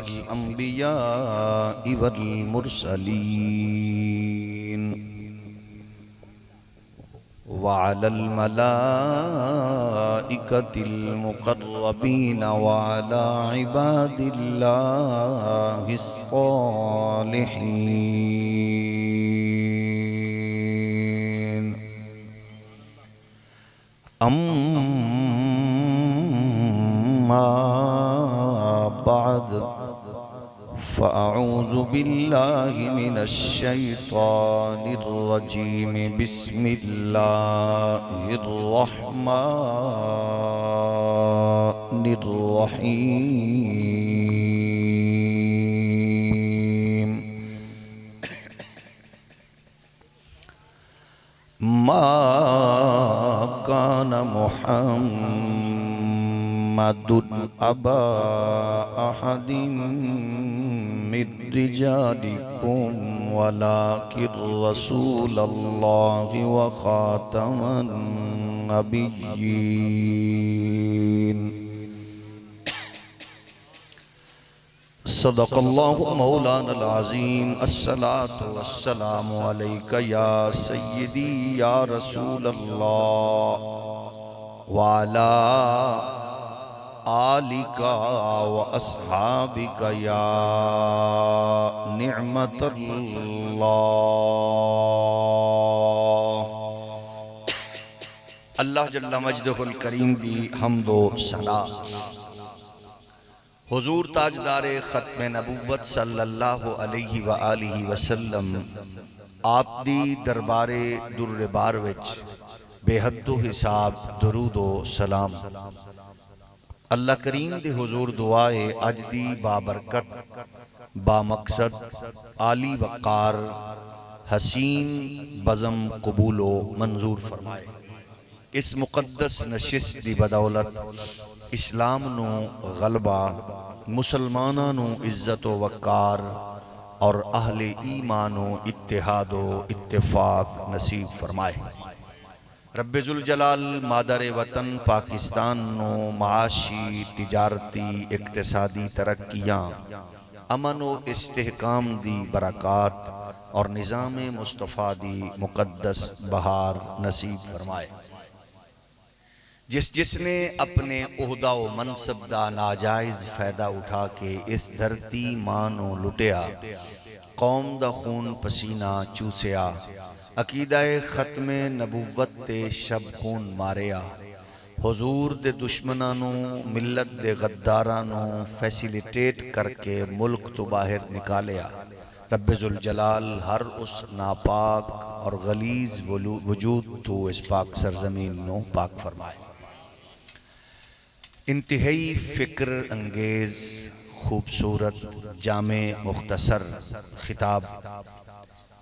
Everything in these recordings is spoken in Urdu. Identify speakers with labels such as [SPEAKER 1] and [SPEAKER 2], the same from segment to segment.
[SPEAKER 1] الأنبياء والمرسلين وعلى الملائكة المقربين وعلى عباد الله الصالحين أما بعد فأعوذ بالله من الشيطان الرجيم بسم الله الرحمن الرحيم ما كان محمد أبا أحد من رجالكم ولكن رسول الله وخاتم النبيين صدق الله مولانا العظيم الصلاة والسلام عليك يا سيدي يا رسول الله وعلى آلك وأصحابك يا نعمة الله اللہ جل مجدہ الکریم دی حمد و ثنا حضور تاجدار ختم نبوت صلی اللہ علیہ وآلہ وسلم آپ دی دربار در بار وچ بے حد و حساب درود و سلام اللہ کریم دے حضور دعائے اج دی بابرکت با مقصد عالی وقار حسین بزم قبول و منظور فرمائے اس مقدس نشست دی بدولت اسلام نو غلبہ مسلمانہ نو عزت و وقار اور اہل ایمان و اتحاد و اتفاق نصیب فرمائے رب ذوالجلال مادر وطن پاکستان نو معاشی تجارتی اقتصادی ترقیاں امن و استحکام دی برکات اور نظام مصطفیٰ دی مقدس بہار نصیب فرمائے جس نے اپنے عہدہ و منصب دا ناجائز فائدہ اٹھا کے اس دھرتی مانو لٹیا قوم دا خون پسینہ چوسیا عقیدہ ختم نبوت تے شب خون ماریا حضور دے دشمنانوں ملت دے غدارانوں فیسیلیٹیٹ کر کے ملک تو باہر نکالیا رب ذوالجلال ہر اس ناپاک اور غلیظ وجود تو اس پاک سرزمین نو پاک فرمائے انتہائی فکر انگیز خوبصورت جامع مختصر خطاب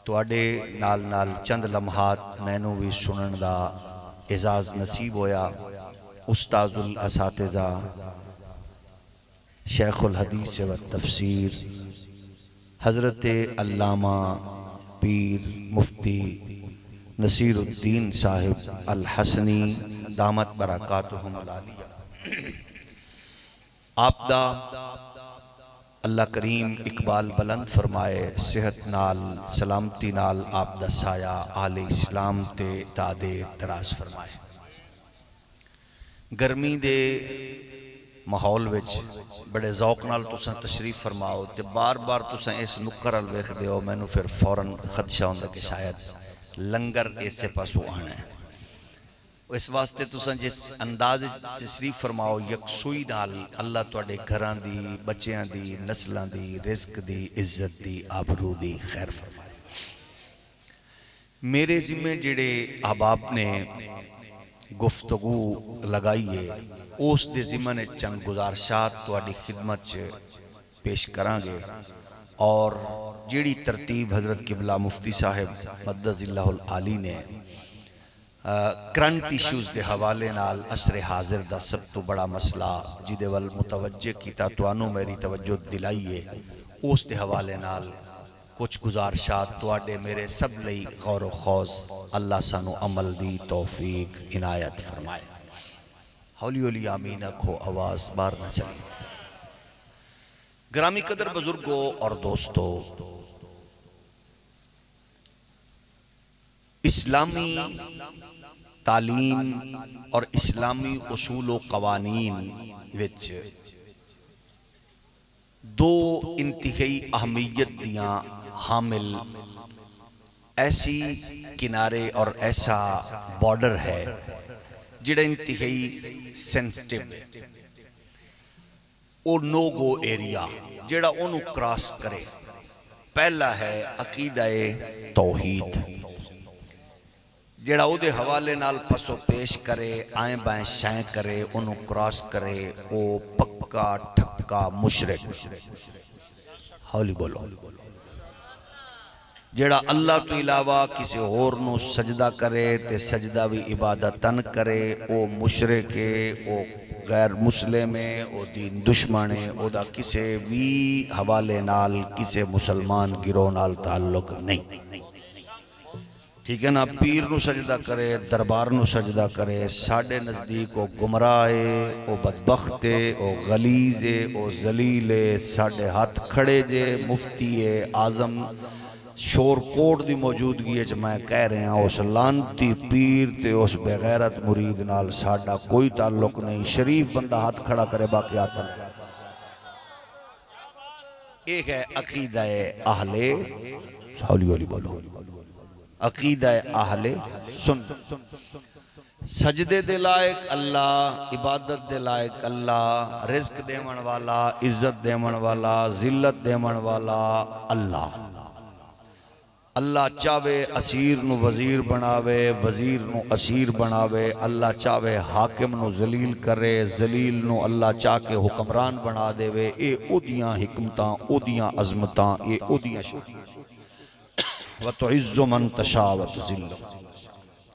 [SPEAKER 1] تواڈے نال نال چند لمحات مینوں بھی سنن دا اعزاز نصیب ہویا استاذ الاساتذہ شیخ الحدیث و تفسیر حضرت علامہ پیر مفتی نصیر الدین صاحب الحسنی دامت برکاتہم العالیہ آپ دا اللہ کریم اقبال بلند فرمائے صحت نال سلامتی نال آپ دا سایہ آل اسلام تے دادے دراز فرمائے گرمی دے ماحول وچ بڑے ذوق نال تساں تشریف فرماؤ تے بار بار تساں اس نکر ال ویکھ دیو مینوں پھر فوراً خدشہ ہوندا کہ شاید لنگر اسے پاسوں آنا ہے اس واسطے تساں جس انداز تشریف فرماؤ یکسوئی نال اللہ تواڈے گھراں دی بچیاں دی نسلاں دی رزق دی عزت دی آبرو دی خیر فرمائے میرے ذمہ جڑے احباب نے گفتگو لگائی ہے اس دے ذمہ نے چند گزارشات تواڈی خدمت پیش کران گے اور جڑی ترتیب حضرت قبلہ مفتی صاحب مدد اللہ العالی نے کرنٹ ایشوز دے حوالے نال عصر حاضر دا سب تو بڑا مسئلہ جدے وال متوجہ کیتا توانو میری توجہ دلائیے اس دے حوالے نال کچھ گزارشات تواڈے میرے سب لئی غور و خوض اللہ سانو عمل دی توفیق عنایت فرمائے ہولی ہولی آمین اکھو آواز بار نہ چلی گرامی قدر بزرگوں اور دوستوں، اسلامی تعلیم اور اسلامی اصول و قوانین وچ دو انتہائی اہمیت دیاں حامل ایسی کنارے اور ایسا بارڈر ہے جڑا انتہائی سینسٹیو او نو گو ایریا جڑا انہوں کراس کرے. پہلا ہے عقیدہ توحید، جڑا او دے حوالے نال پسو پیش کرے، آئیں بائیں شائیں کرے، انہوں کراس کرے، او پکا ٹھکا مشرک. ہولی بولو. جڑا اللہ تو علاوہ کسی اور نو سجدہ کرے تے سجدہ بھی عبادتن کرے، او مشرک ہے، او غیر مسلم ہے، او دین دشمن ہے، او دا کسی بھی حوالے نال کسی مسلمان گروہ نال تعلق نہیں. ٹھیک ہے نا. پیر نو سجدہ کرے، دربار نو سجدہ کرے، ساڑھے نزدیک او گمراہ ہے، او بدبخت ہے، او غلیظ ہے، او ذلیل ہے. ساڑھے ہاتھ کھڑے جے مفتی اعظم شور کوٹ دی موجودگی ہے میں کہہ رہے ہیں اس لانتی پیر تے اس بغیرت مرید نال ساڑھا کوئی تعلق نہیں. شریف بندہ ہاتھ کھڑا کرے باقی آتا نہیں. ایک ہے عقیدہ اہل ہولی ہولی بولو، عقیدہ اہل سن. سجدے دے لائق اللہ، عبادت دے لائق اللہ، رزق دیمن والا، عزت دیمن والا، ذلت دیمن والا اللہ. اللہ چاہے اسیر نو وزیر بناوے، وزیر نو اسیر بناوے. اللہ چاہے حاکم نو ذلیل کرے، ذلیل نو اللہ چاہ کے حکمران بنا دے وے. اے او دیاں حکمتاں، او دیاں عظمتاں، اے او دیاں شکریاں. وَتُعِزُّ مَن تَشَاءُ وَتُذِلُّ.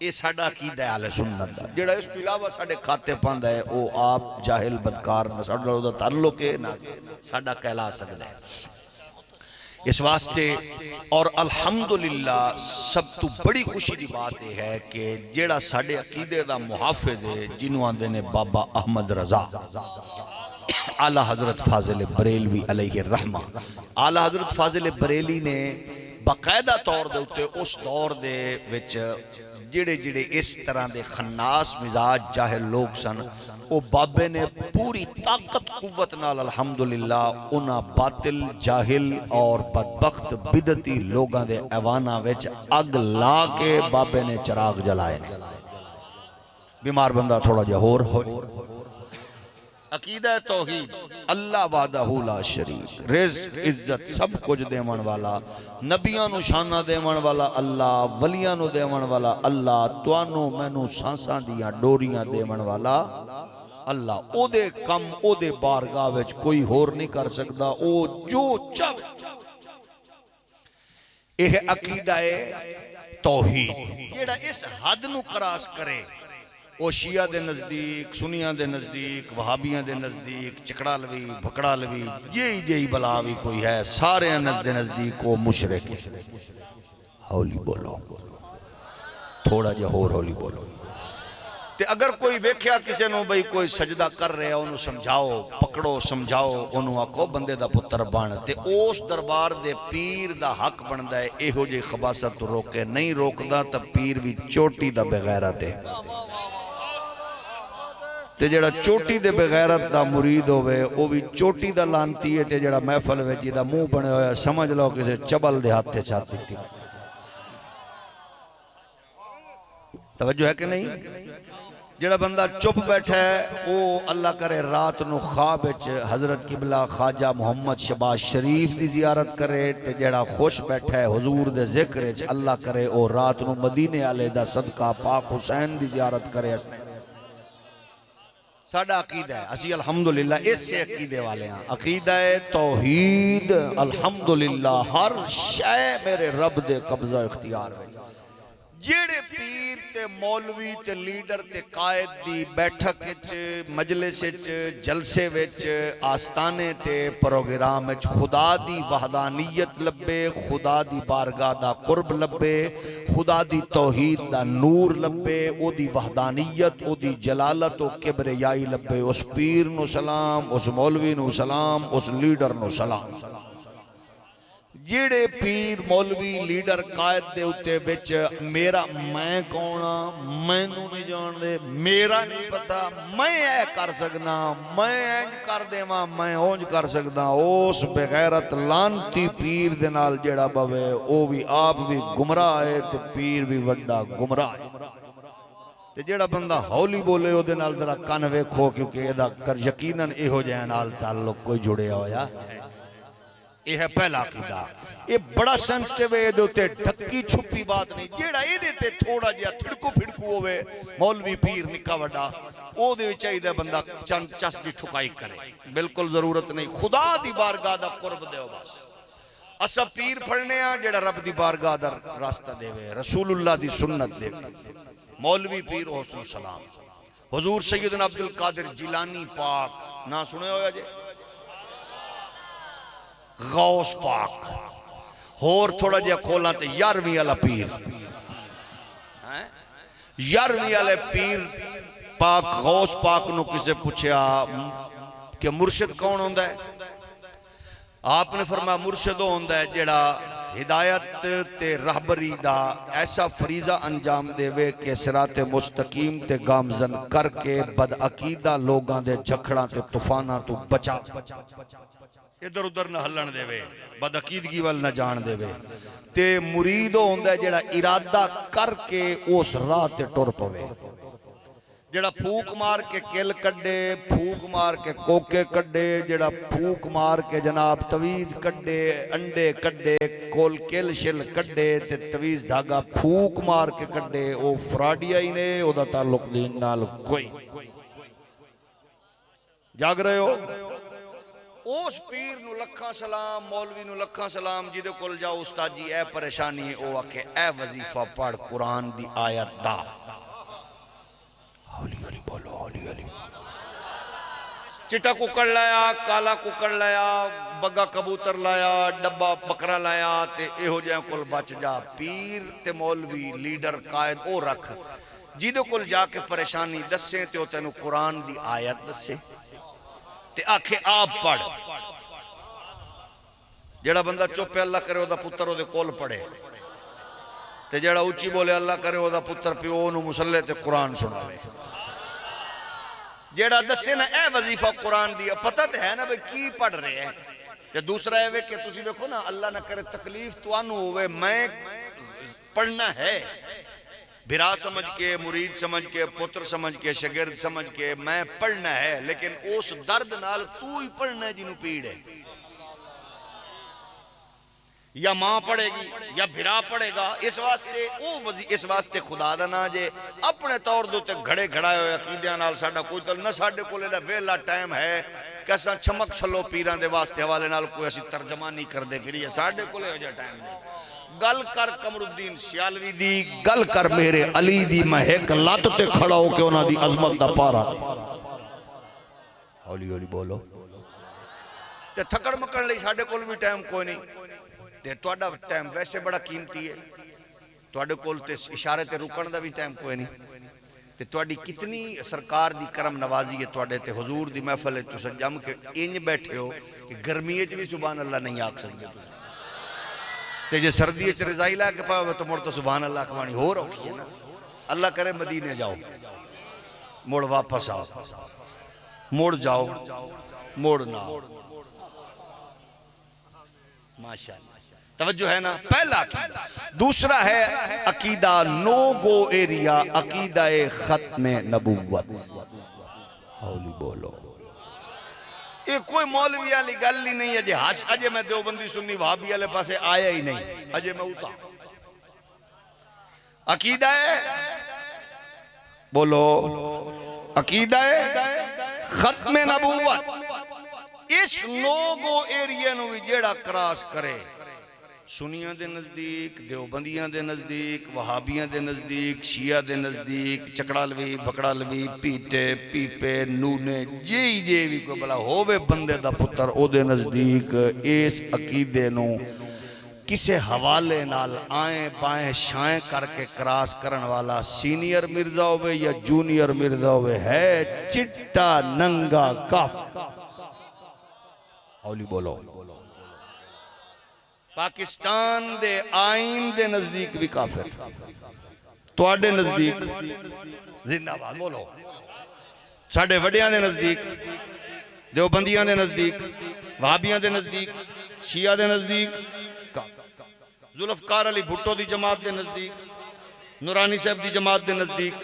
[SPEAKER 1] اے ساڑھا عقیدہ اہل سنت دا. جڑا اس تو علاوہ ساڑھے کھاتے پاندہ ہے او آپ جاہل بدکار نہ ساڑھا دا تعلق ہے نہ ساڑھا کہلا سکتا ہے. اس واسطے اور الحمدللہ سب تو بڑی خوشی دی بات یہ ہے کہ جیڑا ساڑھے عقیدے دا محافظ ہے جنہوں آندے نے بابا احمد رضا اعلی حضرت فاضل بریلوی علیہ الرحمہ. اعلی حضرت فاضل بریلی نے باقاعدہ طور دے ہوتے اس دور دے وچ جڑے جڑے اس طرح دے خناس مزاج جاہل لوگ سن، او بابے نے پوری طاقت قوت نال الحمدللہ انہاں باطل جاہل اور بدبخت بدعتی لوگاں دے ایواناں وچ اگ لا کے بابے نے چراغ جلائے. بیمار بندہ تھوڑا جا ہور ہو. عقیدہ توحید، اللہ وحدہ لا شریک، رزق عزت سب کچھ دیمن والا، نبیاں نو شانہ دیمن والا اللہ، ولیاں نو دیمن والا اللہ، توانو مینو سانساں دیاں ڈوریاں دیمن والا اللہ. او دے کم او دے بارگاہ وچ کوئی ہور نہیں کر سکتا. او جو چاہے. یہ عقیدہ توحید جیڑا اس حد نو کراس کرے او شیعہ دے نزدیک، سنیاں دے نزدیک، وہابیاں دے نزدیک، چکڑالوی بھکڑالوی یہی بلاوی کوئی ہے، سارے دے نزدیک او مشرک. ہولی بولو تھوڑا جا ہور ہولی بولو. تے اگر کوئی ویکھیا کسے نو بھئی کوئی سجدہ کر رہے ہیں انہوں سمجھاؤ، پکڑو سمجھاؤ، انہوں آکو بندے دا پتر بان. تے اس دربار دے پیر دا حق بندہ ہے ایہو جے خباست روکے. نہیں روکدا تا پیر بھی چوٹی دا بغیرت ہے. تے جڑا چوٹی دے بغیرت دا مرید ہوئے او بھی چوٹی دا لانتی ہے. تے جڑا محفل ہوئے جی دا منہ بنے ہوئے سمجھ لو کسے چبل دے ہاتھ تے چاہتی تھی. توجہ ہے کہ نہیں؟ جڑا بندہ چپ بیٹھا ہے او اللہ کرے رات نو خواب وچ حضرت قبلہ خواجہ محمد شباز شریف دی زیارت کرے. تے جڑا خوش بیٹھا ہے حضور دے ذکر وچ اللہ کرے او رات نو مدینے والے دا صدقہ پاک حسین دی زیارت کرے. ساڑھا عقیدہ ہے اسی الحمدللہ اس سے عقیدے والے ہیں. عقیدہ توحید الحمدللہ ہر شے میرے رب دے قبضہ اختیار ہے. جیڑے پیر تے مولوی تے لیڈر تے قائد دی بیٹھک وچ مجلس وچ جلسے وچ آستانے تے پروگرام وچ خدا دی وحدانیت لبے، خدا دی بارگاہ دا قرب لبے، خدا دی توحید دا نور لبے، او دی وحدانیت، او دی جلالت و کبریائی لبے، اس پیر نو سلام، اس مولوی نو سلام، اس لیڈر نو سلام۔ جیڑے پیر مولوی لیڈر قائد دے اتے بچ میرا میں کونا، میں نو نہیں جان دے، میرا نہیں پتا، میں اے کر سکنا، میں اینج کر دے ماں، میں اونج کر سکنا، اس بغیرت لانتی پیر دے نال جیڑا بوے، او بھی آپ بھی گمراہ ہے تے پیر بھی وڈا گمراہ ہے۔ تے جیڑا بندہ ہولی بولے او دے نال ذرا کان ویکھو، کیونکہ ادا کر یقیناً اے ہو جائے نال تعلق کوئی جڑے ہویا ہے۔ یہ ہے پہلا عقیدہ، یہ بڑا سینسٹیو ہے، یہ ڈھکی چھپی بات نہیں۔ جیڑا یہ دیتے تھوڑا جیا تھڑکو پھڑکو ہوئے مولوی پیر نکا وڈا، او دے چاہیے بندہ چند چس دی ٹھکائی کرے، بالکل ضرورت نہیں۔ خدا دی بارگاہ دا قرب دے ہو بس۔ اسا پیر پڑھنے ہاں جیڑا رب دی بارگاہ دا راستہ دے وے، رسول اللہ دی سنت دے وے۔ مولوی پیر حسن و سلام، حضور سیدنا عبدالقادر جیلانی پاک نہ سنے ہویا جے، غوث پاک، اور تھوڑا جا کھولا تے یارویں والا پیر، یارویں والے پیر پاک غوث پاک نو کسے پوچھیا کہ مرشد کون ہوندا ہے؟ آپ نے فرمایا مرشد ہوندا ہے جڑا ہدایت تے رہبری دا ایسا فریضہ انجام دے وے کہ صراط مستقیم تے گامزن کر کے بد عقیدہ لوگاں دے جھکڑاں تے طوفاناں تو بچا، ادھر ادھر نہ ہلن دے وے، بد عقیدگی وال نہ جان دے وے۔ تے مرید ہوندا ہے جڑا ارادہ کر کے اس راہ تے ٹر پوے، جڑا پھوک مار کے کل کڈے، پھوک مار کے کوکے کڈے، جڑا پھوک مار کے جناب تویز کڈے، انڈے کڈے، کول کل شل کڈے تے تویز دھاگا پھوک مار کے کڈے، او فراڈیا ہی نے، او دا تعلق دین نال کوئی۔ جاگ رہے ہو؟ اس پیر نو لکھاں سلام، مولوی نو لکھاں سلام، جیدے کل جاؤ استاد جی اے پریشانی ہے، او آکے اے وظیفہ پڑھ قرآن دی آیت دا، ہولی ہولی بولو، ہولی ہولی، چٹا ککڑ لایا، کالا ککڑ لایا، بگا کبوتر لایا، ڈبا بکرا لایا، تے اے ہو جائیں کل بچ جا۔ پیر تے مولوی لیڈر قائد او رکھ، جیدے کل جا کے پریشانی دسیں تے او تینو قرآن دی آیت دسیں تے آکھے آپ پڑھ۔ جیڑا بندہ چوپے اللہ کرے او دا پتر او دے کول پڑھے، تے جیڑا اچھی بولے اللہ کرے او دا پتر پیو نو مسلح تے قرآن سناوے۔ جیڑا دسے نا اے وظیفہ قرآن دیا، پتہ تے ہے نا بھئی کی پڑھ رہے ہیں۔ تے دوسرا ہے کہ تسی دیکھو نا اللہ نہ کرے تکلیف تو آنو ہوئے، میں پڑھنا ہے بھرا سمجھ کے، مرید سمجھ کے، پتر سمجھ کے، شگرد سمجھ کے، میں پڑھنا ہے، لیکن اس درد نال تو ہی پڑھنا ہے جنہوں پیڑ ہے۔ یا ماں پڑھے گی یا بھرا پڑھے گا، اس واسطے خدا دا نا جے اپنے طور دو تے گھڑے گھڑائے ہوئے عقیدیاں نال ساڑھا کوئی تل نہ ساڑھے کو لینا ویلا ٹائم ہے کہ اساں چھمک چھلو پیران دے واسطے حوالے نال کوئی اسی ترجمہ نہیں کر دے پھر یہ ساڑھے کو لے ہو جائے ٹائم نہیں۔ گل کر قمر الدین سیالوی دی، گل کر میرے علی دی، میں ایک لات تے کھڑا ہو کے انہاں دی عظمت دا پارا۔ ہولی ہولی بولو۔ تے تھکڑ مکڑ لئی ساڑھے کول بھی ٹائم کوئی نہیں، تے توڑا ٹائم ویسے بڑا قیمتی ہے، توڑے کول تے اشارے تے رکن دا بھی ٹائم کوئی نہیں، تے توڑی کتنی سرکار دی کرم نوازی ہے توڑے تے حضور دی محفل ہے، تو سجم کے انج بیٹھے ہو کہ گرمیے چ بھی سبحان اللہ نہیں آکھ سکتے، تے جے سردی چ رضائی لا کے پاوے تو مڑ تو سبحان اللہ کھوانی ہو رکھی ہے نا۔ اللہ کرے مدینے جاؤ، مڑ واپس آؤ، مڑ جاؤ، مڑ نہ آؤ، ماشاءاللہ۔ توجہ ہے نا؟ پہلا عقیدہ۔ دوسرا ہے عقیدہ نو گو ایریا، عقیدہ ختم نبوت۔ ہولی بولو۔ یہ کوئی مولوی علی گل ہی نہیں ہے جی ہاش اجے میں دیوبندی سنی وہابی والے پاسے آیا ہی نہیں، اجے میں اٹھا۔ عقیدہ ہے بولو، عقیدہ ختم نبوت۔ اس نو گو ایریا نو بھی جیڑا کراس کرے سنیاں دے نزدیک، دیوبندیاں دے نزدیک، وہابیاں دے نزدیک، شیعہ دے نزدیک، چکڑالوی بکڑالوی پیٹے پیپے نونے جی بھی کوئی بلا ہووے بندے دا پتر او دے نزدیک اس عقیدے نو کسے حوالے نال آئیں بائیں شائیں کر کے کراس کرن والا سینئر مرزا ہوئے یا جونیئر مرزا ہوئے ہے چٹا ننگا کاف. اولی بولو. پاکستان دے آئین دے نزدیک بھی کافر، تواڈے نزدیک زندہ باد بولو. ساڑھے وڈیاں دے نزدیک، دیوبندیاں دے نزدیک، وہابیاں دے نزدیک، شیعہ دے نزدیک، ذوالفقار علی بھٹو دی جماعت دے نزدیک، نورانی صاحب دی جماعت دے نزدیک،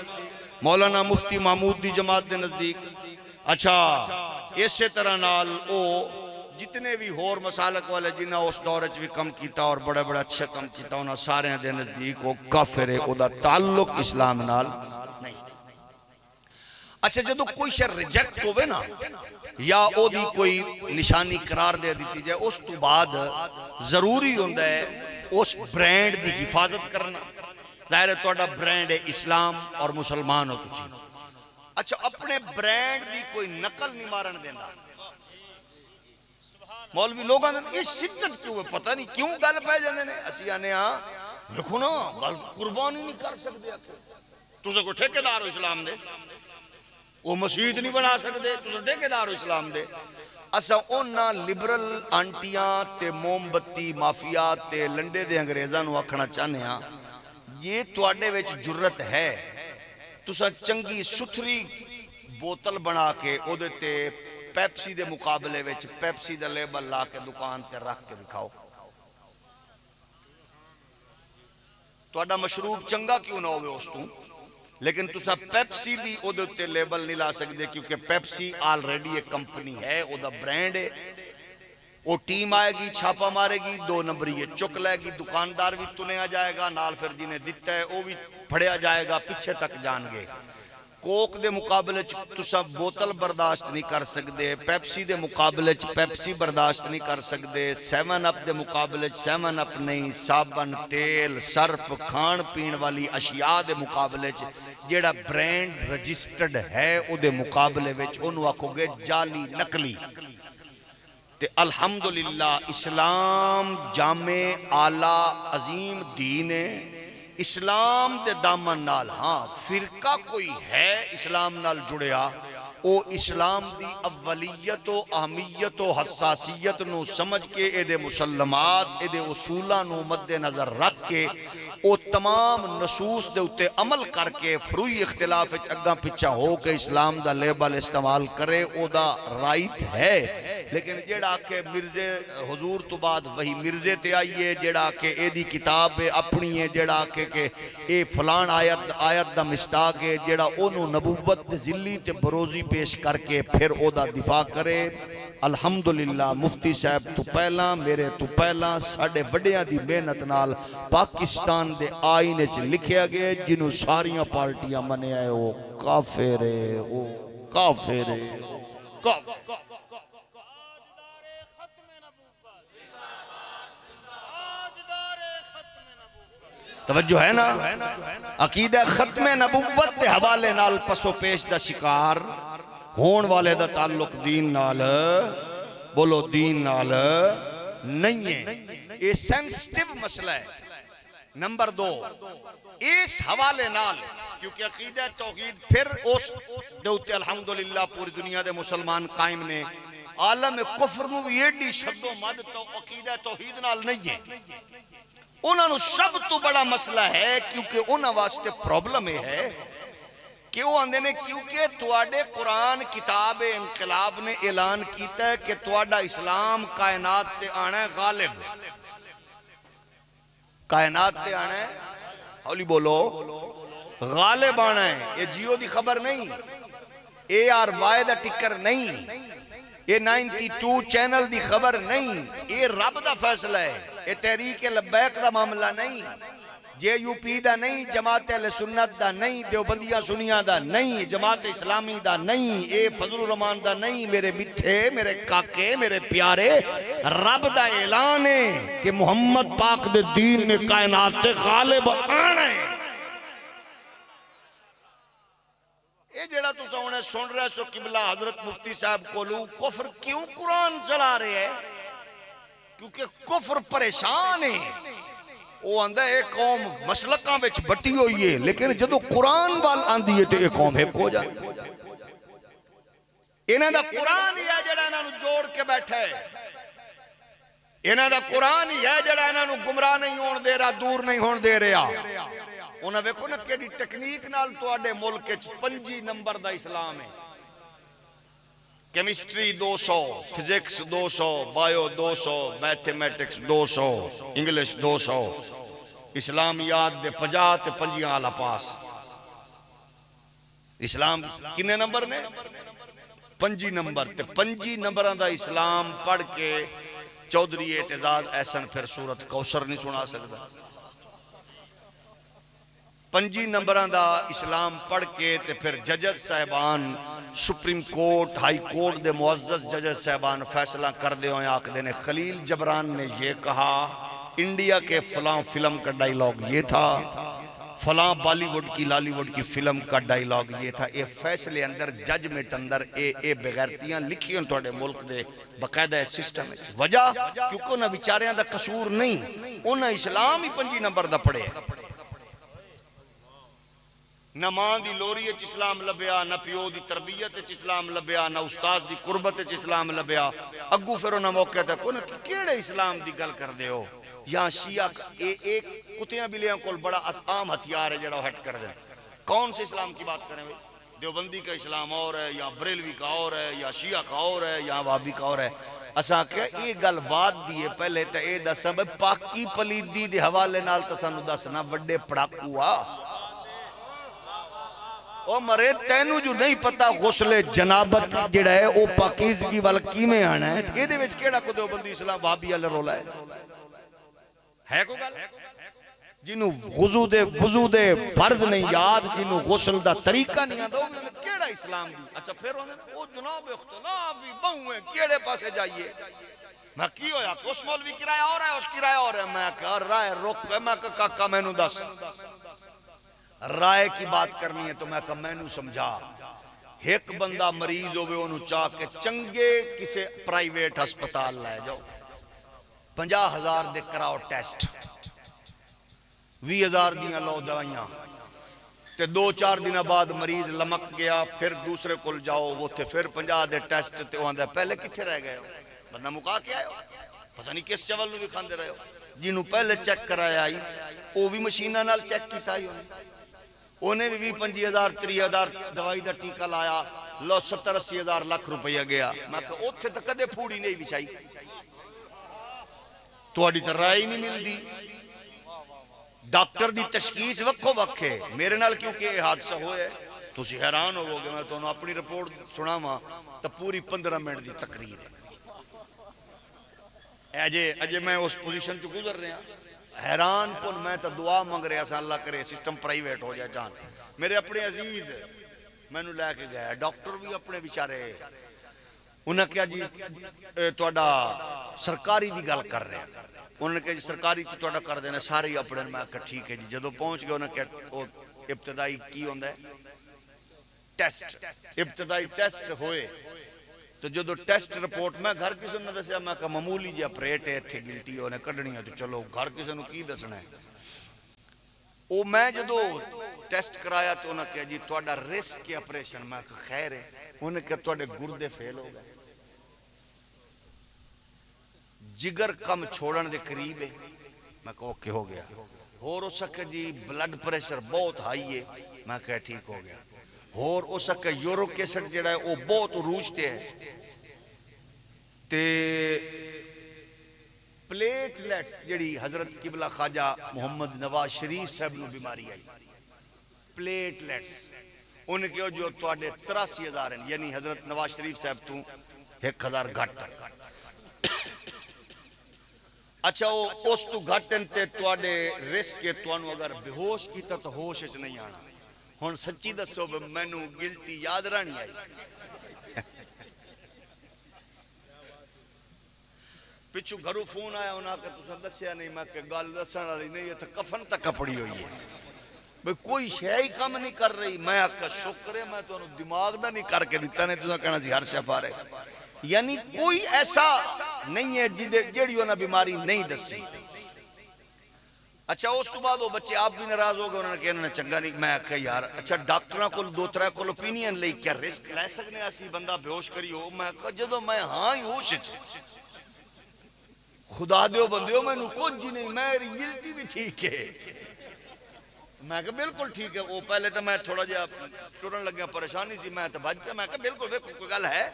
[SPEAKER 1] مولانا مفتی محمود دی جماعت دے نزدیک. اچھا اسی طرح نال او جتنے بھی ہور مسالک والے جنہاں اس دور بھی کم کیتا اور بڑے بڑے اچھے کم کیتا انہاں سارے دے نزدیک وہ کافر ہے، او دا تعلق اسلام نال نہیں. اچھا جدو کوئی شر ریجیکٹ ہوئے نا یا او دی کوئی نشانی قرار دے دیتی جائے اس تو بعد ضروری ہوندہ ہے اس برینڈ دی حفاظت کرنا. ظاہر ہے توڑا برینڈ ہے اسلام اور مسلمان ہو تسی. اچھا اپنے برینڈ دی کوئی نقل نہیں مارن دینا. مولوی لوگاں نے یہ شدت کیوں ہے پتہ نہیں کیوں گل پہ جاندے نے. اسی آنے ہاں رکھو نا گل قربانی نہیں کر سکتے. تسے کوئی ٹھیکیدار ہو اسلام دے، وہ مسجد نہیں بنا سکتے، تسے ٹھیکیدار ہو اسلام دے. اسا اونا لبرل آنٹیاں تے موم بتی مافیا تے لنڈے دے انگریزاں نو آکھنا چاہنے ہاں یہ تواڈے وچ جرت ہے تسا چنگی ستھری بوتل بنا کے او دے تے پیپسی دے مقابلے وچ پیپسی دا لیبل لا کے دکان تے رکھ کے دکھاؤ. تواڈا مشروب چنگا کیوں نہ ہوئے اس تو، لیکن تسا پیپسی دی او دے تے لیبل نہیں لا سکتے کیونکہ پیپسی آلریڈی ایک کمپنی ہے، او دا برینڈ ہے. وہ ٹیم آئے گی چھاپا مارے گی 2 نمبری یہ چک لے گی، دکاندار بھی تنیا جائے گا نال پھر جنہیں دیتا ہے وہ بھی پھڑیا جائے گا پیچھے تک جان گے. کوک دے مقابلے تسا بوتل برداشت نہیں کر سکتے، پیپسی دے مقابلے پیپسی برداشت نہیں کر سکتے، 7 اپ دے مقابلے 7 اپ نہیں، صابن تیل صرف کھان پین والی اشیاء دے مقابلے جیڑا برینڈ رجسٹرڈ ہے او دے مقابلے وچ انہوں آکھو گے جعلی نقلی. تے الحمدللہ اسلام جامع اعلیٰ عظیم دین ہے. اسلام دے دامن نال ہاں فرقہ کوئی ہے اسلام نال جڑیا او اسلام دی اولیت و اہمیت و حساسیت نو سمجھ کے اے دے مسلمات اے دے اصولہ نو مد نظر رکھ کے او تمام نصوص دے اتے عمل کر کے فروئی اختلاف اگاں پچھا ہو کے اسلام دا لیبل استعمال کرے او دا رائٹ ہے. لیکن جیڑا کہ مرزے حضور تو بعد وہی مرزے تے آئیے، جیڑا کہ اے دی کتاب اپنی ہے، جیڑا کہ اے فلان آیت دا مستاق ہے، جیڑا انہوں نبوت ذلی تے بروزی پیش کر کے پھر او دا دفاع کرے. الحمدللہ مفتی صاحب تو پہلا میرے تو پہلا ساڑھے وڈیاں دی محنت نال پاکستان دے آئینے چ لکھیا گئے جنہوں ساریاں پارٹیاں منے آئے او کافر ہے، او کافر ہے، کافر. توجہ ہے نا عقیدہ ختم نبوت دے حوالے نال پسو پیش دا شکار ہون والے دا تعلق دین نال بولو دین نال نہیں ہے. یہ سینسٹیو مسئلہ ہے. نمبر 2 اس حوالے نال کیونکہ عقیدہ توحید پھر اس دوتے الحمدللہ پوری دنیا دے مسلمان قائم نے عالم کفر نو ایڈی شد و مد تو عقیدہ توحید نال نہیں ہے. انہوں نے سب تو بڑا مسئلہ ہے کیونکہ انہوں واسطے پرابلم ہے کہ وہ آندے نے کیونکہ تواڈے قرآن کتاب انقلاب نے اعلان کیتا ہے کہ تواڈا اسلام کائنات تے آنا ہے غالب. کائنات تے آنا ہے اولی بولو غالب آنا ہے. یہ جیو دی خبر نہیں، ARY دا ٹکر نہیں، یہ 92 چینل دی خبر نہیں، یہ رب دا فیصلہ ہے. یہ تحریک لبیک دا معاملہ نہیں. جے یو پی دا نہیں، جماعت اہل سنت دا نہیں، دیوبندیاں سنیاں دا نہیں، جماعت اسلامی دا نہیں، اے فضل الرحمان دا نہیں، میرے میٹھے، میرے کاکے، میرے پیارے، رب دا اعلان ہے کہ محمد پاک دے دین میں کائنات غالب آنا ہے۔ اے جڑا تو سونے سن رہے سو قبلہ حضرت مفتی صاحب کولو کفر کیوں قرآن چلا رہے ہیں؟ کیونکہ کفر پریشان ہے۔ وہ آندہ ایک قوم مسلکاں بچ بٹی ہوئی ہے، لیکن جدو قرآن وال آندھی ہے تو ایک قوم ہے کو جائے۔ انہاں دا قرآن ہی ہے جڑا انہاں نو جوڑ کے بیٹھے، انہاں دا قرآن ہی ہے جڑا انہاں نو گمراہ نہیں ہون دے رہا، دور نہیں ہون دے رہا۔ انہاں ویکھو نا کہ ٹیکنیک نال تواڈے ملک وچ 25 نمبر دا اسلام ہے۔ Chemistry 200، physics 200، bio 200، mathematics 200، English 200، اسلامیات دے 50 تے 50 آلہ پاس۔ اسلام کنے نمبر نے؟ 25 نمبر تے 25 نمبران دا اسلام پڑھ کے چودھری اعتزاز احسن پھر سورت کوثر نہیں سنا سکتا۔ 25 نمبران دا اسلام پڑھ کے تے پھر ججز صاحبان سپریم کورٹ، ہائی کورٹ دے معزز ججز صاحبان فیصلہ کر دے ہوئے آکھ دینے خلیل جبران نے یہ کہا، انڈیا کے فلاں فلم کا ڈائیلاگ یہ تھا، فلاں بالی ووڈ کی لالی ووڈ کی فلم کا ڈائیلاگ یہ تھا۔ اے فیصلے اندر ججمنٹ اندر اے بغیرتیاں لکھی ہیں توڑے ملک دے بقیدہ سسٹم ہے۔ وجہ کیونکہ انہاں بیچاریاں دا قصور نہیں، انہاں اسلام ہی 25 نمبر دا پڑے ہیں۔ نہ ماں دی لوری اچ اسلام لبیا، نہ پیو دی تربیت اچ اسلام لبیا، نہ استاد دی قربت اچ اسلام لبیا۔ اگو پھر انہاں موقع تک انہاں کیڑے اسلام دی گل کر دے ہو؟ یہاں شیعہ ایک کتیاں بلیاں کول بڑا عام ہتھیار ہے جڑا ہٹ کر دیں۔ کون سے اسلام کی بات کریں بھئی؟ دیوبندی کا اسلام اور ہے، یا بریلوی کا اور ہے، یا شیعہ کا اور ہے، یا وابی کا اور ہے۔ اساں کہ یہ گل بات دیئے پہلے تا اے دسنا بھئی پاکی پلیدی دے حوالے نال تسانو دسنا بڑے پڑاکوا۔ او مرے تینو جو نہیں پتا غسل جنابت جڑا ہے او پاکیزگی والکی میں آنا ہے، یہ دے وچ کیڑا کو دیوبندی اسلام وابی اللہ رولا ہے کو گل؟ جنہوں وضو دے فرض نہیں یاد، جنہوں غسل دا طریقہ نہیں آدھا، وہ کیڑا اسلام دی؟ اچھا پھر وہ جناب اختلافی بہویں کیڑے پاسے جائیے؟ میں کی ہویا کہ اس مولوی کی رائے اور ہے، اس کی رائے اور ہے؟ میں کہا رائے رک ہے، میں کہا کاکا میں نو دس رائے کی بات کرنی ہے تو میں کہا میں نو سمجھا۔ ایک بندہ مریض ہوئے انہوں چاہ کے چنگے کسے پرائیویٹ ہسپتال لائے جاؤ، 50,000 دے کراؤ ٹیسٹ، 20,000 دیاں لو دوائیاں، تے 2-4 دن بعد مریض لمک گیا، پھر دوسرے کل جاؤ وہ تھے پھر 50 دے ٹیسٹ تے وہاں دے پہلے کتھے رہ گئے ہو؟ بندہ مکا کے آئے ہو، پتہ نہیں کس چول بھی کھاندے رہے ہو۔ جنہوں پہلے چیک کرایا آئی وہ بھی مشینہ نال چیک کیتا ہی انہیں بھی 25,000-30,000 دوائی دا ٹیکہ لایا، لو 70-80,000 لاکھ روپیہ گیا۔ میں کہا اوتھے تک کدے پھوڑی نہیں بچائی، تو اڈی تر رائے ہی نہیں مل دی۔ ڈاکٹر دی تشخیص وکھو وکھے میرے نال کیونکہ یہ حادثہ ہوئے تو اسی حیران ہو گئے۔ میں تو انہوں اپنی رپورٹ سنا ماں تا پوری 15 منٹ دی تقریر ہے۔ اجے میں اس پوزیشن چو گزر رہے ہیں حیران کن، میں تا دعا مانگ رہے ہیں اللہ کرے سسٹم پرائیویٹ ہو جائے جان۔ میرے اپنے عزیز میں نو لے کے گیا، ڈاکٹر بھی اپنے بیچارے انہاں کیا جی توڑا سرکاری دی گل کر رہے ہیں، انہوں نے کہا جی سرکاری چی توڑا کر دینا ساری اپنے میں کہا ٹھیک ہے جی۔ جدو پہنچ گئے انہوں نے کہا ابتدائی کی ہوندہ ہے ٹیسٹ، ابتدائی ٹیسٹ ہوئے تو جدو ٹیسٹ رپورٹ میں گھر کسی نے دسیا، میں کہا معمولی جی اپریٹ ہے تھے گلٹی ہونے کڑنی ہے تو چلو گھر کسی نے کی دسنا ہے۔ او میں جدو ٹیسٹ کرایا تو انہوں نے کہا جی توڑا رسک کے اپریشن، میں کہا خیر ہے، انہوں نے کہا توڑے گردے فیل ہو گئے، جگر کم چھوڑن دے قریب ہے۔ میں کہا اوکے ہو گیا، اور ہو سکے جی بلڈ پریشر بہت ہائی ہے، میں کہا ٹھیک ہو گیا، اور ہو سکے یورک ایسڈ جڑا ہے وہ بہت روجتے ہے، تے پلیٹلیٹس جڑی حضرت قبلہ خواجہ محمد نواز شریف صاحب نو بیماری آئی، پلیٹلیٹس انہیں کہو جو توڑے 83,000 ہیں، یعنی حضرت نواز شریف صاحب تو 1,000 گھٹ۔ اچھا وہ اس تو گھٹن تے تواڈے رسک کے تانوں اگر بے ہوش کیتا تو ہوش وچ نہیں آنا. ہن سچی دسو مینوں گلٹی یاد رہنی آئی. پچھو گھروں فون آیا انہاں کہ تساں دسیا نہیں. میں کہ گل دسن والی نہیں ہے تے کفن تک کپڑی ہوئی ہے بھئی کوئی شے ہی کم نہیں کر رہی. میں آکھا شکر ہے میں تانوں دماغ دا نہیں کر کے دتا نہیں تساں کہنا سی ہر شے فارغ. یعنی کوئی ایسا نہیں ہے جیڑی انہاں بیماری نہیں دسی. اچھا اس تو بعد وہ بچے آپ بھی ناراض ہو گئے. انہوں نے کہا انہوں نے چنگا نہیں. میں آکھا یار اچھا ڈاکٹراں کول دو ترے کول اوپینین لئی کیا رسک لے سکنے اسی بندہ بے ہوش کری ہو. میں آکھا جدوں میں ہاں ہی ہوش وچ خدا دیو بندیو میں نو کچھ جی نہیں. میری گلتی بھی ٹھیک ہے. میں کہا بالکل ٹھیک ہے. وہ پہلے تو میں تھوڑا جا ٹرن لگیا پریشانی سی. میں تو بچ پیا. میں کہا بالکل ویکھو کوئی گل ہے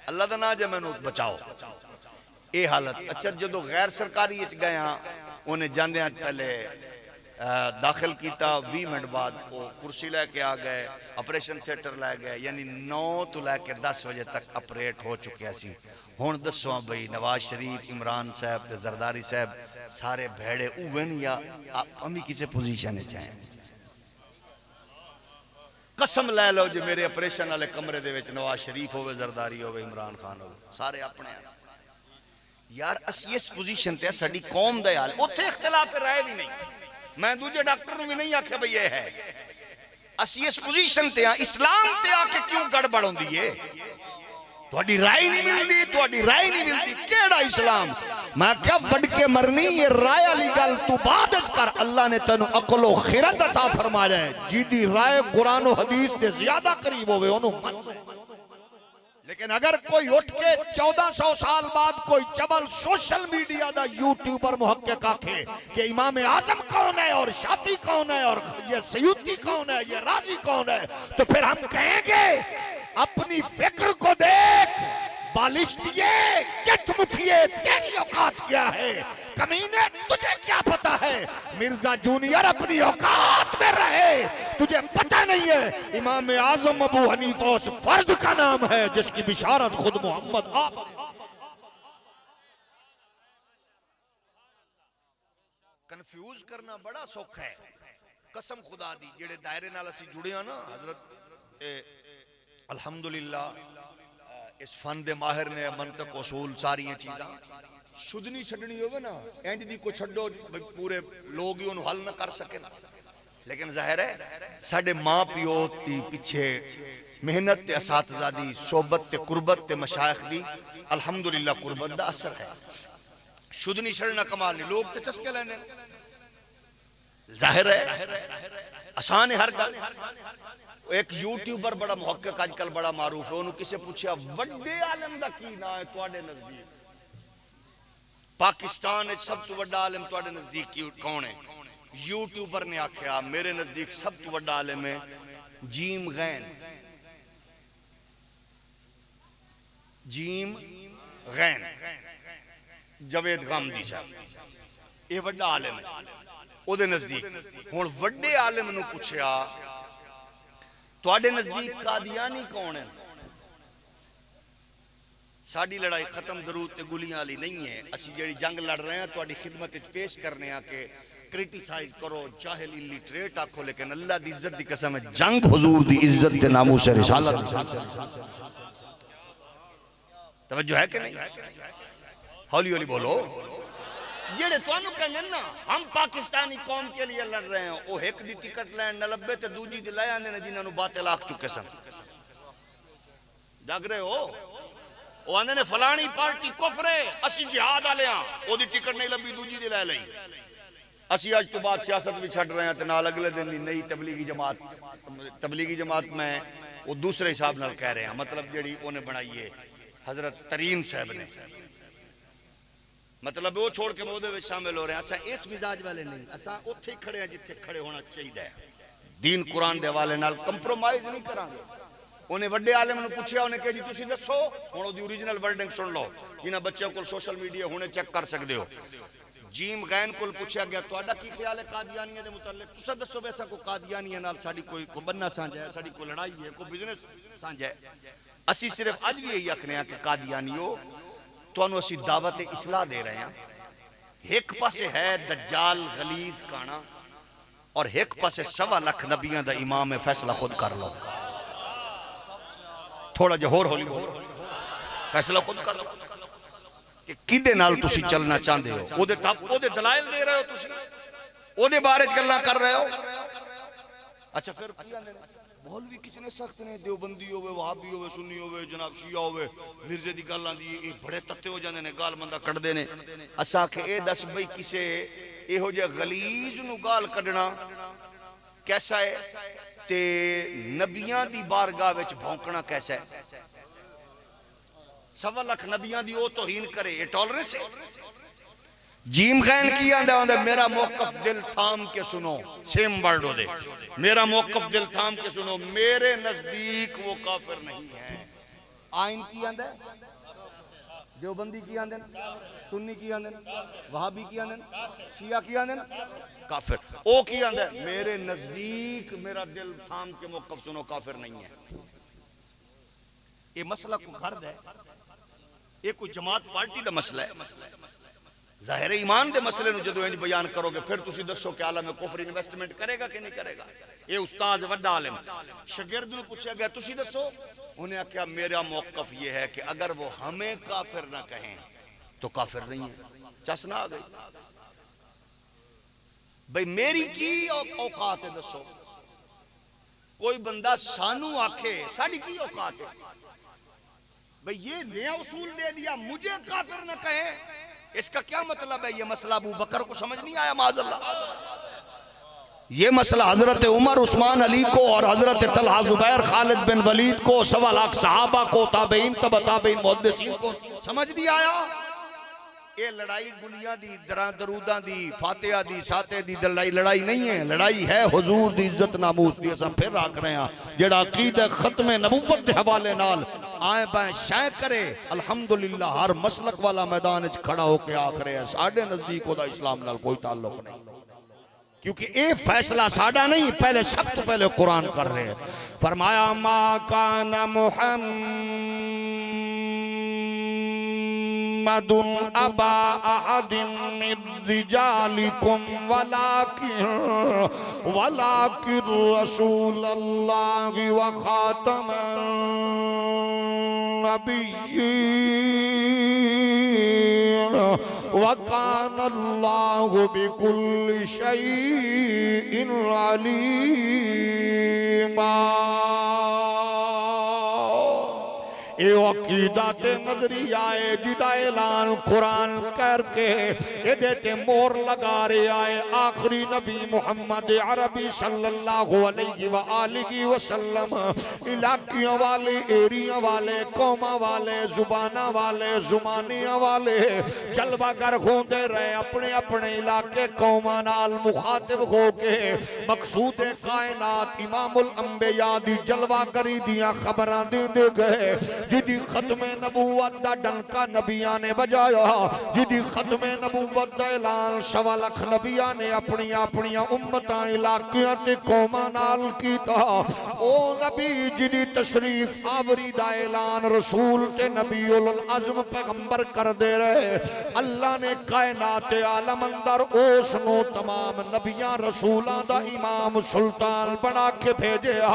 [SPEAKER 1] اللہ دا نام جے مینوں بچاؤ. اے حالت. اچھا جدو غیر سرکاری وچ گیا انہیں جاندیاں پہلے داخل کیتا. 20 منٹ بعد وہ کرسی لے کے آ گئے. آپریشن تھیٹر لے گئے. یعنی 9 تو لے کے 10 بجے تک آپریٹ ہو چکے سی. ہن دسو بھئی نواز شریف عمران صاحب تے زرداری صاحب سارے بھیڑے اوون یا امی کسے پوزیشن وچ ہیں. قسم لے لو جی میرے آپریشن والے کمرے دے وچ نواز شریف ہوئے زرداری ہوئے عمران خان ہوئے سارے اپنے ہیں. یار اسی اس پوزیشن تے ساڈی قوم دا حال اوتھے اختلاف رائے بھی نہیں. میں دوجے ڈاکٹر نوں بھی نہیں آکھیا بھئی یہ ہے. اسی اس پوزیشن تے اسلام تے آ کے کیوں گڑبڑ ہوندی ہے. تہاڈی رائے نہیں ملدی. تہاڈی رائے نہیں ملدی. کیڑا اسلام. میں کیا وڈ کے مرنی یہ رائے والی گل تو بعد وچ کر. اللہ نے تینوں عقل و خرد عطا فرمایا ہے. جی دی رائے قرآن و حدیث دے زیادہ قریب ہوئے انہوں من. لیکن اگر کوئی اٹھ کے 1400 سال بعد کوئی چبل سوشل میڈیا دا یوٹیوبر محقق آکھے کہ امام اعظم کون ہے اور شافعی کون ہے اور یہ سیوطی کون ہے یہ رازی کون ہے تو پھر ہم کہیں گے اپنی فکر کو دیکھ بالشتیے کٹ مٹھیے تیری اوقات کیا ہے. کمینے تجھے کیا پتا ہے. مرزا جونیئر اپنی اوقات میں رہے. تجھے پتہ نہیں ہے امام اعظم ابو حنیفہ اس فرد کا نام ہے جس کی بشارت خود محمد آپ. کنفیوز کرنا بڑا سوکھ ہے. قسم خدا دی جڑے دائرے نال اسی جڑے ہیں نا حضرت الحمدللہ اس فن دے ماہر نے منطق اصول ساری یہ چیزاں شدنی چھڑنی ہوگا نا اینج دی کو چھڑو پورے لوگ ہی انہوں حل نہ کر سکے نا. لیکن ظاہر ہے ساڑھے ماں پیو تی پیچھے محنت تے اساتذہ دی صحبت تے قربت تے مشایخ دی الحمدللہ قربت دا اثر ہے. شدنی چھڑنا کمال نہیں. لوگ تے چسکے لیندے ظاہر ہے آسان ہے ہر گل. ایک یوٹیوبر بڑا محقق آج کل بڑا معروف ہے. انہوں کسے پوچھا وڈے عالم دا کی نا ہے تواڈے نزدیک. پاکستان ہے سب تو وڈا عالم تواڈے نزدیک کون ہے. یوٹیوبر نے آکھیا میرے نزدیک سب تو وڈا عالم ہے جیم غین. جیم غین جاوید غامدی صاحب یہ وڈا عالم ہے او دے نزدیک. ہن وڈے عالم نو پوچھیا تواڈے نزدیک قادیانی کون ہے. ساڑی لڑائی ختم درود تے گلیاں والی نہیں ہے. اسی جڑی جنگ لڑ رہے ہیں تواڈی خدمت وچ پیش کرنے ہیں کہ کرٹیسائز کرو جاہل الٹریٹ آکھو لیکن اللہ دی عزت دی قسم ہے جنگ حضور دی عزت تے ناموس رسالت. توجہ ہے کہ نہیں. ہولی ہولی بولو. جڑے توانو کہیں نا ہم پاکستانی قوم کے لیے لڑ رہے ہیں وہ ایک دی ٹکٹ لین نہ لبے تے دوجی دی لے آنے جنہاں نو باطل آکھ چکے سن. جاگ رہے ہو. وہ آنے نے فلانی پارٹی کفر ہے اسی جہاد آلے ہاں وہ دی ٹکٹ نہیں لبی دوجی دی لے لئی. اسی آج تو بعد سیاست بھی چھڑ رہے ہیں تے نال اگلے دن نئی تبلیغی جماعت میں وہ دوسرے حساب نال کہہ رہے ہیں. مطلب جڑی انہیں بنائی ہے حضرت ترین صاحب نے. مطلب وہ چھوڑ کے مودے میں شامل ہو رہے ہیں. اسا اس مزاج والے نہیں. اسا اتھے کھڑے ہیں جتھے کھڑے ہونا چاہیے. دین قرآن دے حوالے نال کمپرومائز نہیں کران گے. انہیں وڈے عالم نے پوچھا انہیں کہ جی تسی دسو ہن دی اوریجنل ورڈنگ سن لو جنہاں بچوں کو سوشل میڈیا ہونے چیک کر سکدے ہو. جیم غین کو پوچھا گیا تہاڈا کی خیال ہے قادیانیہ دے متعلق. تسا دسو ویسا کو قادیانیہ نال ساڈی کوئی بننا سانجھا ہے ساڈی کوئی لڑائی ہے کوئی بزنس سانجھا ہے. اسی صرف اج بھی یہی آکھنے ہیں کہ قادیانیو تانوں اسی دعوت اصلاح دے رہے ہیں ایک پاسے ہے دجال غلیظ کانا اور ایک پاسے 1.25 لاکھ نبیان دا امام فیصلہ خود کر لو. تھوڑا جہور ہولی فیصلہ خود کر لو کہ کدے نال تسی چلنا چاہندے ہو. او دے دلائل دے رہے ہو تسی, او دے بارے گلاں کر رہے ہو. اچھا پھر مولوی کتنے سخت نے, دیوبندی ہوئے, وہابی ہوئے, سنی ہوئے, جناب شیعہ ہوئے, مرزے دی گل آندی اے بڑے تتے ہو جاندے نے, گال بندہ کٹ دے نے. اساں کہ اے دس بھئی کسے اے ہو جے غلیظ نو گال کڈنا کیسا ہے تے نبیاں دی بارگاہ وچ بھونکنا کیسا ہے. 1.25 لاکھ نبیاں دی او توہین کرے, یہ ٹالرنس ہے. جیم غین کی آندہ آندہ میرا موقف دل تھام کے سنو, سیم ورڈ ہو دے, میرا موقف دل تھام کے سنو, میرے نزدیک وہ کافر نہیں ہے. آئین کی آندہ دیوبندی کی آندہ سنی کی آندہ وہابی کی آندہ شیعہ کی آندہ کافر. او کی آندہ میرے نزدیک میرا دل تھام کے موقف سنو, کافر نہیں ہے. یہ مسئلہ کو گھرد ہے, یہ کوئی جماعت پارٹی دا مسئلہ ہے. ظاہر ایمان دے مسئلے نو جدو انج بیان کرو گے پھر تسی دسو کہ عالم کفر انویسٹمنٹ کرے گا کہ نہیں کرے گا. یہ استاذ وڈا عالم, شاگرد نو پوچھا گیا تسی دسو, انہیں کہا میرا موقف یہ ہے کہ اگر وہ ہمیں کافر نہ کہیں تو کافر نہیں ہے. چسنا آ گئی بھئی میری کی اوقات ہے دسو. کوئی بندہ سانو آکھے ساڑی کی اوقات ہے بھئی یہ نیا اصول دے دیا مجھے کافر نہ کہے, اس کا کیا مطلب ہے؟ یہ مسئلہ ابو بکر کو سمجھ نہیں آیا معاذ اللہ. یہ مسئلہ حضرت عمر عثمان علی کو اور حضرت طلحہ زبیر خالد بن ولید کو 1.25 لاکھ صحابہ کو تابعین تبع تابعین محدثین کو سمجھ نہیں آیا. یہ لڑائی گلیاں دی دروداں دی فاتحہ دی ساتے دی لڑائی نہیں ہے. لڑائی ہے حضور دی عزت ناموس دی. اساں پھر رکھ رہے ہیں جڑا عقیدہ ختم نبوت دے حوالے نال آئیں بائیں شے کرے الحمدللہ ہر مسلک والا میدان اچ کھڑا ہو کے آخرے ہے ساڑھے نزدیک ہوتا اسلام نال کوئی تعلق نہیں, کیونکہ اے فیصلہ ساڑھا نہیں, پہلے سب تو پہلے قرآن کر رہے ہیں. فرمایا ما کان محمد ابا احد من رجالکم ولکن رسول اللہ وخاتم النبیین وَكَانَ اللَّهُ بِكُلِّ شَيْءٍ عَلِيمًا. اے عقیدت نظریہ جدا اعلان قرآن کر کے اے دیتے مور لگا رہے آئے آخری نبی محمد عربی صلی اللہ علیہ وآلہ وسلم. علاقیاں والے, ایریاں والے, قوماں والے, زبانہ والے, زمانیاں والے جلوہ گر ہوندے رہے اپنے اپنے علاقے قوماں نال مخاطب ہو کے مقصود کائنات امام الانبیاء دی جلوہ گری دیاں خبران دے گئے. جدی ختم نبوت دا ڈنکا نبیان نے بجایا, جدی ختم نبوت دا اعلان 1.25 لاکھ نبیان نے اپنی امتاں علاقیاں تے قوماں نال کیتا. او نبی جدی تشریف آوری دا اعلان رسول تے نبی العظم پیغمبر کر دے رہے. اللہ نے کائنات عالم اندر اس نو تمام نبیان رسولان دا امام سلطان بنا کے بھیجیا.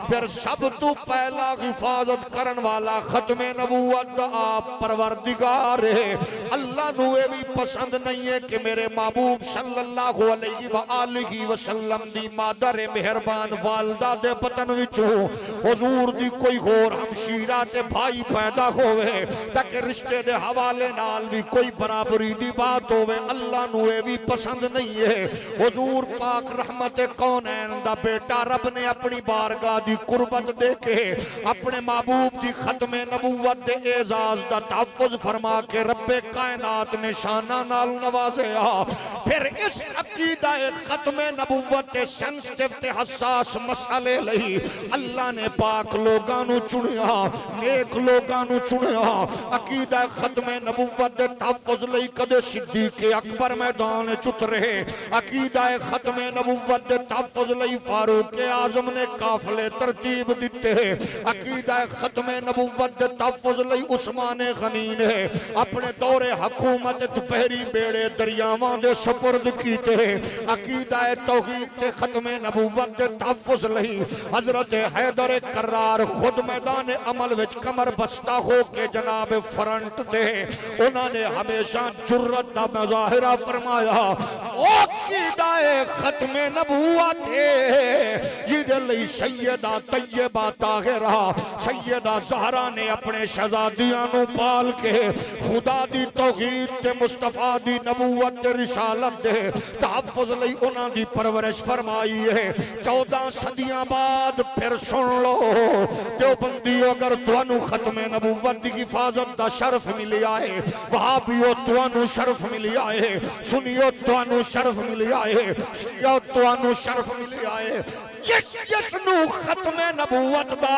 [SPEAKER 1] پھر سب تو پہلا حفاظت کرن والا ختم نبوت دا آپ پروردگار ہے. اللہ نو اے بھی پسند نہیں ہے کہ میرے محبوب صلی اللہ علیہ وآلہ وسلم دی مادر مہربان والدہ دے پتن وچوں حضور دی کوئی غور ہمشیرہ تے بھائی پیدا ہوئے تاکہ رشتے دے حوالے نال بھی کوئی برابری دی بات ہوئے. اللہ نو اے بھی پسند نہیں ہے. حضور پاک رحمت کونین دا بیٹا رب نے اپنی بارگاہ دی قربت دے کے اپنے محبوب دی ختم نبوت دے اعزاز دا تحفظ فرما کے رب کائنات نے شانہ نال نوازیا. پھر اس عقیدہ ختم نبوت دے سنسٹیو تے حساس مسئلے لئی اللہ نے پاک لوگانو چنیا, نیک لوگانو چنیا. عقیدہ ختم نبوت دے تحفظ لئی کدے صدیق اکبر میدان چت رہے. عقیدہ ختم نبوت دے تحفظ لئی فاروق اعظم نے قافلے ترتیب دیتے. عقیدہ ختم نبوت
[SPEAKER 2] نبوت دے تحفظ لئی عثمان غنی نے اپنے دور حکومت پہری بیڑے دریاواں دے سپرد کیتے عقیدہ توحید تے ختم نبوت دے تحفظ لئی حضرت حیدر کرار خود میدان عمل وچ کمر بستہ ہو کے جناب فرنٹ دے انہوں نے ہمیشہ جرت دا مظاہرہ فرمایا او عقیدہ ختم نبوت ہے جیدے لئی سیدہ طیبہ طاہرہ سیدہ زہرا نے اپنے شہزادیاں نو پال کے خدا دی توحید تے مصطفیٰ دی نبوت تے رسالت دے تحفظ لئی انہاں دی پرورش فرمائی ہے 14 صدیاں بعد پھر سن لو دیوبندیو اگر توانو ختم نبوت دی حفاظت دا شرف ملی آئے وہابیو توانو شرف ملی آئے سنیو توانو شرف ملی آئے شیعو توانو شرف ملی آئے جس نو ختم نبوت دا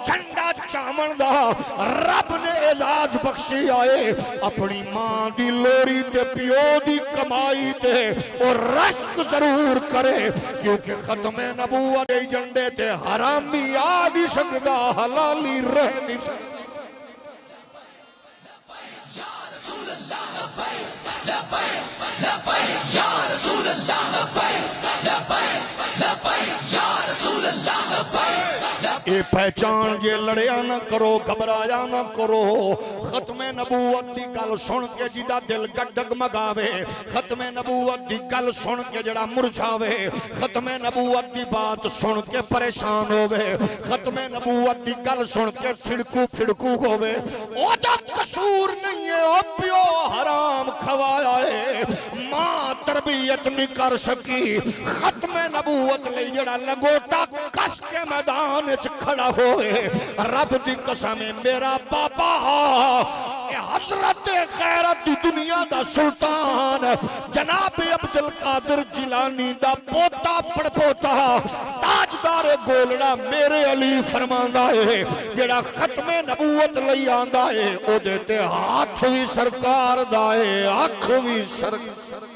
[SPEAKER 2] جھنڈا چامن دا رب نے اعزاز بخشی آئے اپنی ماں دی لوری تے پیو دی کمائی تے اور رشک ضرور کرے کیونکہ ختم نبوت دے جھنڈے تے حرامی آ نہیں سکدا حلالی رہ نہیں سکدا لبیک یا رسول اللہ لبیک لبیک لبیک یا رسول اللہ لبیک اے پہچان جے لڑیا نہ کرو گھبرایا نہ کرو ختم نبوت دی گل سن کے جدا دل ڈگمگاوے ختم نبوت دی گل سن کے جڑا مرجھاوے ختم نبوت دی بات سن کے پریشان ہووے ختم نبوت دی گل سن کے پھڑکو ہووے او دا قصور نہیں ہے او پیو حرام کھوایا ہے ماں تربیت نہیں کر سکی ختم نبوت لئی جڑا لنگوٹا کس کے میدان وچ کھڑا ہوئے رب دی قسم میرا بابا اے حضرت غیرت دی دنیا دا سلطان جناب عبدالقادر جیلانی دا پوتا پڑپوتا تاجدار گولڑا میرے علی فرماندا ہے جڑا ختم نبوت لئی آندا ہے او دے تے ہاتھ بھی سرکار دا ہے آنکھ بھی سرکار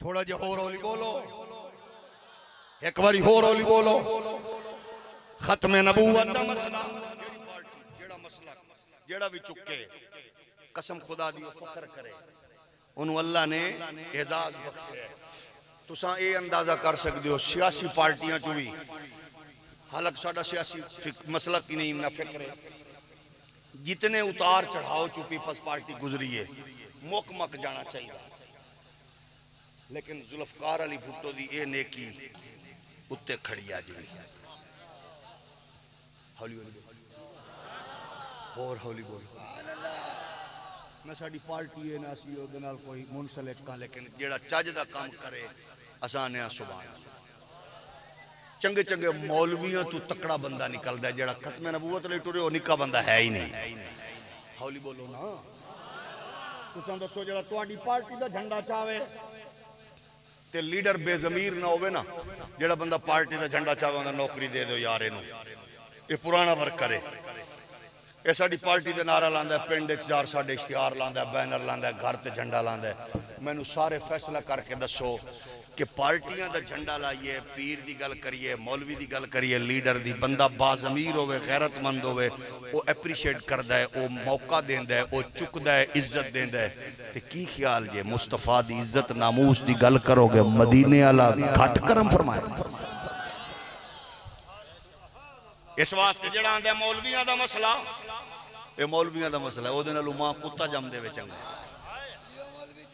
[SPEAKER 2] تھوڑا جے ہو رولی بولو ایک باری ہو رولی بولو ختم نبوت دا مسئلہ جیڑا بھی چکے قسم خدا دی فخر کرے انہوں اللہ نے اعزاز بخشے ہے تو ساں اے اندازہ کر سکتے ہو سیاسی پارٹیاں چوئی حالک ساڑھا سیاسی مسئلہ کی نہیں نہ فکر ہے جتنے اتار چڑھاؤ چوپی پس پارٹی گزری ہے مک جانا چاہیے لیکن ذوالفقار علی بھٹو دی اے نیکی اتے کھڑی آجوی ہولی ہولی اور ہولی بول نہ ساڑی پارٹی ہے نہ سیو دنال کوئی منسلک کا لیکن جیڑا چاجدہ کام کرے آسانیاں سبحان چنگے چنگے مولویاں تو تکڑا بندہ نکل دے جیڑا ختم نبوت لے ٹورے وہ نکا بندہ ہے ہی نہیں ہولی بولو نا تو ساندہ سو جیڑا توڑی پارٹی دا جھنڈا چاہوے تے لیڈر بے ضمیر نہ ہوئے نا جیڑا بندہ پارٹی دا جھنڈا چاہوے اندر نوکری دے دو یارے نو یہ پرانا ورک کرے یہ ساڑی پارٹی دے نعرہ لاندہ ہے پینڈ اچار ساڑے اشتہار لاندہ ہے بینر لاندہ ہے گھر تے جھنڈا لاندہ ہے میں نو سارے فیصلہ کر کے دسو کہ پارٹیاں دا جھنڈا لائیے پیر دی گل کریے مولوی دی گل کریے لیڈر دی بندہ بازمیر ہوئے غیرت مند ہوئے وہ اپریشیٹ کردہ ہے وہ موقع دیندہ ہے وہ چکدہ ہے عزت دیندہ ہے تے کی خیال جے مصطفیٰ دی عزت ناموس دی گل کرو گے مدینے اللہ گھٹ کرم فرمائے اس واسطے جڑا آندے مولویاں دا مسئلہ اے مولویاں دا مسئلہ ہے او دے نالو ماں کتا جم دے وے چنگا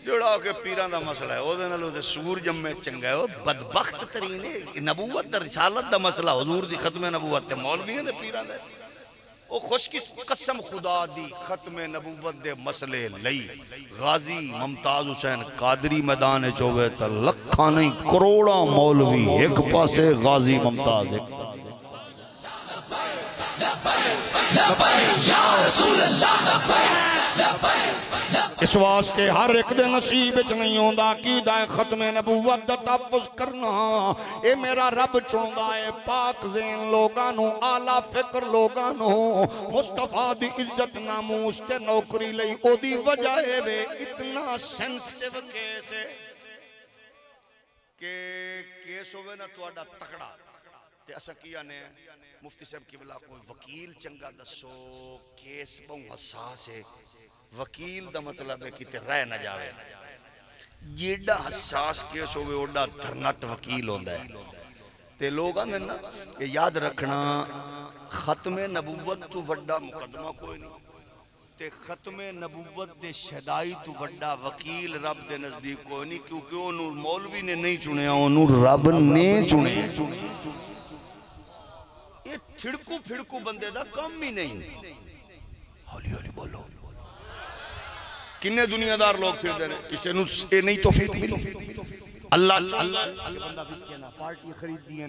[SPEAKER 2] جڑا کہ پیران دا مسئلہ ہے او دے نالو دے سور جم میں چنگا ہے او بدبخت ترین ہے نبوت دا رسالت دا مسئلہ حضور دی ختم نبوت تے مولویاں دے پیران دے او خوش کس قسم خدا دی ختم نبوت دے مسئلے لئی غازی ممتاز حسین قادری میدان چوبے تا لکھا نہیں کروڑا مولوی ایک پاسے غازی ممتاز ایک اس واسطے ہر ایک دے نصیب اچ نہیں ہوندہ عقیدہ ختم نبوت دا تحفظ کرنا اے میرا رب چوندہ ہے پاک زین لوگانو اعلیٰ فکر لوگانو مصطفیٰ دی عزت ناموس تے نوکری لئی او دی وجہ ہے بے اتنا سینسٹیو کیس ہے کہ کیس ہوئے نا تو اڈا تکڑا
[SPEAKER 1] تے اسا کیا نے مفتی صاحب قبلہ کوئی وکیل چنگا دسو کیس بہت حساس ہے وکیل دا مطلب ہے کہ رہ نہ جاوے جیڑا حساس کیس ہوئے اوڈا دھرنٹ وکیل ہوندا ہے تے لوگ آندے نا کہ یاد رکھنا ختم نبوت تو وڈا مقدمہ کوئی نہیں تے ختم نبوت دے شہدائی تو وڈا وکیل رب دے نزدیک کوئی نہیں کیونکہ انہوں مولوی نے نہیں چنیا انہوں رب نے چنے یہ تھڑکو پھڑکو بندے دا کم ہی نہیں ہولی ہولی بولو کنے دنیا دار لوگ پھر دے رہے کسے نو اے نہیں توفیق ملی اللہ بندہ بکے نا پارٹی خرید دیا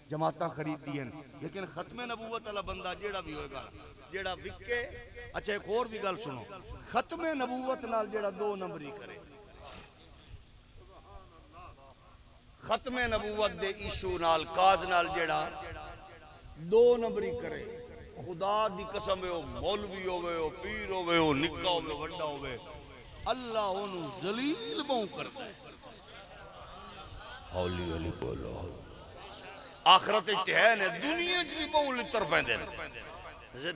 [SPEAKER 1] جماعتاں خرید دیا لیکن ختم نبوت والا بندہ جیڑا بھی ہوئے گا جیڑا بکے اچھا ایک اور بھی گل سنو ختم نبوت نال جیڑا دو نمبری کرے ختم نبوت دے ایشو نال کاز نال جیڑا دو نمبری کرے خدا دی قسم ہے مولوی ہوئے ہو پیر ہوئے ہو نکا ہوئے وڈا ہوئے اللہ انہوں ذلیل بہوں کرتا ہے ہولی ہولی بولو آخرت اتحین ہے دنیا چلی بہوں لتر پہن دے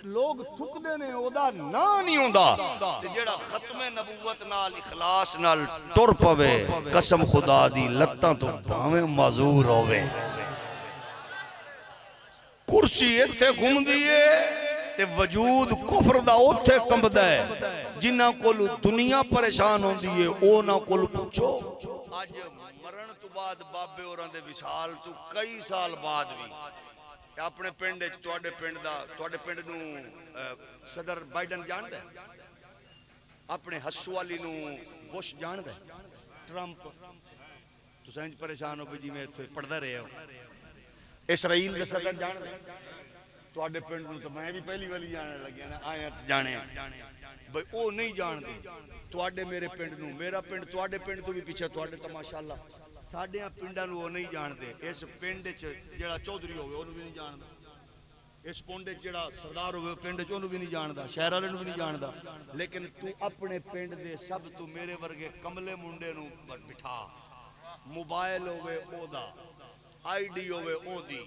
[SPEAKER 1] لوگ تھک دینے اودا نا نہیں ہوندا جیڑا ختم نبوت نال اخلاص نال ٹر پوے قسم خدا دی لتاں تو بھاویں معذور ہوئے کرسی اتھے گھوم دیئے تے وجود کفر دا اتھے کمبدا ہے جنہ کول دنیا پریشان ہون دیئے او نہ کول پوچھو آج مرن تو بعد بابے اور اندے وصال تو کئی سال بعد بھی اپنے پنڈ تواڈے پنڈ نو صدر بائیڈن جان دے اپنے ہسو والی نو بش جان دے ٹرمپ تو سینج پریشان ہو جی میں پڑھدا رہے ہو اسرائیل دے صدر جان دے تواڈے پنڈ نو تو میں بھی پہلی والی جانے لگیا نا آیا جانے بھئی او نہیں جان دے تواڈے میرے پنڈ نو میرا پنڈ تواڈے پنڈ تو بھی پیچھے تواڈے تو ماشاءاللہ ساڑھے پنڈاں نو وہ نہیں جان دے اس پنڈ جڑا چودھری ہوئے انہوں بھی نہیں جان دا اس پنڈ جڑا سردار ہوئے پنڈ انہوں بھی نہیں جان دا شہر والے بھی نہیں جان دا لیکن تو اپنے پنڈ دے سب تو میرے ورگے کملے منڈے نو بٹھا موبائل ہوئے او دا آئی ڈی ہوئے او دی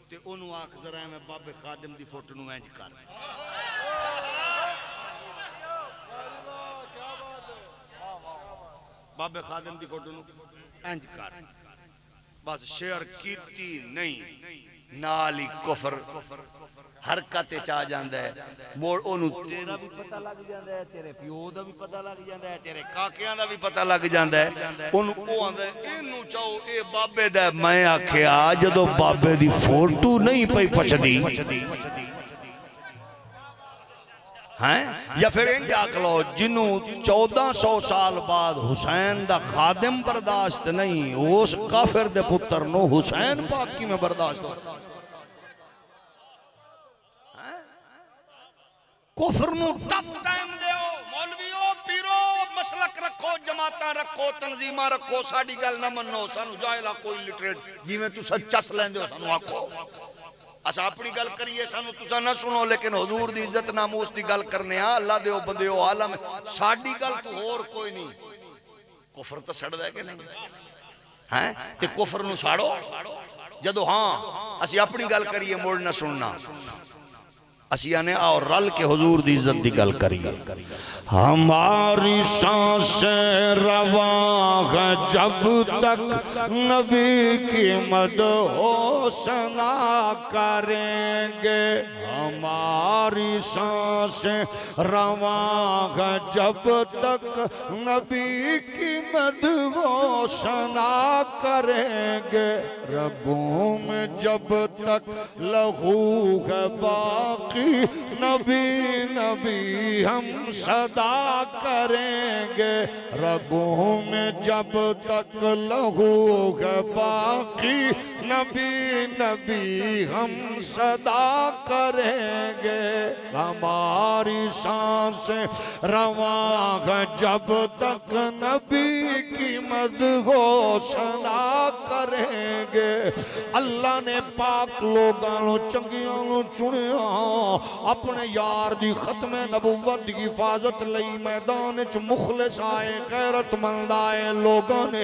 [SPEAKER 1] تے انہوں آنکھ ذرائع میں بابے خادم دی فوٹو نو اینج کر بابے خادم دی فوٹو نو اینج کر بس شیئر کیتی نہیں نالی کفر حرکت چاہ جاندہ ہے موڑ انہوں تیرا بھی پتہ لگ جاندہ ہے تیرے پیو دا بھی پتہ لگ جاندہ ہے تیرے کاکیاں دا بھی پتہ لگ جاندہ ہے انہوں کو آندہ ہے انہوں چاہو اے بابے دا میں آکھیا جدو بابے دی فوٹو نہیں پئی پچھ دی یا پھر انجا کلو جنہوں 1400 سال بعد حسین دا خادم برداشت نہیں اس کافر دے پتر نو حسین پاکی میں برداشت ہو کفر نو ٹف ٹائم دے ہو مولویو پیرو مسلک رکھو جماعتاں رکھو تنظیمہ رکھو ساڑی گل نہ منو سانو جائلہ کوئی لٹریٹ جی میں تو سچس لیندے ہو سانو آکھو اسا اپنی گل کریے سانو تسا نہ سنو لیکن حضور دی عزت ناموس دی گل کرنے ہاں اللہ دیو بندیو عالم ساڑی گل تو اور کوئی نہیں کفر تو سڑ دے کہ نہیں تے کفر نو ساڑو جدو ہاں اسی اپنی گل کریے موڑ نہ سننا اسی آنے آؤ رل کے حضور دی عزت دی گل کریے ہماری سانسیں رواں ہے جب تک نبی کی مدح ثنا کریں گے ہماری سانسیں رواں ہے جب تک نبی کی مدح ثنا کریں گے رگوں میں جب تک لہو ہے باقی نبی نبی ہم صدا کریں گے رگوں میں جب تک لہو ہے باقی نبی نبی ہم صدا کریں گے ہماری سانسیں رواں ہے جب تک نبی کی مدح ثنا کریں
[SPEAKER 2] کریں گے اللہ نے پاک لوگاں چنگیاں چنیا اپنے یار دی ختم نبوت دی حفاظت لئی میدان وچ مخلص آئے غیرت مند آئے لوگوں نے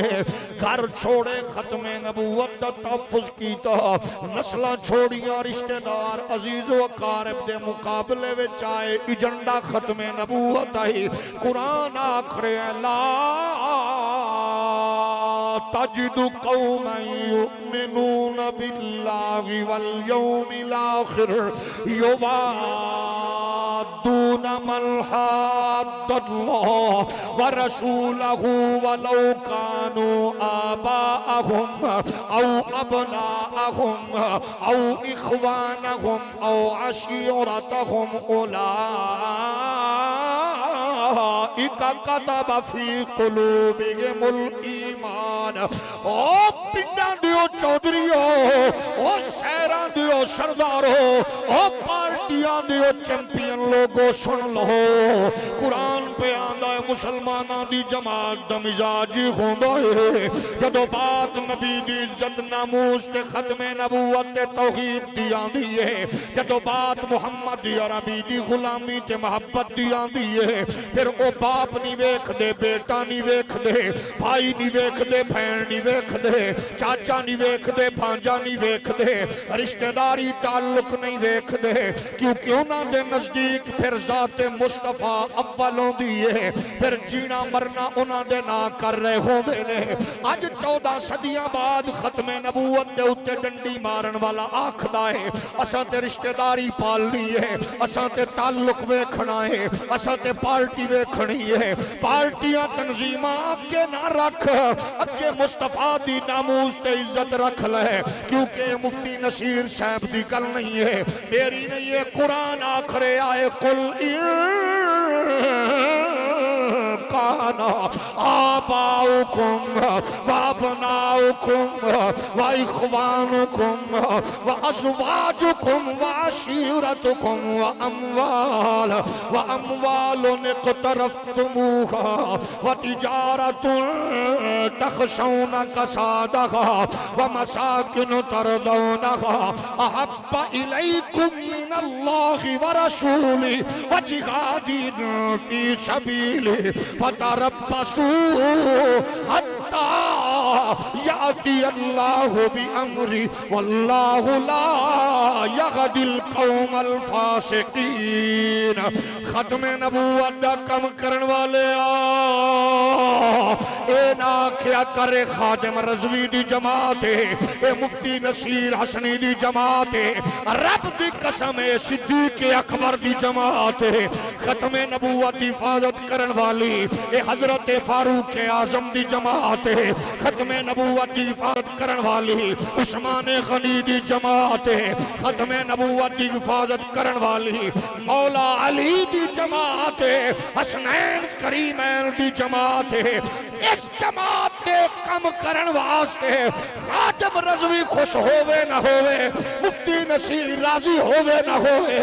[SPEAKER 2] گھر چھوڑے ختم نبوت دا تحفظ کیتا نسلہ چھوڑیاں رشتہ دار عزیز و اقارب دے مقابلے وچ آئے ایجنڈا ختم نبوت آئی قرآن آخرے لا تجد قوما یؤمنون باللہ والیوم الاخر یوادون من حاد اللہ ورسولہ ولو کانوا آباءہم او ابناءہم او اخوانہم او عشیرتہم اولئک کتب فی قلوبہم الایمان او پنڈاں دیو چودریو او شہراں دیو سردارو او پارٹیاں دیو چیمپئن لوگو سن لو قرآن پہ آندہ ہے مسلمانہ دی جماعت دا مزاجی ہوندہ ہے جدو بات نبی دی عزت ناموس تے ختم نبوت تے توحید دی آندی ہے جدو بات محمد دی عربی دی غلامی تے محبت دی آندی ہے پھر او باپ نہیں ویکھ دے بیٹا نہیں ویکھ دے بھائی نہیں ویکھ دے بہن نہیں ویکھ دے چاچا نہیں ویکھ دے بھانجا نہیں ویکھ دے رشتہ داری تعلق نہیں ویکھ دے کیونکہ انہاں دے نزدیک پھر ذات مصطفیٰ اولوں دیئے پھر جینا مرنا انہاں دے نہ کر رہے ہوں دے نے آج 14 صدیاں بعد ختم نبوت دے اتے ڈنڈی مارن والا آنکھ دائے اساں تے رشتہ داری پال لیے اساں تے تعلق ویکھنا ہے اساں تے پارٹی ویکھنی ہے پارٹیاں تنظیمہ اگے نہ رکھ اگے مصطفیٰ دی ناموس تے عزت رکھ لے کیونکہ مفتی نصیر صاحب دی کل نہیں ہے میری نہیں ہے قرآن آخرے آئے قل کانا آباؤکم وابناؤکم واخوانکم وازواجکم وعشیرتکم واموال اقترفتموها وتجارت تخشون کسادها ومساکن ترضونها احب الیکم من اللہ ورسولی وجہاد فی سبیلہ فتربصوا حتی یأتی اللہ بأمری واللہ لا یغدی القوم الفاسقین ختم نبوت دا کم کرن والے اے نا کیا کرے خادم رضوی دی جماعت اے مفتی نصیر حسنی دی جماعت رب دی قسم اے صدیق اکبر دی جماعت ختم نبوت دی حفاظت کرن والی اے حضرت فاروق اعظم دی جماعت ختم نبوت دی حفاظت کرن والی عثمان غنی دی جماعت ختم نبوت دی حفاظت کرن والی مولا علی دی جماعت حسنین کریمین دی جماعت اس جماعت کے کم کرن واسطے خادم رضوی خوش ہوئے نہ ہوئے مفتی نصیر راضی ہوئے نہ ہوئے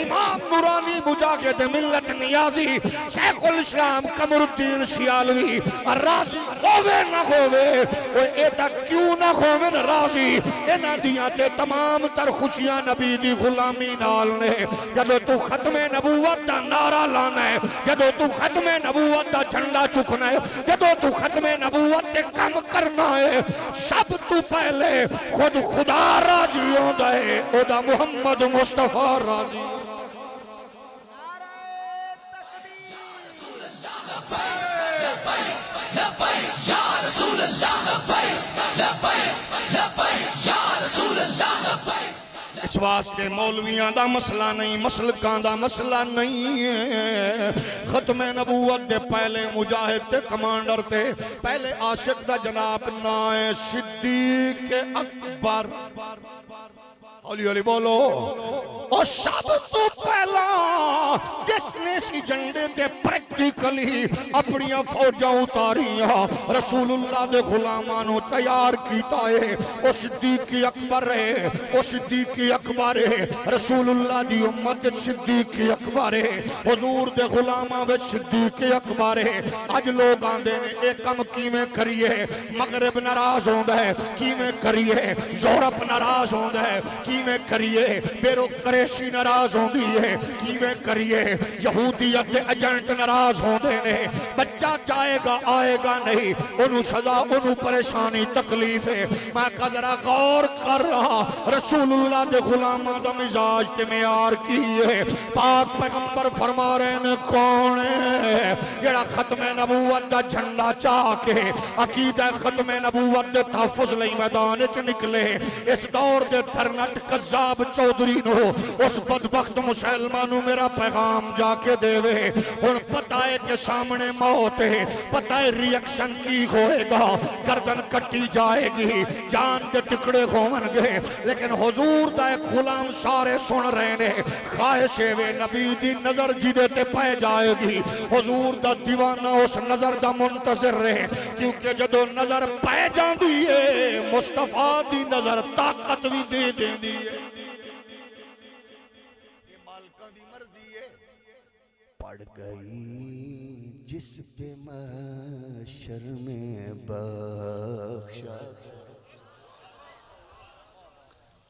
[SPEAKER 2] امام نورانی مجاہد ملت نیازی شیخ الاسلام قمر الدین سیالوی راضی ہوئے نہ ہوئے اے تک کیوں نہ ہوئے راضی انہ دیاں تے تمام تر خوشیاں نبی دی غلامی نال نے جدو تو ختم نبوت دا نعرہ لانا ہے جدو تو ختم نبوت دا جھنڈا چکنا ہے جدو تو ختم نبوت تے کم کرنا ہے سب تو پہلے خود خدا راضی ہوندہ ہے او دا محمد مصطفیٰ راضی اس واسطے مولویاں دا مسئلہ نہیں مسلکاں دا مسئلہ نہیں ہے ختم نبوت دے پہلے مجاہد تے کمانڈر تے پہلے عاشق دا جناب نائے صدیق اکبر ہولی ہولی بولو اور سب تو پہلا جس نے سی جنڈے تے پریکٹیکلی اپنی فوجاں اتاریاں رسول اللہ دے غلامانو تیار کیتا ہے او صدیق اکبر ہے او صدیق اکبر ہے رسول اللہ دی امت صدیق اکبر ہے حضور دے غلاماں وچ صدیق اکبر ہے اج لوگ آندے نے اے کم کیویں کریے مغرب ناراض ہوندا ہے کیویں کریے یورپ ناراض ہوندا ہے کیویں کریے بیوروکریسی ناراض ہوندی ہے کیویں کریے یہودیت دے ایجنٹ ناراض ہوندے نے بچہ جائے گا آئے گا نہیں انہوں سزا انہوں پریشانی تکلیف ہے میں کہا ذرا غور کر رہا رسول اللہ دے غلامہ دا مزاج تے معیار کی ہے پاک پیغمبر فرما رہے ہیں کون ہے جڑا ختم نبوت دا جھنڈا چاہ کے عقیدہ ختم نبوت دے تحفظ لئی میدان چ نکلے اس دور دے تھرنٹ قذاب چودھری نو اس بدبخت مسلمانوں میرا پیغام جا کے دے وے ہن پتہ ہے کہ سامنے موت ہے پتہ ہے ریاکشن کی ہوئے گا گردن کٹی جائے گی جان دے ٹکڑے ہون گے لیکن حضور دا ایک غلام سارے سن رہے نے خواہش وے نبی دی نظر جدے تے پہ جائے گی حضور دا دیوانہ اس نظر دا منتظر رہے کیونکہ جدو نظر پہ جان دیئے مصطفیٰ دی نظر طاقت بھی دے دیں دیئے
[SPEAKER 1] پڑ گئی جس پہ محشر میں بخشا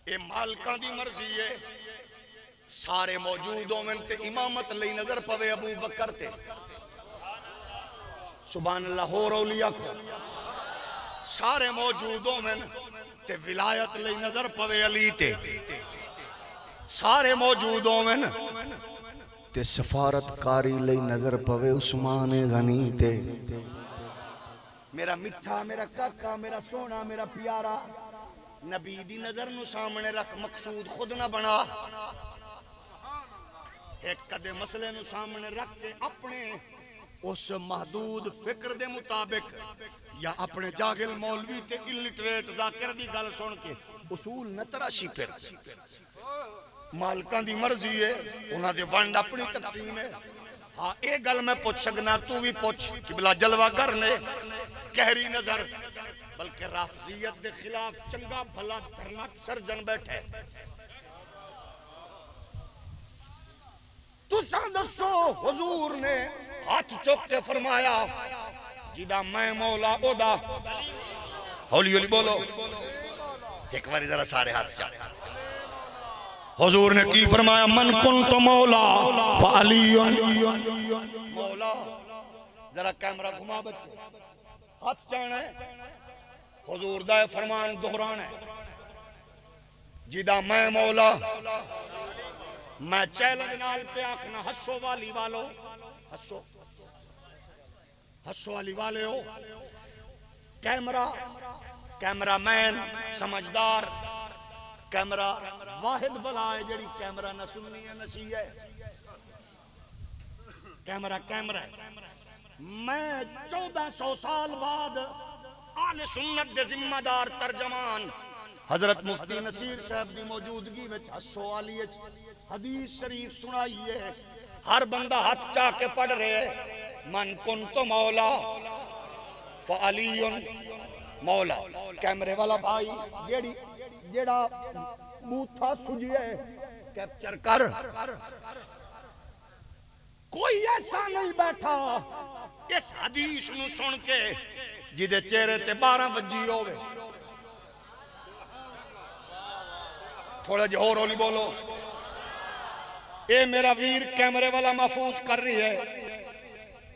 [SPEAKER 2] اے مالکاں دی مرضی ہے سارے موجودوں میں تے امامت لئی نظر پوے ابو بکر تے سبحان اللہ ہو اولیاء کو سارے موجودوں میں تے ولایت لئی نظر پوے علی تے سارے موجودوں میں
[SPEAKER 1] تے سفارت کاری لئی نظر پوے عثمان غنی تے
[SPEAKER 2] میرا مٹھا میرا کاکا میرا سونا میرا پیارا نبی دی نظر نو سامنے رکھ مقصود خود نہ بنا ایک قدے مسئلے نو سامنے رکھ کے اپنے اس محدود فکر دے مطابق یا اپنے جاگل مولوی تے الٹریٹ ذاکر دی گل سن کے اصول نہ تراشی پھر مالکاں دی مرضی ہے انہاں دے ونڈ اپنی تقسیم ہے ہاں اے گل میں پوچھ سکنا تو بھی پوچھ کہ بلا جلوہ کرنے گہری نظر بلکہ رافضیت دے خلاف چنگا بھلا دھرنٹ سرجن بیٹھے تو دسو حضور نے ہاتھ چوک کے فرمایا جدا میں مولا اودا ہولی ہولی بولو ایک باری ذرا سارے ہاتھ چاہے حضور نے کی فرمایا من کنت مولا فعلی مولا ذرا کیمرہ گھما بچے ہاتھ چاہنا ہے حضور دا فرمان دہران ہے جدا میں مولا میں چیلنج نال پہ آکھنا ہسو والی والو ہسو والی والے ہو کیمرہ مین سمجھدار کیمرہ واحد بلا ہے جڑی کیمرہ نہ سننی ہے نہ سی ہے کیمرہ ہے میں 1400 سال بعد آل سنت دے ذمہ دار ترجمان حضرت مفتی نصیر صاحب دی موجودگی وچ ہسو والی حدیث شریف سنائیے ہر بندہ ہاتھ چاہ کے پڑھ رہے من کنت مولا فعلی مولا کیمرے والا بھائی جیڑا موتھا سجیے کیپچر کر کوئی ایسا نہیں بیٹھا اس حدیث نو سن کے جدے چہرے تے 12 وجی ہوئے تھوڑا جی اور ہولی بولو اے میرا ویر کیمرے والا محفوظ کر رہی ہے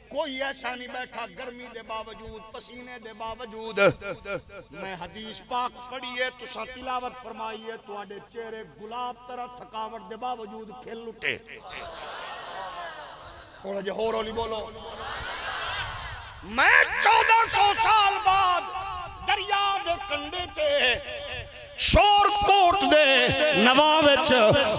[SPEAKER 2] کوئی ایسا نہیں بیٹھا گرمی دے باوجود پسینے دے باوجود میں حدیث پاک پڑھیے تو سا تلاوت فرمائیے تو آڈے چہرے گلاب طرح تھکاوٹ دے باوجود کھل لٹے تھوڑا جی اور ہولی بولو میں 1400 سال بعد دریا دے کنڈے تے شور کوٹ دے نواب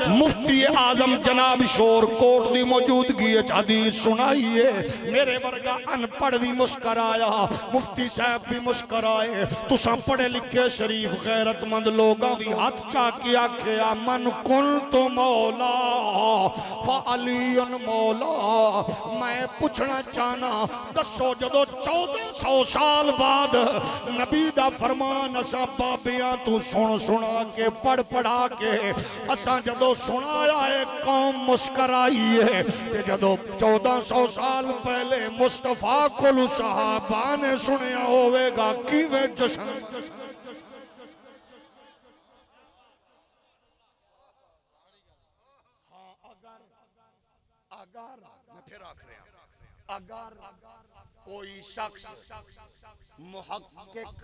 [SPEAKER 2] مفتی اعظم جناب شور کوٹ دی موجودگی حدیث سنائیے، میرے ورگا ان پڑھ بھی مسکرایا، مفتی صاحب بھی مسکرائے، تساں پڑھے لکھے شریف غیرت مند لوگاں بھی ہاتھ چاکی آکھیا من کنت مولا فعلی مولا۔ میں پوچھنا چاہنا دسو جدو 1400 سال بعد نبی دا فرمان اساں بابیاں تو سنا کے پڑھ پڑھا کے اساں جدو سنایا ہے قوم مسکرائی ہے، کہ جدو 1400 سال پہلے مصطفیٰ کل صحابہ نے سنیا ہوئے گا کیویں جشن۔ اگر کوئی شخص محقق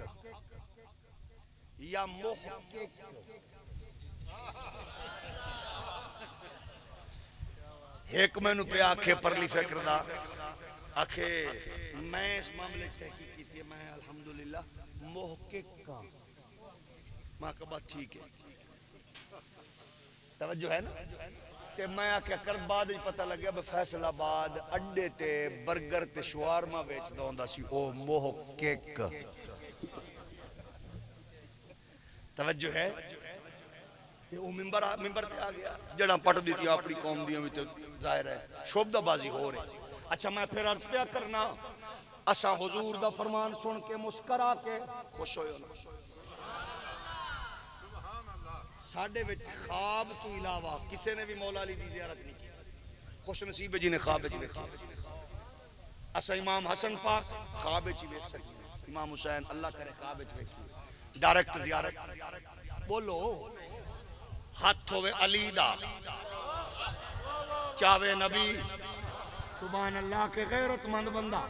[SPEAKER 2] یا محقق ایک میں نے پہ آنکھیں پرلی فکر دا آنکھیں میں اس معاملے تحقیق کی تھی، میں الحمدللہ محقق کا ماں کا بات ٹھیک ہے، توجہ ہے نا کہ میں آکھیں کر بعد ہی پتہ لگیا بے فیصل آباد اڈے تے برگر تے شوارما بیچ دا ہوندا سی او محقق، توجہ ہے کہ وہ ممبر تے آ گیا جڑا پٹ دیتی اپنی قوم دیاں بھی تو ظاہر ہے شوبدہ بازی ہو رہی۔ اچھا میں پھر عرض پیا کرنا اساں حضور دا فرمان سن کے مسکرا کے خوش ہوئے ہونا، ساڑھے وچ خواب تو علاوہ کسے نے بھی مولا علی دی زیارت نہیں کی، خوش نصیب جی نے خواب جی دیکھا۔ اسا امام حسن پاک خواب جی دیکھ سکتے، امام حسین اللہ کرے خواب جی دیکھی، ڈائریکٹ زیارت بولو ہاتھ ہوئے علی دا چاوے نبی سبحان اللہ کے غیرت مند بندہ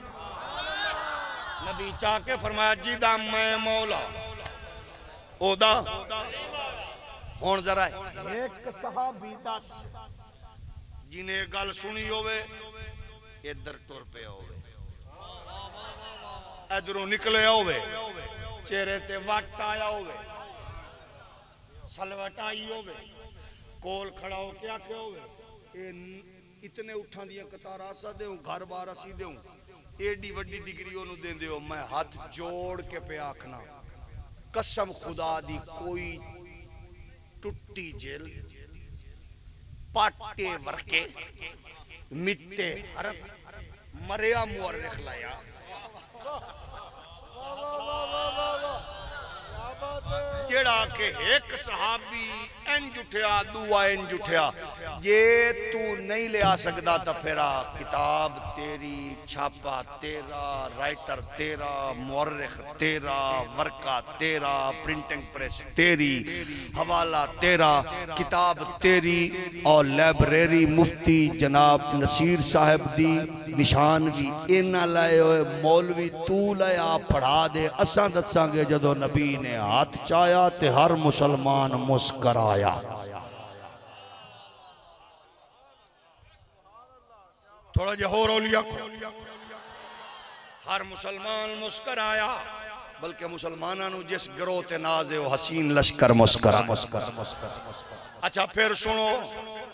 [SPEAKER 2] نبی چاہ کے فرمایا جی دا میں مولا او دا ہون ذرا ایک صحابی دس جنہیں گل سنی ہوئے ادھر ٹر پہ ہوئے ادھروں نکلے ہوئے چہرے تے وٹ آیا ہوئے سلوٹ آئی ہوئے کول کھڑا ہو کیا کیا ہوئے اتنے اٹھان دیا قطار آسا دے ہوں گھر بار اسی دے ہوں ایڈی وڈی ڈگری انہوں دے دے ہوں میں ہاتھ جوڑ کے پہ آکھنا قسم خدا دی کوئی ٹٹی جیل پاٹے ورکے مٹے حرف مریا مورخ لایا جڑا کہ ایک صحابی انج اٹھیا دعا انج اٹھیا جے تو نہیں لے آ سکتا تا پھرا کتاب تیری چھاپا تیرا رائٹر تیرا مورخ تیرا ورقہ تیرا پرنٹنگ پریس تیری حوالہ تیرا کتاب تیری اور لائبریری مفتی جناب نصیر صاحب دی نشان بھی اینا لائے ہوئے مولوی تو لائے آپ پڑھا دے اساں دساں گے جدو نبی نے ہاتھ چایا تے ہر مسلمان مسکرایا تھوڑا جہور اولیاء ہر مسلمان مسکرایا بلکہ مسلمانانو جس گروہ تے نازے و حسین لشکر مسکرا اچھا پھر سنو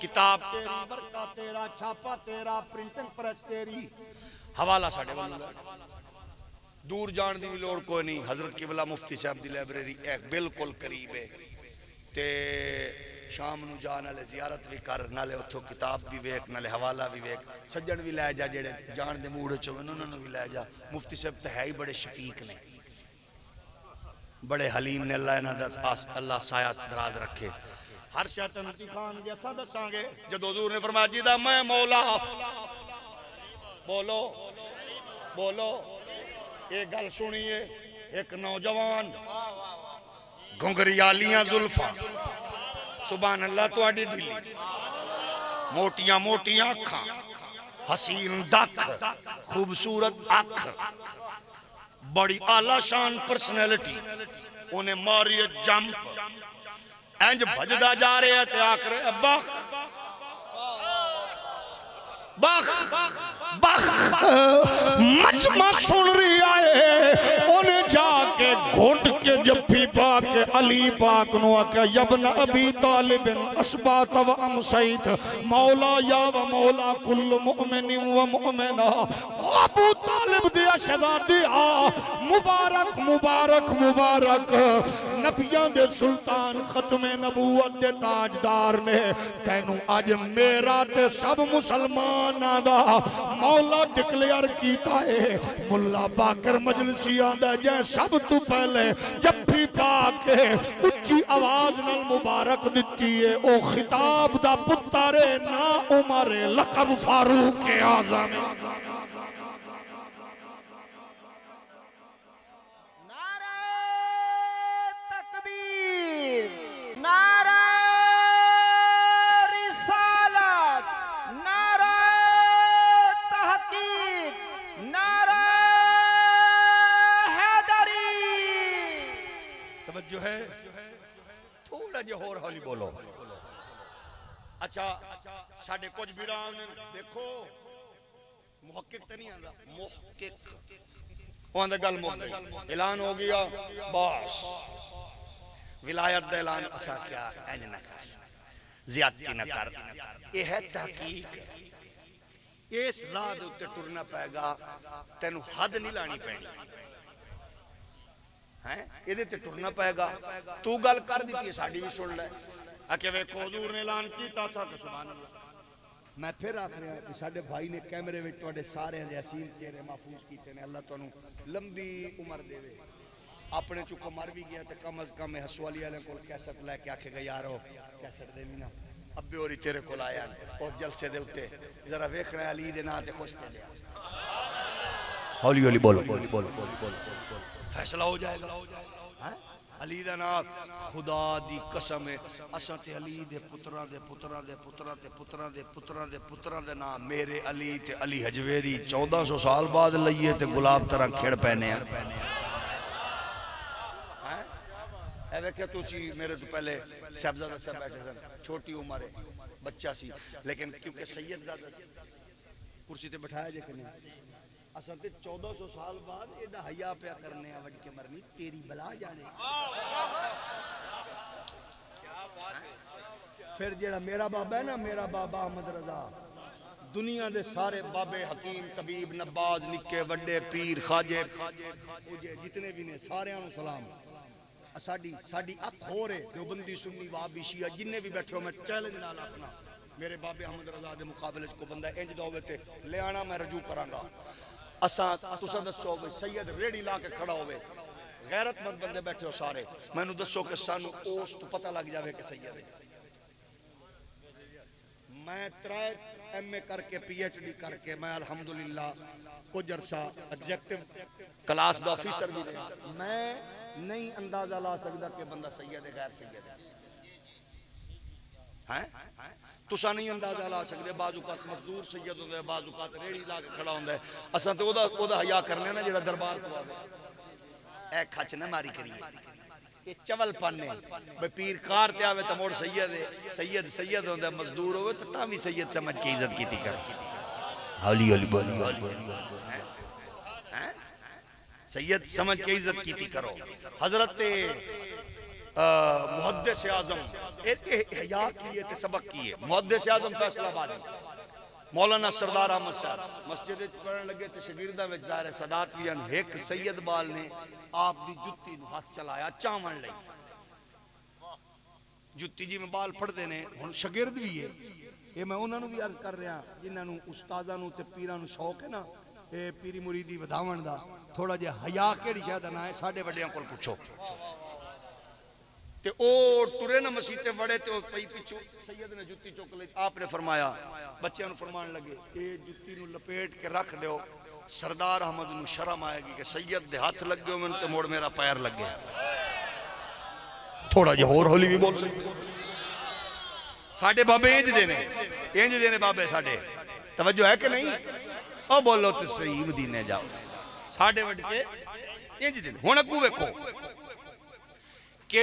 [SPEAKER 2] کتاب تیری برکہ تیرا چھاپا تیرا پرنٹنگ پریس تیری حوالہ ساڑھے واللہ دور جان دی لوڑ کوئی نہیں حضرت قبلہ مفتی صاحب دی لائبریری ایک بالکل قریب ہے تے شام نو جا نالے زیارت بھی کر نالے اتھو کتاب بھی ویک نالے حوالہ بھی ویک سجن بھی لائے جا جڑے جان دے موڑے چوے انہوں بھی لائے جا مفتی صاحب تے ہے ہی بڑے شفیق نے بڑے حلیم نے اللہ سایہ دراز رکھے ہر شیطان انتقام جیسا دساں گے جب حضور نے فرمایا جیدہ میں مولا بولو بولو ایک گل سنیے ایک نوجوان گھنگریالیاں زلفاں سبحان اللہ تو آڈی ڈھلی موٹیاں موٹیاں آنکھاں حسین دکھ خوبصورت آنکھ بڑی اعلیٰ شان پرسنیلٹی انہیں ماری جمپ اینج بھجدہ جا رہے ہیں تے آکھ رہے بخ بخ بخ مجمع سن رہی آئے انہیں جا کے گھوٹ کے جب پھی پا کے علی پاک نو آکھا یبن ابی طالب اسبات و امسیت مولا یا و مولا کل مؤمن و مؤمنہ ابو طالب دیا شہزادی مبارک مبارک مبارک نبیان دے سلطان ختم نبوت دے تاجدار نے تینوں آج میرا تے سب مسلمان دا مولا ڈکلیئر کیتا ہے ملا باکر مجلسی آدھا جائے سب تو پہلے جب بھی پاک ہے اچھی آواز نال مبارک دیتی ہے او خطاب دا پتارے نا عمر لقب فاروق اعظم
[SPEAKER 3] نعرہ تکبیر نعرہ رسالت نعرہ تحقیق نعرہ حیدری
[SPEAKER 1] توجہ ہے تھوڑا جے اور حالی بولو اچھا ساڑھے کچھ بیران دیکھو محقق تے نہیں آندا محقق وہ آندہ گل محقق اعلان ہو گیا باس ولایت دا اعلان اسا کیا اینج نہ کر زیادتی نہ کر یہ ہے تحقیق اس راہ دے اتے ٹرنا پائے گا تینوں حد نہیں لانی پینی یہ دے تے ٹرنا پائے گا تو گل کر دیتی ہے ساڑھی بھی سن لے کہ ویکھو حضور نے اعلان کیتا سا کہ سبحان اللہ میں پھر آکھ رہا کہ ساڑھے بھائی نے کیمرے وچ تواڈے سارے دے حسین چہرے محفوظ کیتے نے اللہ تانوں لمبی عمر دے وے اپنے چکو مر بھی گیا تے کم از کم ہسوالی والے کول کیسٹ لے کے آکھے گا یارو کیسٹ دے نا ابے اوری تیرے کول آیا اور جلسے دے اوتے ذرا ویکھنا ہے علی دے نا تے خوش کر لیا ہولی ہولی بولو فیصلہ ہو جائے گا علی دا نام خدا دی قسم ہے اساں تے علی دے پتراں دے پتراں دے پتراں دے پتراں دے پتراں دے پتراں دے نام میرے علی تے علی حجویری 1400 سال بعد لئیے تے گلاب طرح کھڑ پہنے ہیں اے ویکھے تسی میرے تو پہلے صاحبزادہ صاحب بیٹھے تھے چھوٹی عمر ہے بچہ سی لیکن کیونکہ سید زادہ سی کرسی تے بٹھایا جے کہ نہیں اصل تے 1400 سال بعد ایڈا حیا پیا کرنے ہیں وڈ کے مرنی تیری بلا جانے پھر جیڑا میرا بابا ہے نا میرا بابا احمد رضا دنیا دے سارے بابے حکیم طبیب نباز نکے وڈے پیر خواجے جتنے بھی نے سارے انہوں سلام ساڑی اکھ ہو رہے دیوبندی سنی وابی شیعہ جننے بھی بیٹھے ہو میں چیلنج نالا اپنا میرے بابے احمد رضا دے مقابلے کو بندہ انج دا ہوئے تے لے آنا میں رجوع کرانگا اساں تساں دسو بھئی سید ریڑی لا کے کھڑا ہوئے غیرت مند بندے بیٹھے ہو سارے میں نو دسو کہ سانو اوس تو پتہ لگ جاوے کہ سید ہے میں 3 ایم اے کر کے پی ایچ ڈی کر کے میں الحمدللہ کچھ عرصہ ایگزیکٹو کلاس دا آفیسر بھی رہا میں نہیں اندازہ لا سکتا کہ بندہ سید ہے غیر سید ہے تسا نہیں اندازہ لا سکتے بعض اوقات مزدور سید ہوندے بعض اوقات ریڑی لا کے کھڑا ہوندے اساں تے اودا حیا کرنے نا جڑا دربار تو آوے اے کھچ نہ ماری کریے یہ چول پانے بھئی پیر کار تے آوے تے موڑ سید ہے سید ہوندے مزدور ہوئے تے تاں بھی سید سمجھ کے عزت کیتی کر ہولی ہولی بولی سید سمجھ کے عزت کیتی کرو حضرت محدث اعظم حیا کیے تے سبق کیے محدث اعظم فیصل آبادی مولانا سردار احمد صاحب مسجد پڑھن لگے تے شاگرداں وچ ظاہر سادات بھی ان ایک سید بال نے آپ دی جتی نو ہاتھ چلایا چاون لئی جتی جی میں بال پڑھ دے نے ہن شاگرد بھی ہے یہ میں انہاں نو بھی عرض کر رہا جنہاں نو استاداں نو تے پیراں نو شوق ہے نا اے پیری مریدی ودھاون دا تھوڑا جہا حیا کیڑی شے دا نہ ہے ساڈے وڈیاں کول پوچھو تے او ٹرے نہ مسیح تے وڑے تے او پئی پچھو سید نے جُتی چوک لئی آپ نے فرمایا بچیاں نو فرمان لگے اے جُتی نو لپیٹ کے رکھ دیو سردار احمد نو شرم آئے گی کہ سید دے ہاتھ لگ گئے میں تے موڑ میرا پیر لگ گیا تھوڑا جہا اور ہولی بھی بول سکتے ساڑھے بابے انج دینے بابے ساڑھے توجہ ہے کہ نہیں او بولو تے صحیح مدینے جاؤ ساڑھے وڈ کے انج دینے ہونا کو ویکھو کہ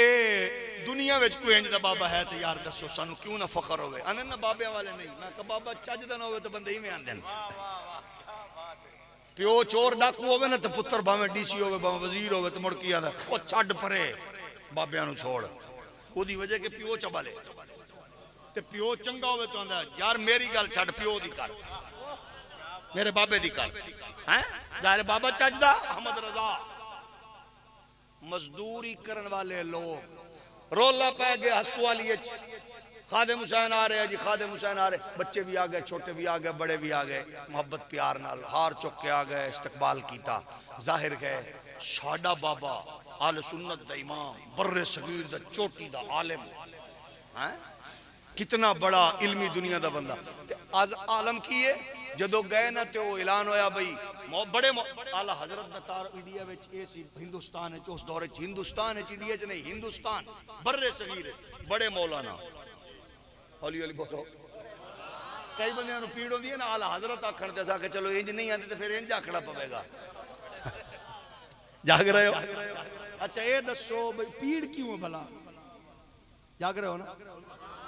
[SPEAKER 1] دنیا وچ کوئی انج دا بابا ہے تے یار دسو سانو کیوں نہ فخر ہوئے انن نہ بابے والے نہیں میں کہ بابا چج دا نہ ہوئے تے بندے ہی میں آندن پیو چور ڈاکو ہوئے نا تے پتر باویں ڈی سی ہوئے باویں وزیر ہوئے تے مڑ کی آندا او چھڈ پرے بابیاں نو چھوڑ او دی وجہ کہ پیو چبالے تے پیو چنگا ہوئے تو اندھا یار میری گل چھڑ پیو دی کر میرے بابے دی کر ظاہر بابا چاجدہ احمد رضا مزدوری کرن والے لوگ رولا پہ گئے ہسو والی خادم حسین آ رہے ہیں جی خادم حسین آ رہے بچے بھی آ گئے چھوٹے بھی آ گئے بڑے بھی آ گئے محبت پیار نال ہار چک کے آ گئے استقبال کیتا ظاہر گئے شاڈا بابا آل سنت دا امام بر صغیر دا چوٹی دا عالم کتنا بڑا علمی دنیا دا بندہ آز عالم کیے جدو گئے نا تے وہ اعلان ہویا بھئی بڑے آلہ حضرت دا تار انڈیا ویچ ایسی ہندوستان ہے اس دورے ہندوستان ہے انڈیا ویچ نہیں ہندوستان بر صغیر بڑے مولانا ہولی ہولی بولو کئی بندیاں نو پیڑ ہوندی ہے نا آلہ حضرت آکھن تے سا کہ چلو انج نہیں آندے تے پھر انج آکھنا پوے گا جاگ رہے ہو اچھا اے دسو بھئی پیڑ کیوں ہے بھلا جاگ رہے ہو نا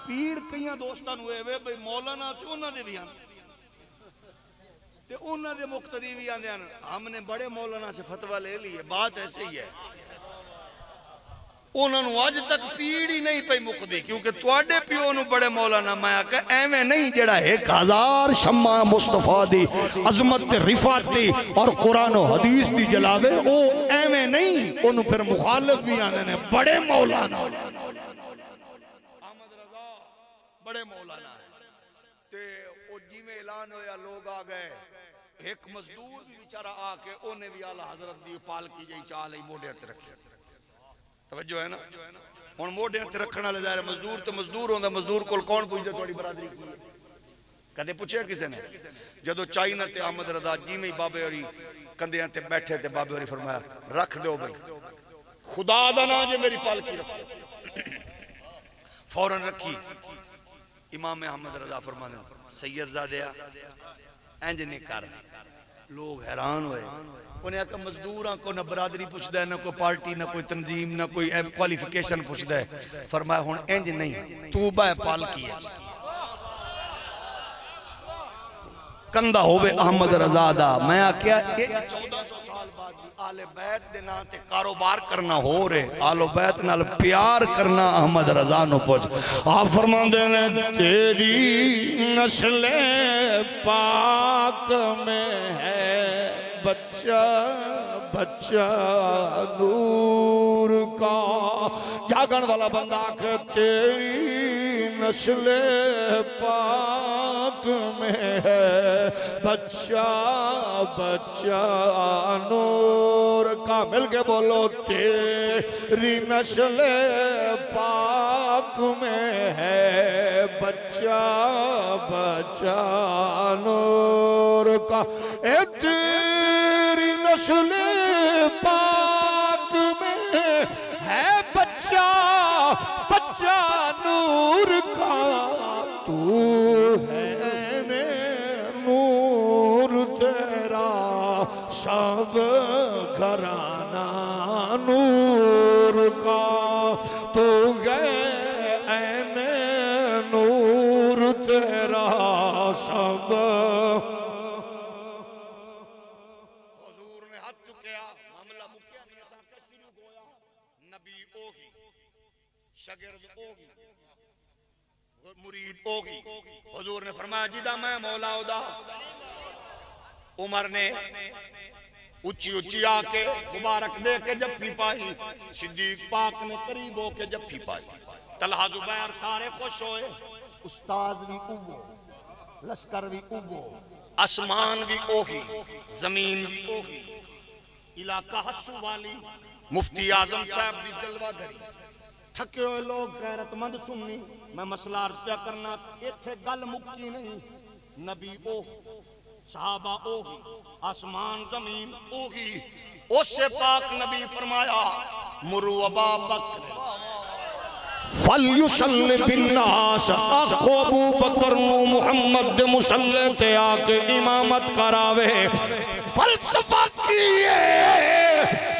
[SPEAKER 1] پیڑ کئیاں دوستان ہوئے ہوئے بھئی مولانا تے انہاں دے بھی آنے تے انہاں دے مقتدی بھی آنے ہم نے بڑے مولانا سے فتوہ لے لیے بات ایسے ہی ہے انہوں نے آج تک پیڑ ہی نہیں پئی مقدی کیونکہ تواڈے پیو نو بڑے مولانا میں کہ ایویں نہیں جڑا 1000 شمع مصطفیٰ دی عظمت تے رفعت دی اور قرآن و حدیث دی جلاوے او ایویں نہیں انہوں پھر مخالف بھی آنے نے بڑے مولانا احمد رضا بڑے مولانا ہے تے او جی میں اعلان ہویا لوگ آ گئے ایک مزدور بھی بیچارہ آ کے انہیں بھی اعلیٰ حضرت دی پال کی جائی چاہ لئی موڑے تے رکھے توجہ ہے نا ہن موڈے تے رکھنا لے ظاہر مزدور تو مزدور ہوندا مزدور کول کون پوچھدا تھوڑی برادری کی کدے پوچھیا کسے نے جدو چائی نہ تے احمد رضا جی میں بابے ہوری کندیاں تے بیٹھے تے بابے ہوری فرمایا رکھ دیو بھائی خدا دا نا جے میری پالکی رکھو فوراً رکھی امام احمد رضا فرمانے سید زادیا انج نہیں کر لوگ حیران ہوئے انہیں آکا مزدوراں کو نہ برادری پوچھ دے نہ کوئی پارٹی نہ کوئی تنظیم نہ کوئی کوالیفیکیشن پوچھ دے فرمایا ہون انج نہیں تو بہ پال کیے کندہ ہوئے احمد رضا دا میں آکیا 1400 سال بعد بھی آل بیت دینا تے کاروبار کرنا ہو رہے آل بیت نال پیار کرنا احمد رضا نو پوچھ آپ فرمان دینے تیری نسل پاک میں ہے بچہ بچہ نور کا جاگن والا بندہ کہ تیری نسل پاک میں ہے بچہ بچہ نور کا مل کے بولو تیری نسل پاک میں ہے بچہ بچہ نور کا اے تیری نسل پاک میں ہے بچہ بچہ نور کا تو ہے نور تیرا سب گھرانہ نور کا تو ہے نور تیرا سب شگرد اوگی مرید اوگی حضور نے فرمایا جدہ میں مولا ادا عمر نے اچھی اچھی آکے مبارک دے کے جفی پائی صدیق پاک نے قریب ہو کے جفی پائی طلحہ زبیر سارے خوش ہوئے استاذ بھی اوو لشکر بھی اوو آسمان بھی اوہی زمین بھی اوہی علاقہ حسو والی مفتی اعظم صاحب دی جلوہ گری تھکے ہوئے لوگ غیرت مند سننی میں مسئلہ عرض کیا کرنا ایتھے گل مکی نہیں نبی اوہ صحابہ اوہی آسمان زمین اوہی اس سے پاک نبی فرمایا مرو ابا بکر فَلْيُسَلِّ بِالنَّاسَ آخو ابو بکر نو محمد مسلح تے آکے امامت کراوے فلسفہ کیے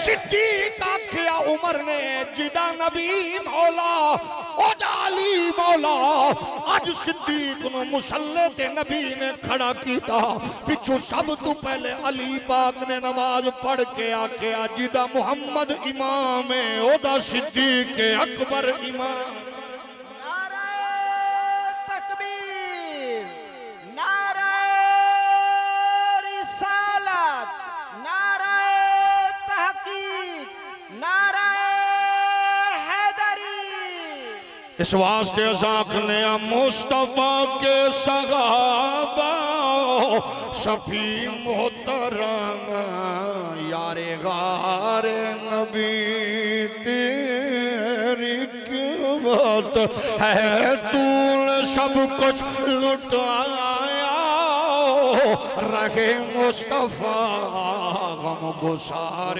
[SPEAKER 1] صدیق آکھیا عمر
[SPEAKER 2] عمر نے جدا نبی مولا او علی مولا اج صدیق نو مصلی تے نبی نے کھڑا کیتا پچھو سب تو پہلے علی پاک نے نماز پڑھ کے آکھیا جدا محمد امام ہے او دا صدیق اکبر امام
[SPEAKER 3] نعرہ تکبیر نعرہ رسالت نعرہ تحقیق نعرہ حیدری
[SPEAKER 2] اس واسطے ذاکنے مصطفیٰ کے صحابہ شفیع محترم یار غار نبی تیری قوت ہے تو نے سب کچھ لٹایا رہے مصطفیٰ غم گسار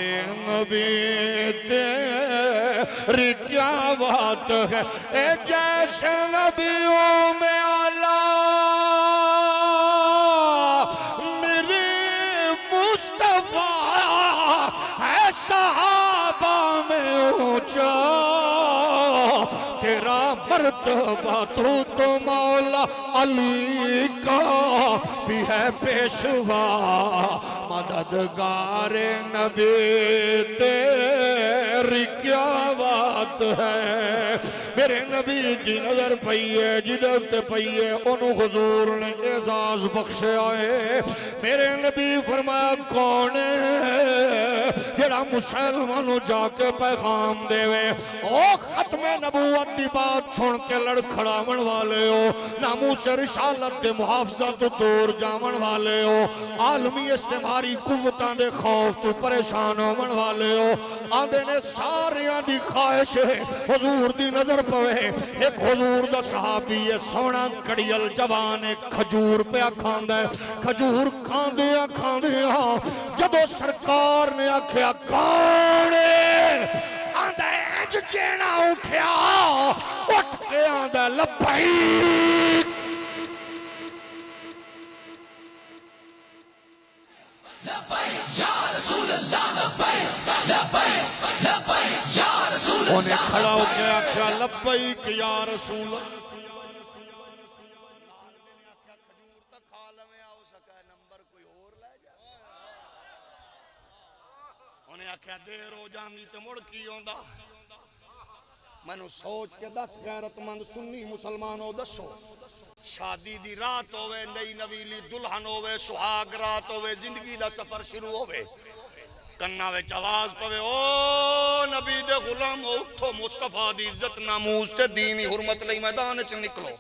[SPEAKER 2] نبی تیری کیا بات ہے اے جیسے نبیوں میں اعلیٰ میرے مصطفیٰ ہے صحابہ میں اونچا تیرا مرتبہ تو مولا علی کا بھی ہے پیشوا مددگار نبی تیری کیا بات ہے میرے نبی دی نظر پئیے جدت پئیے انہوں حضور نے اعزاز بخشے آئے میرے نبی فرمایا کون ہے جڑا مسلمانوں جا کے پیغام دے وے او ختم نبوت دی بات سن کے لڑکھڑاون والے ہو ناموس رسالت دے محافظت دور جاون والے ہو عالمی استعماری قوتاں دے خوف تو پریشان ہون والے ہو آندے نے ساریاں دی خواہش ہے حضور دی نظر پوے ایک حضور دا صحابی ہے سونا کڑیل جوان ایک کھجور پہ کھاندہ ہے کھجور کھاندیا جدو سرکار نے آکھیا کانے آندہ اینج چینا اٹھیا اٹھ کے آندہ لبائک انہیں کھڑا ہو گیا کیا لبیک یا رسول انہیں آکھیا دیر ہو جاندی تے مڑ کی ہوندہ میں نے سوچ کے 10 غیرت مند سنی مسلمانوں دسو شادی دی رات ہوئے نئی نویلی دلہن ہوئے سہاگ رات ہوئے زندگی دا سفر شروع ہوئے کنہ وچ آواز پوے او نبی دے غلام اٹھو مصطفیٰ دی عزت ناموس تے دینی حرمت لئی میدان چ نکلو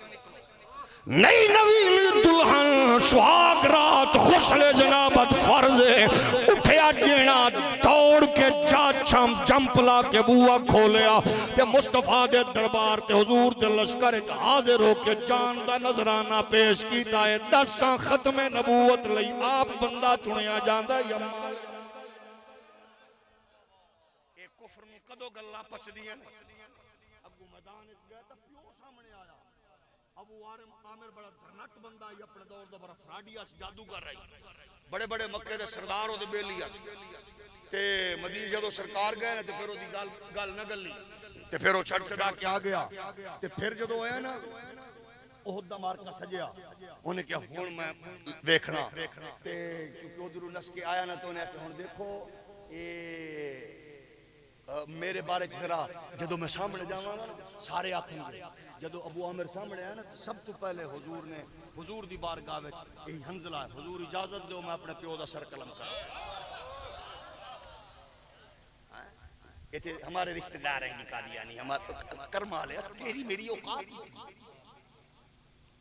[SPEAKER 2] نئی نویلی دلہن سہاگ رات غسل جنابت فرض اٹھیا جینا دوڑ کے جمپ لا کے بوا کھولیا تے مصطفیٰ دے دربار تے حضور دے لشکر حاضر ہو کے جان دا نظرانہ پیش کیتا ہے 10 ختم نبوت لئی آپ بندہ چنیا جاندہ یا مال ایک کفر میں کدو گلہ پچ دیا ابو میدان اچ گیا تا پیو سامنے آیا ابو عامر بڑا دھرنٹ بندہ ہی اپنے دور دا بڑا فراڈیا سے جادو کر رہی بڑے بڑے مکہ دے سردار ہو دے بیلیا تے مدینہ جدو سرکار گئے نا تے پھر وہ دی گال نہ گلی تے پھر وہ چھڑ چھڑا کے آ گیا تے پھر جدو آیا نا احد دا مارکا سجیا انہیں کیا ہون میں دیکھنا تے کیونکہ ادھرو نس کے آیا نا تو انہیں کہ ہون دیکھو میرے بارے ذرا جدو میں سامنے جاؤں گا سارے آنکھیں گے جدو ابو عامر سامنے آیا نا سب تو پہلے حضور نے حضور دی بارگاہ وچ یہی حنزلہ ہے حضور اجازت دو میں اپنے پیو دا سر قلم کروں یہ تھے ہمارے رشتہ دار ہیں قادیانی ہمارا کرمال ہے تیری میری اوقات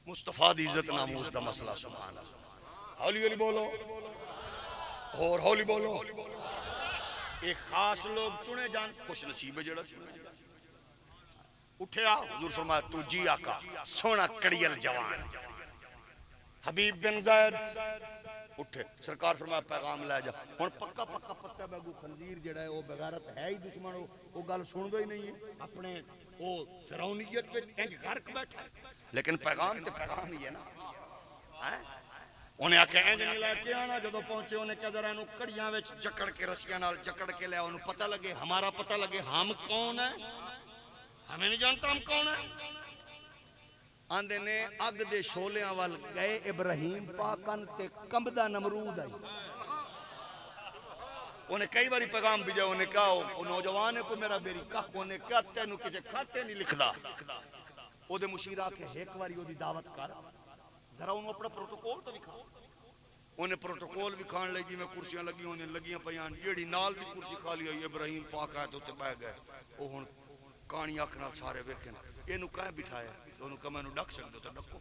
[SPEAKER 2] مصطفیٰ دی عزت ناموس دا مسئلہ سبحان اللہ ہولی ہولی بولو اور ہولی بولو ایک خاص لوگ چنے جان خوش نصیب جڑا چنے اٹھیا حضور فرمایا تو جی آقا سونا کڑیل جوان حبیب بن زید اٹھے سرکار فرمایا پیغام لے جا ہن پکا پکا پتہ بیگو خنزیر جڑا ہے وہ بغیرت ہے ہی دشمن وہ گل سن دو ہی نہیں ہے اپنے وہ فرعونیت وچ انج غرق بیٹھا لیکن پیغام تے پیغام ہی ہے نا انہیں آکھیا انج نہیں لے کے آنا. جدو پہنچے انہیں کہا ذرا انہوں کڑیاں وچ جکڑ کے رسیاں نال جکڑ کے لیا, انہوں پتہ لگے, ہمارا پتہ لگے ہم کون ہیں, ہمیں نہیں جانتا ہم کون ہیں. آندے نے اگ دے شولیاں وال گئے ابراہیم پاکن تے کمبدا نمرود آئی. انہیں کئی باری پیغام بھی جائے, انہیں کہا وہ نوجوان ہے کوئی میرا بیری کخ, انہیں کہا تینوں کسے کھاتے نہیں لکھدا. او دے مشیرہ کے ایک باری او دی دعوت کر, ذرا انہوں اپنا پروٹوکول تو بھی کھا. انہیں پروٹوکول بھی کھان لے جی میں کرسیاں لگیاں پیان, جیڑی نال دی کرسی کھا لی ہوئی ابراہیم پاک آئے تو تے بہ گئے. او ہن کانی آنکھ نال سارے ویکھن, اینوں کہہ بٹھایا, انہوں کہا میں انہوں ڈک سکدو تے ڈکو.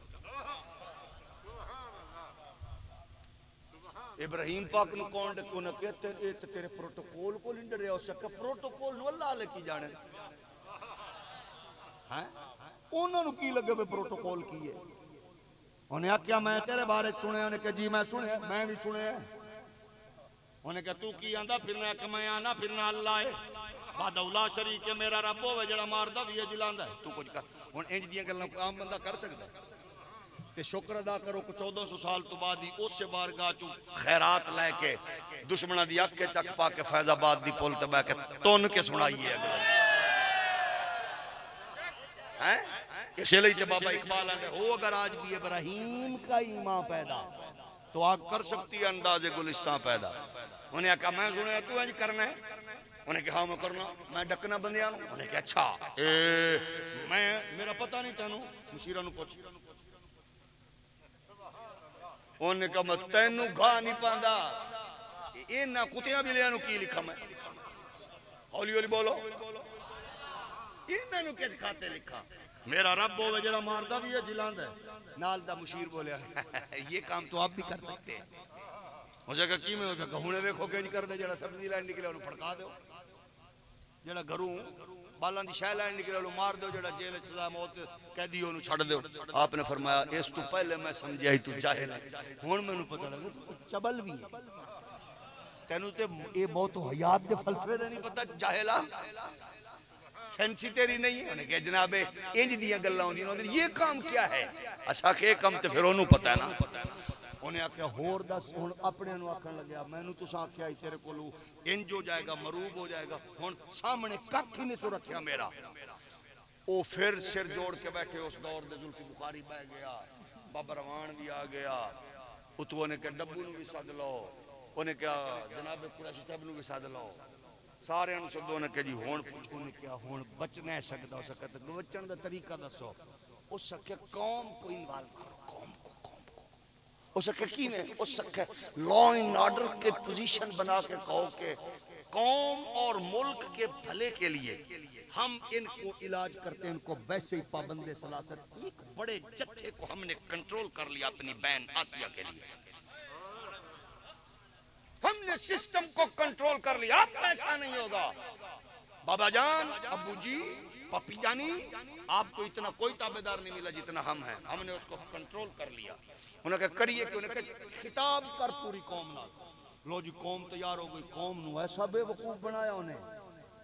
[SPEAKER 2] ابراہیم پاک نو کون ڈکو نہ کہتے اے تے تیرے پروٹوکول کو لنڈ رہے ہو سکا, پروٹوکول نو اللہ لے کی جانے ہیں. انہوں نے کی لگے میں پروٹوکول کی ہے. انہیں آکھیا میں تیرے بارے سنے, انہیں کہا جی میں سنے, میں بھی سنے. انہیں کہا تو کی آندہ, پھرنا کہ میں آنا پھرنا اللہ ہے, بعد اولا شریک ہے میرا رب ہو جڑا ماردہ بھی ہے جلاندہ ہے, تو کچھ کر. انہیں انج دیاں گلوں کو عام بندہ کر سکتا تے شکر ادا کرو کہ 1400 سال تو بعد ہی اس سے بارگاہ چوں خیرات لے کے دشمنہ دی اک کے چک پا کے فیض آباد دی پول تے بہ کے تون کے سنائیے اگر اسی لئے جب بابا اقبال آتے ہو اگر آج بھی ابراہیم کا ایمان پیدا تو آگ کر سکتی ہے انداز گلستان پیدا. انہیں کہا میں سنے تو انج کرنا ہے, انہیں کہا میں کرنا, میں ڈکنا بندیاں نو. انہیں کہا اچھا میں میرا پتہ نہیں تینوں, مشیرہ نو پوچھ. انہیں کہا میں تینوں گھا نہیں پاندہ, اینا کتیاں بھی لیانو کی لکھا میں, ہولی ہولی بولو, اینا نو کیسے کھاتے لکھا, میرا رب ہوئے جڑا ماردہ بھی ہے جلاند ہے. نال دا مشیر بولے یہ کام تو آپ بھی کر سکتے ہیں. مجھے کہا کی میں ہو سکتا, ہونے ویکھو کہ کر دے, جڑا سبزی لائن نکلے انہوں پھڑکا دو, جڑا گھروں بالان دی شاہ لائن نکلے انہوں مار دو, جڑا جیل سزا موت قیدی انہوں چھڑ دو. آپ نے فرمایا اس تو پہلے میں سمجھا ہی تو جاہل ہے, ہون میں انہوں پتہ لگا تو چبل بھی ہے, تینوں تے یہ موت و حیات دے فلسفے دے نہیں پتہ, جاہلہ سینسی تیری نہیں ہے. انہیں کہا جناب انج دیاں گلہ ہوں دیاں, یہ کام کیا ہے, اسا کہ کام تے پھر انہوں پتہ ہے نا. انہیں آکھیا ہور دس, ہون اپنے انہوں آکھن لگیا میں نے تو ساں کیا ہی تیرے کو لو انج ہو جائے گا, مروب ہو جائے گا. ہون سامنے کک ہی نہیں سو رکھیا میرا. او پھر سر جوڑ کے بیٹھے اس دور دے ذوالفی بخاری بہ گیا, بابا روان بھی آ گیا, اتو انہیں کہا ڈبو نو بھی ساد لو, انہیں کہا جناب قریشی صاحب نو بھی ساد لو, سارے انہوں سدھو نے کہا جی ہون پوچھو نے کیا ہون بچنا ہے سکتا ہو سکتا, بچن دا طریقہ دسو. اس سکے قوم کو انوالو کرو, قوم کو اس سکے کی میں, اس سکے لا ان آرڈر کے پوزیشن بنا کے کہو کہ قوم اور ملک کے بھلے کے لیے ہم ان کو علاج کرتے ہیں, ان کو ویسے ہی پابند سلاست. ایک بڑے جتھے کو ہم نے کنٹرول کر لیا اپنی بین آسیہ کے لیے, ہم نے سسٹم کو کنٹرول کر لیا, اب ایسا نہیں ہوگا. بابا جان, ابو جی, پپی جانی, آپ کو اتنا کوئی تابعدار نہیں ملا جتنا ہم ہیں, ہم نے اس کو کنٹرول کر لیا. انہوں نے کہا کریے کہ انہوں نے کہا خطاب کر پوری قوم نال. لو جی قوم تیار ہو گئی, قوم نو ایسا بے وقوف بنایا انہیں.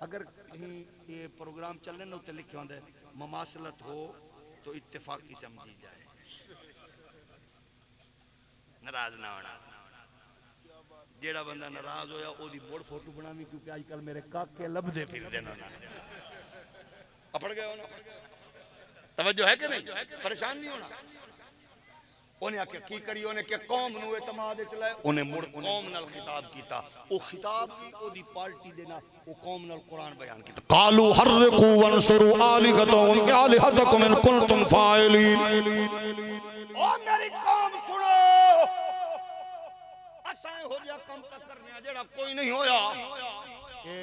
[SPEAKER 2] اگر کہیں یہ پروگرام چلنے نو تے لکھے ہوندے مماثلت ہو تو اتفاقی سمجھی جائے, ناراض نہ ہونا. جیڑا بندہ ناراض ہویا او دی بڑ فوٹو بناویں, کیونکہ آج کل میرے کاکے لب دے پھر دینا اپڑ گئے ہونا. توجہ ہے کہ نہیں, پریشان نہیں ہونا. انہیں آکے کی کری, انہیں کہ قوم نو اعتماد چلائے, انہیں مڑ قوم نال خطاب کیتا. او خطاب کی او دی پارٹی دینا, او قوم نال قرآن بیان کیتا.
[SPEAKER 4] قالوا حرقوا وانصروا آلهتكم ان كنتم فاعلين.
[SPEAKER 2] او میری قوم سنو, اسائیں ہو جا کم کرنے جڑا کوئی نہیں ہویا. کہ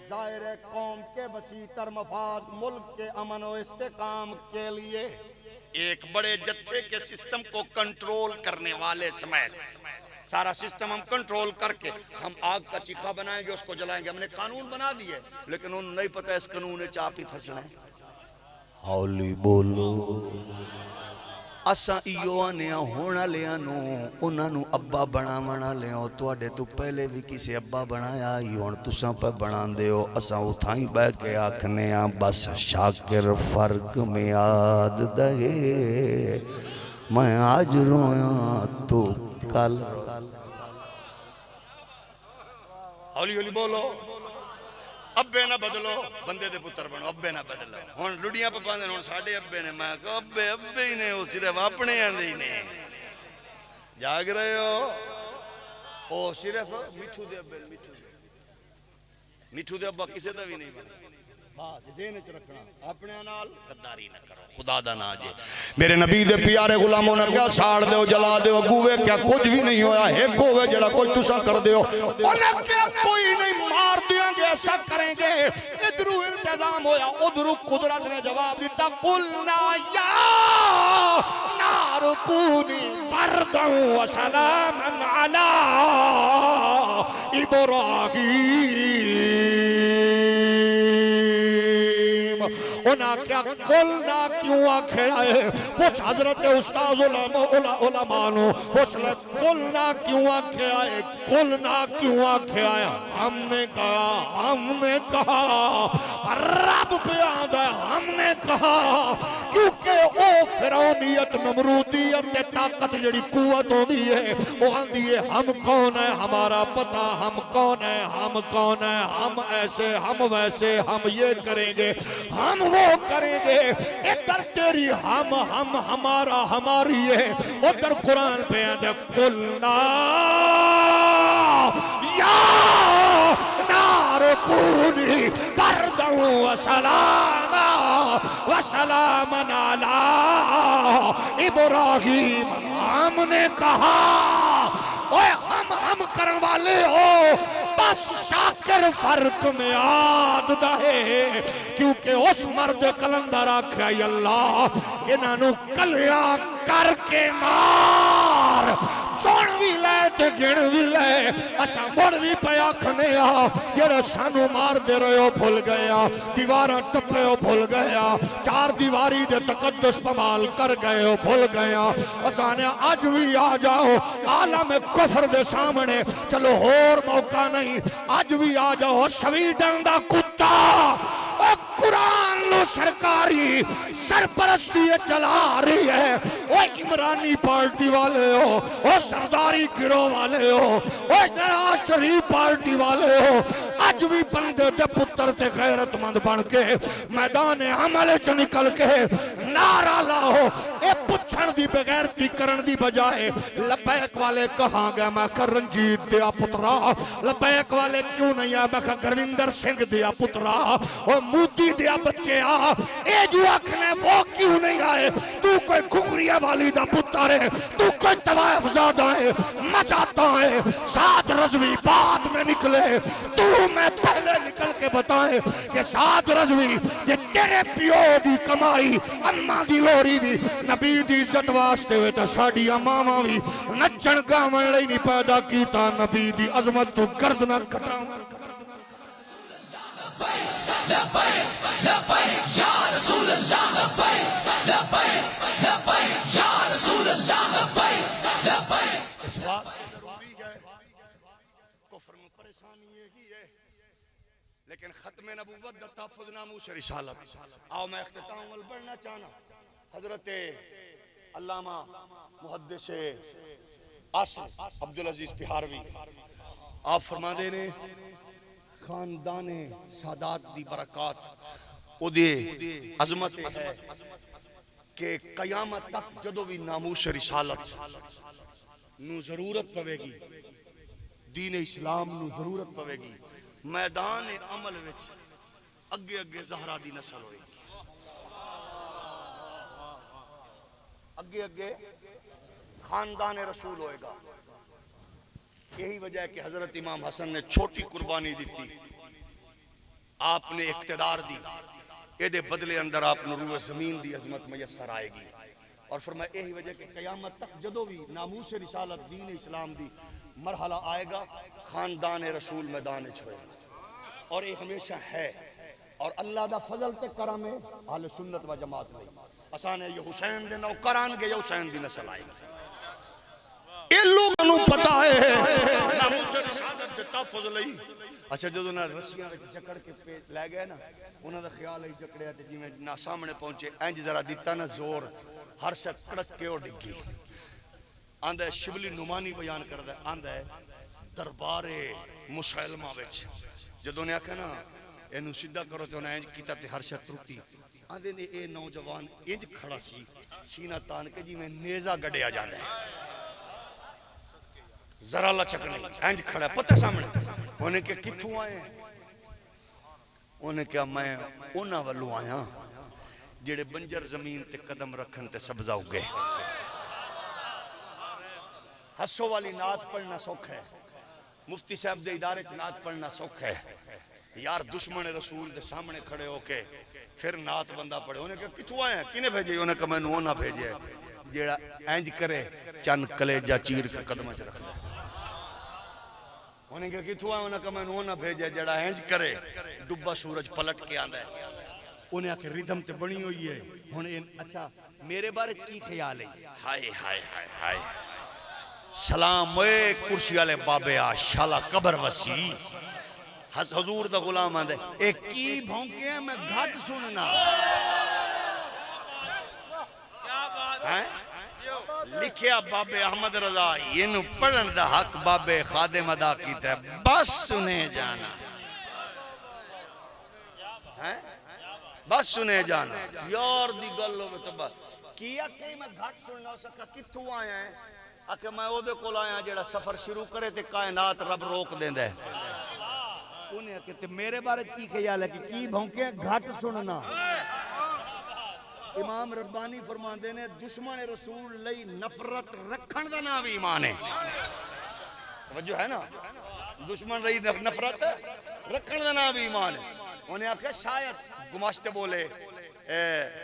[SPEAKER 2] ظاہر قوم کے وسیع تر مفاد, ملک کے امن و استحکام کے لیے ایک بڑے جتھے کے سسٹم کو کنٹرول کرنے والے سمیت سارا سسٹم ہم کنٹرول کر کے ہم آگ کا چیخا بنائیں گے, اس کو جلائیں گے. ہم نے قانون بنا دیے, لیکن انہوں نہیں پتہ اس قانون چاپ ہی پھنسنا ہے.
[SPEAKER 1] ہولی بولو. اساں ایو آنے ہونا لیا نو انہاں نو ابا بنا منا لیا, تواڈے تو پہلے بھی کسی ابا بنایا ہی, ہن تساں پہ بنا دے ہو. اساں اتھائی بہ کے آکھنے ہاں بس شاکر فرق میں یاد دے, میں آج رویاں تو کل
[SPEAKER 4] ہولی ہولی بولو ابے نہ بدلو بندے دے پتر بنو ابے نہ بدلو ہن لڑیاں پپاندے ہن ساڈے ابے نے میں کہ ابے ابے ہی نے او صرف اپنے آندے ہی نے جاگ رہے ہو او صرف میٹھو دے ابے میٹھو دے ابا کسے دا بھی نہیں بنے خاص ذہن وچ رکھنا اپنے نال غداری نہ کرو خدا دا نا جے میرے نبی دے پیارے غلاموں نے کیا ساڑ دیو جلا دیو گوے کیا کچھ بھی نہیں ہویا ایک ہوئے جڑا کوئی تسا کر دیو انہیں کیا کوئی نہیں مار دیاں گے ایسا کریں گے ادھرو انتظام ہویا ادھرو قدرت نے جواب دیتا قلنا یا نار کونی برداً و سلاما علی انہاں کیا قلنا کیوں آکھڑا ہے پوچھ حضرت استاذ علماء نو پوچھ لے قلنا کیوں آکھڑا ہے قلنا کیوں آکھڑا ہے ہم نے کہا رب پہ آدھا ہے ہم نے کہا کیونکہ او فرعونیت نمرودیت طاقت جڑی قوت ہوندی ہے وہ آندھی ہے ہم کون ہے ہمارا پتہ ہم کون ہے ہم ایسے ہم ویسے ہم یہ کریں گے ہم وہ کریں گے ادھر تیری ہم ہمارا ہماری ہے ادھر قرآن پہ آدھے قلنا یا نار کونی برداً و سلاما علی ابراہیم ہم نے کہا اوے ہم کرن والے ہو بس شاکر فرق میں آد دہے کیونکہ اس مرد کلندر آکھا یا اللہ انہوں کلیاں کر کے مار چون بھی لے تے گن بھی لے اسا مڑ بھی پیا کھنے آ جڑا سانو مار دے رہے ہو بھول گیا دیواراں ٹپے ہو بھول گیا چار دیواری دے تقدس پمال کر گئے ہو بھول گیا اسا نے آج بھی آ جاؤ عالم کفر دے سامنے چلو اور موقع نہیں آج بھی آ جاؤ سویڈن دا کتا او قرآن لو سرکاری سرپرستی چلا رہی ہے او عمرانی پارٹی والے ہو او سرداری گروہ والے ہو او نواز شریف پارٹی والے ہو آج بھی بندے دے پتر تے غیرت مند بن کے میدان عمل چ نکل کے نعرہ لاؤ اے پچھن دی بغیرتی کرن دی بجائے لبیک والے کہاں گیا میں کہ رنجیت دیا پترا لبیک والے کیوں نہیں آیا میں کہ گروندر سنگھ دیا پترا اور مودی دیا بچے آ اے جو اکھنے وہ کیوں نہیں آئے تو کوئی گھگریہ والی دا پتر ہے تو کوئی طوائف زادہ ہے مزاتا ہے سعد رضوی بعد میں نکلے تو میں پہلے نکل کے بتائے کہ سعد رضوی یہ تیرے پیو دی کمائی اممہ دی لوری بھی نبی دی عزت واسطے ہوئے تا ساڑی امامہ بھی نچن گامن لئی نہیں پیدا کیتا نبی دی عظمت تو گرد نہ کٹا
[SPEAKER 5] لبیک لبیک یا رسول اللہ لبیک لبیک لبیک یا رسول اللہ لبیک لبیک
[SPEAKER 4] اس بات ضروری ہے کفر میں پریشانی یہی ہے لیکن ختم نبوت دا تحفظ ناموس رسالت آؤ میں اختتام ول پڑھنا چاہنا حضرت علامہ محدث اصل عبدالعزیز بہاروی آپ فرما دے نے خاندان سادات دی برکات او دے عظمت ہے کہ قیامت تک جدو بھی ناموس رسالت نو ضرورت پوے گی دین اسلام نو ضرورت پوے گی میدان عمل وچ اگے اگے زہرا دی نسل ہوئے گی اگے اگے خاندان رسول ہوئے گا یہی وجہ ہے کہ حضرت امام حسن نے چھوٹی قربانی دیتی آپ نے اقتدار دی یہ دے بدلے اندر آپ نے روح زمین دی عظمت میسر آئے گی اور فرمایا یہی وجہ کہ قیامت تک جدو بھی ناموس رسالت دین اسلام دی مرحلہ آئے گا خاندان رسول میدان چھوئے اور یہ ہمیشہ ہے اور اللہ دا فضل تے کرم ہے اہل سنت و جماعت نہیں اسانے یہ حسین دے نو کران گے یا حسین دی نسل آئے گا یہ لوگوں نے پتا ہے ناموس رسالت دے تحفظ لئی اچھا جو نہ رسیاں وچ جکڑ کے لے گئے نا انہاں دا خیال ہے جکڑیا تے جویں نہ سامنے پہنچے انج ذرا دیتا نا زور ہر شخص کڑک کے اور ڈگی
[SPEAKER 1] آندا ہے شبلی نعمانی بیان کردا ہے آندا ہے دربار مسلمہ وچ جدوں نے آکھیا نا اینو سیدھا کرو تے انہیں انج کیتا تے ہر شے ٹرٹی آندے نے اے نوجوان انج کھڑا سی سینہ تان کے جویں نیزہ گڈیا جاندا ہے ذرا لچک نہیں انج کھڑا پتہ سامنے انہیں کہ کتھوں آئے ہیں انہیں کہا میں انہاں والوں آیا جڑے بنجر زمین تے قدم رکھن تے سبزہ اگے حسو والی نعت پڑھنا سوکھ ہے مفتی صاحب دے ادارے کی نعت پڑھنا سوکھ ہے یار دشمن رسول دے سامنے کھڑے ہو کے پھر نعت بندہ پڑھے انہیں کہا کتھوں آئے ہیں کینے بھیجے انہیں کہا میں نہ بھیجے جیڑا اینج کرے چند کلیجہ چیر کے قدمہ چ رکھ دے انہیں کہا کتھوں آئے انہیں کہا میں نہ بھیجے جیڑا اینج کرے ڈبا سورج پلٹ کے آندا ہے انہیں آکے ردھم تے بنی ہوئی ہے انہیں اچھا میرے بارے کی خیال ہے ہائے ہائے ہائے ہائے سلام اے کرسی والے بابے آ شالا قبر وسی حضور دا غلام آندے اے کی بھونکے ہیں میں گھٹ سننا لکھیا بابے احمد رضا یہ پڑھن دا حق بابے خادم ادا کیتا ہے بس سنے جانا بس سنے جانا یار دی گلو میں تو بس کیا کہ میں گھٹ سننا ہو سکا کتھوں آیا ہے آکے میں او دے کول آیا جیڑا سفر شروع کرے تے کائنات رب روک دیں دے انہیں کہتے میرے بارے کی خیال ہے کہ کی بھونکے گھٹ سننا امام ربانی فرماندے نے دشمن رسول لئی نفرت رکھن دا نام ایمان ہے توجہ ہے نا دشمن لئی نفرت رکھن دا نام ایمان ہے انہیں آکھا شاید گماشتے بولے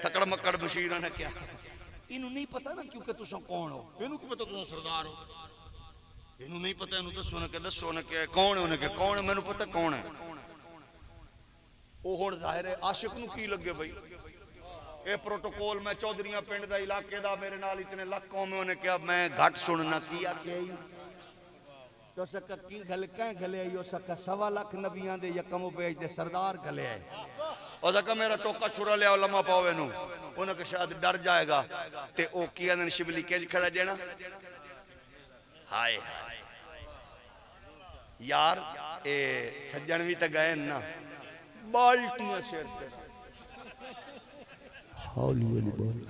[SPEAKER 1] تکڑ مکڑ مشیرہ نے کیا انہوں نہیں پتا نا کیونکہ تساں کون ہو انہوں کی پتا تساں سردار ہو انہوں نہیں پتا انہوں دسو نے کہ کون ہے انہیں کہ کون ہے میں نے پتا کون ہے وہ ہون ظاہر ہے عاشق نو کی لگے بھئی اے پروٹوکول میں چودریاں پنڈ دا علاقے دا میرے نال اتنے لاکھ قوم میں انہیں کہا میں گھٹ سننا کیا کہ تو سکا کی گھلے کہیں گھلے آئی ہو سکا 1.25 لاکھ نبیان دے یکم و بیج دے سردار گھلے آئے اور سکا میرا ٹوکا چھوڑا لیا علماء پاوے نو انہیں کہ شاید ڈر جائے گا تے او کیا دن شبلی کیج کھڑا دینا ہائے یار اے سجنوی تا گئے نا بالٹیاں شیر تے حالی والی بال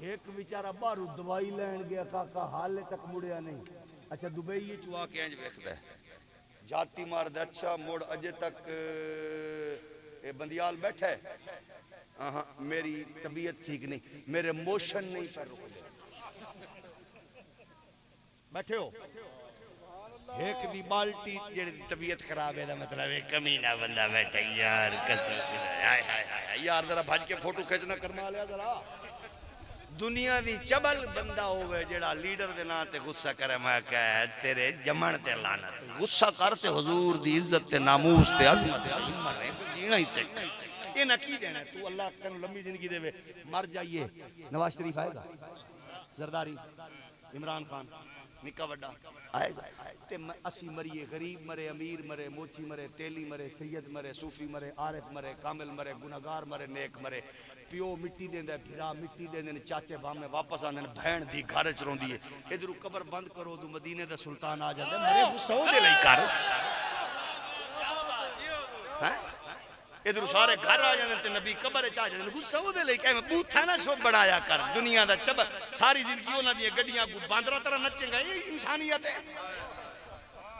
[SPEAKER 1] ایک بیچارہ بارو دوائی لین گیا کاکا حالے تک مڑیا نہیں اچھا دبئی یہ چوا کے انج ویکھدا ہے جاتی مار دے اچھا موڑ اجے تک بندیال بیٹھا ہے میری طبیعت ٹھیک نہیں میرے موشن نہیں پر رک بیٹھے ہو ایک دی بالٹی جڑی طبیعت خراب ہے دا مطلب ہے کمینہ بندہ بیٹھا یار قسم خدا یار ذرا بھج کے فوٹو کھینچنا کرما لیا ذرا دنیا دی چبل بندہ ہوئے جڑا لیڈر دے نا تے غصہ کرے میں کہے تیرے جمن تے لعنت غصہ کرتے حضور دی عزت تے ناموس تے عظمت مر رہے تو جینا ہی چاہیے یہ نہ کی دینا تو اللہ تنو لمبی زندگی دے مر جائیے نواز شریف آئے گا زرداری عمران خان نکا وڈا آئے گا تے اسی مریے غریب مرے امیر مرے موچی مرے تیلی مرے سید مرے صوفی مرے عارف مرے کامل مرے گناہگار مرے نیک مرے پیو مٹی دیں دے بھرا مٹی دیں دے چاچے بامے واپس آنے بہن دی گھر چرون دیئے ادھر قبر بند کرو دو مدینے دا سلطان آ جاتے میرے غصہ دے لئی کر ادھر سارے گھر آ جاتے نبی قبر چاہ جاتے غصہ دے لئی کہ میں بوتھا نہ سو بڑھایا کر دنیا دا چبر ساری زندگی ہونا دیئے گڑیاں باندرہ طرح نچیں گا یہ انسانیت ہے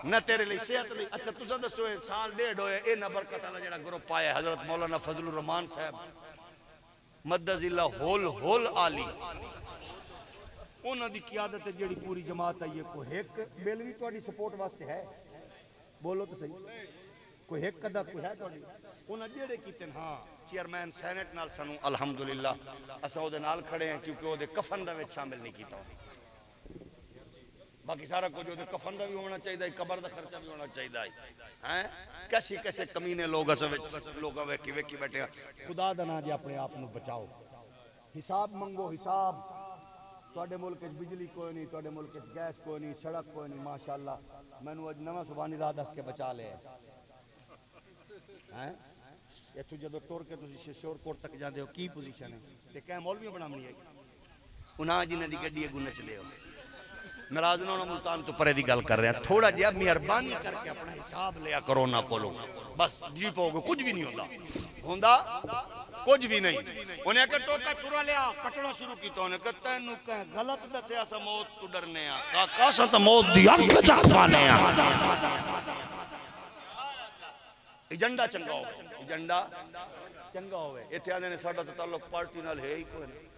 [SPEAKER 1] نہ تیرے لئے صحت لئے اچھا تو سا دستو ہے سال 1.5 ہوئے اے نہ برکت اللہ جڑا گروپ آئے حضرت مولانا فضل الرحمان صاحب مدد اللہ ہول آلی انہوں دی قیادت جڑی پوری جماعت ہے یہ کوئی ایک بیلوی توڑی سپورٹ واسطے ہے بولو تو صحیح کوئی ایک قدہ کوئی ہے توڑی انہوں جڑے کیتے ہاں چیئرمین سینٹ نال سنو الحمدللہ اسا او دے نال کھڑے ہیں کیونکہ او دے کفن دا وچ شامل نہیں کیتا باقی سارا کچھ دے کفن دا بھی ہونا چاہیے قبر دا خرچہ بھی ہونا چاہیے کیسے کیسے کمینے لوگ لوگ ویکھی بیٹھے ہیں خدا دا نا جی اپنے آپ نو بچاؤ حساب منگو حساب تواڈے ملک وچ بجلی کوئی نہیں تواڈے ملک وچ گیس کوئی نہیں سڑک کوئی نہیں ماشاءاللہ مینوں اج نواں سبحانی راہ دس کے بچا لے ہیں ایتھوں جدوں ٹر کے تسی شور کوٹ تک جاندے ہو کی پوزیشن ہے تے کہ مولوی بنامنی ہے انہاں جنہیں دی گڈی اگوں نچ دے ہو ناراض نہ ہونا ملتان تو پرے دی گل کر رہے ہیں تھوڑا جہا مہربانی کر کے اپنا حساب لیا کرو نہ کولو بس جی پاؤ گے کچھ بھی نہیں ہوندا کچھ بھی نہیں انہیں کہ ٹوکا چھڑا لیا پٹنا شروع کی تو انہیں کہ تینوں کہیں غلط دسے اسا موت تو ڈرنے ہیں کاکا سا تو موت دی اکھ چاہتوانے ہیں ایجنڈا چنگا ہوئے ایجنڈا چنگا ہوئے اتھے آدھے نے ساڑھا تو تعلق پارٹی نال ہے ہی کوئی نہیں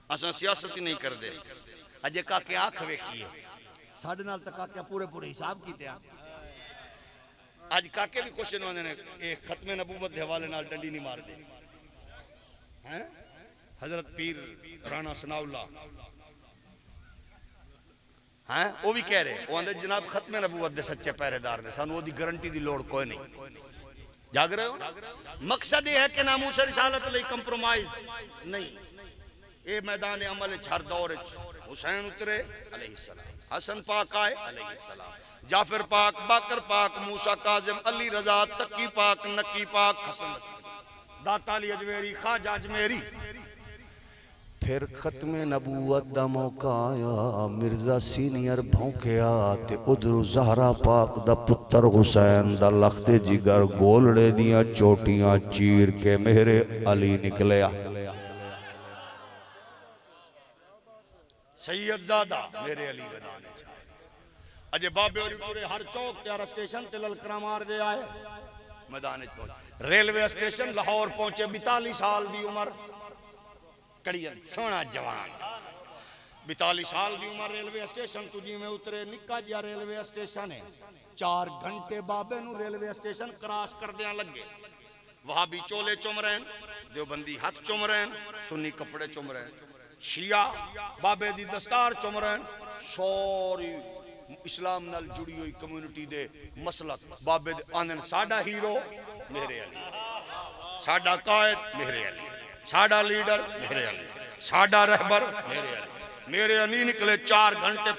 [SPEAKER 1] اسا سیاست ہی نہیں کر دے اجے کاکے آنکھ ویکھیے ساڑھے نال تک کاکے پورے حساب کیتے ہیں آج کاکے بھی خوش انہوں نے ایک ختم نبوت دے حوالے نال ڈنڈی نہیں مار دے حضرت پیر رانا ثناء اللہ وہ بھی کہہ رہے وہ اندر جناب ختم نبوت دے سچے پہرے دار نے سانو وہ دی گارنٹی دی لوڑ کوئی نہیں جاگ رہے ہو مقصد یہ ہے کہ ناموس رسالت لئی کمپرومائز نہیں اے میدان عمل ہر دور حسین اترے علیہ السلام حسن پاک آئے علیہ السلام جعفر پاک باقر پاک موسیٰ کاظم علی رضا تقی پاک نقی پاک حسن داتا علی اجمیری خواجہ اجمیری پھر ختم نبوت دا موقع آیا مرزا سینئر بھونکیا تے ادھر زہرا پاک دا پتر حسین دا لخت جگر گولڑے دیاں چوٹیاں چیر کے میرے علی نکلیا سید زادہ میرے علی بدانے چاہے اجے بابے اور پورے ہر چوک تیار اسٹیشن تے للکرہ مار دے آئے میدان پہنچے ریلوے اسٹیشن لاہور پہنچے 42 سال دی عمر کڑیت سونا جوان 42 سال دی عمر ریلوے اسٹیشن تجھی میں اترے نکا جیا ریلوے اسٹیشن ہے 4 گھنٹے بابے نو ریلوے اسٹیشن کراس کر دیاں لگے وہاں بھی چولے چم رہے ہیں دیوبندی ہاتھ چم رہے ہیں سنی کپڑے چم رہے ہیں شیعہ بابے دی دستار چم رہے ہیں سوری اسلام نال جڑی ہوئی کمیونٹی دے مسلک بابے دے آنن ساڑا ہیرو میرے علی ساڑا قائد میرے علی ساڑا لیڈر میرے علی ساڑا رہبر میرے علی میرے علی نکلے 4 گھنٹے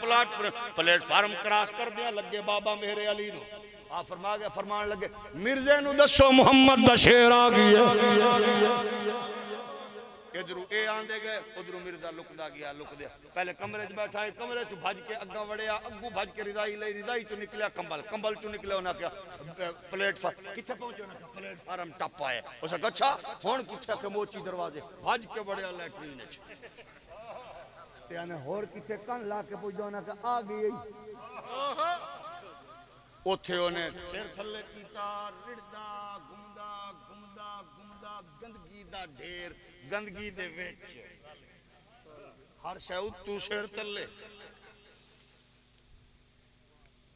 [SPEAKER 1] پلیٹ فارم کراس کر دیا لگے بابا میرے علی نو آپ فرما گیا فرمان لگے مرزے نو دسو محمد دا شیر آگیا ادھرو اے آندے گئے ادھرو مرزا لک دا گیا لک دیا پہلے کمرے چ بیٹھا ہے کمرے چ بھج کے اگا وڑیا اگو بھج کے رضائی لئی رضائی چ نکلیا کمبل چ نکلیا انہاں کیا پلیٹ فارم کتھے پہنچے انہاں کیا پلیٹ فارم ٹپ آئے اسا گچھا ہن کتھے کہ موچی دروازے بھج کے وڑیا لیٹرین وچ تے انے ہور کتھے کن لا کے پوچھدا انہاں کہ آ گئی اوتھے اونے سر تھلے کیتا رڑدا گمدا گندگی دا ڈھیر گندگی دے وچ ہر شے تو سر تلے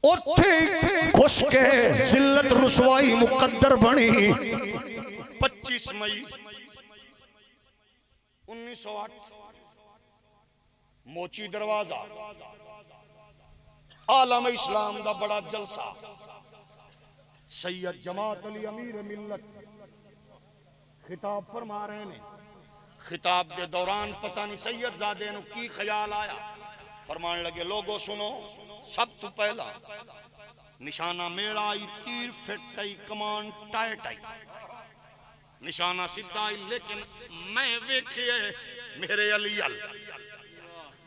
[SPEAKER 1] اوتھے خوش کے ذلت رسوائی مقدر بنی 25 مئی 1908 موچی دروازہ عالم اسلام دا بڑا جلسہ سید جماعت علی امیر ملت خطاب فرما رہے ہیں خطاب دے دوران پتہ نہیں سید زادے نو کی خیال آیا فرمان لگے لوگوں سنو سب تو پہلا نشانہ میرا آئی تیر فٹ آئی کمان ٹائٹ آئی نشانہ سدھا آئی لیکن میں ویکھے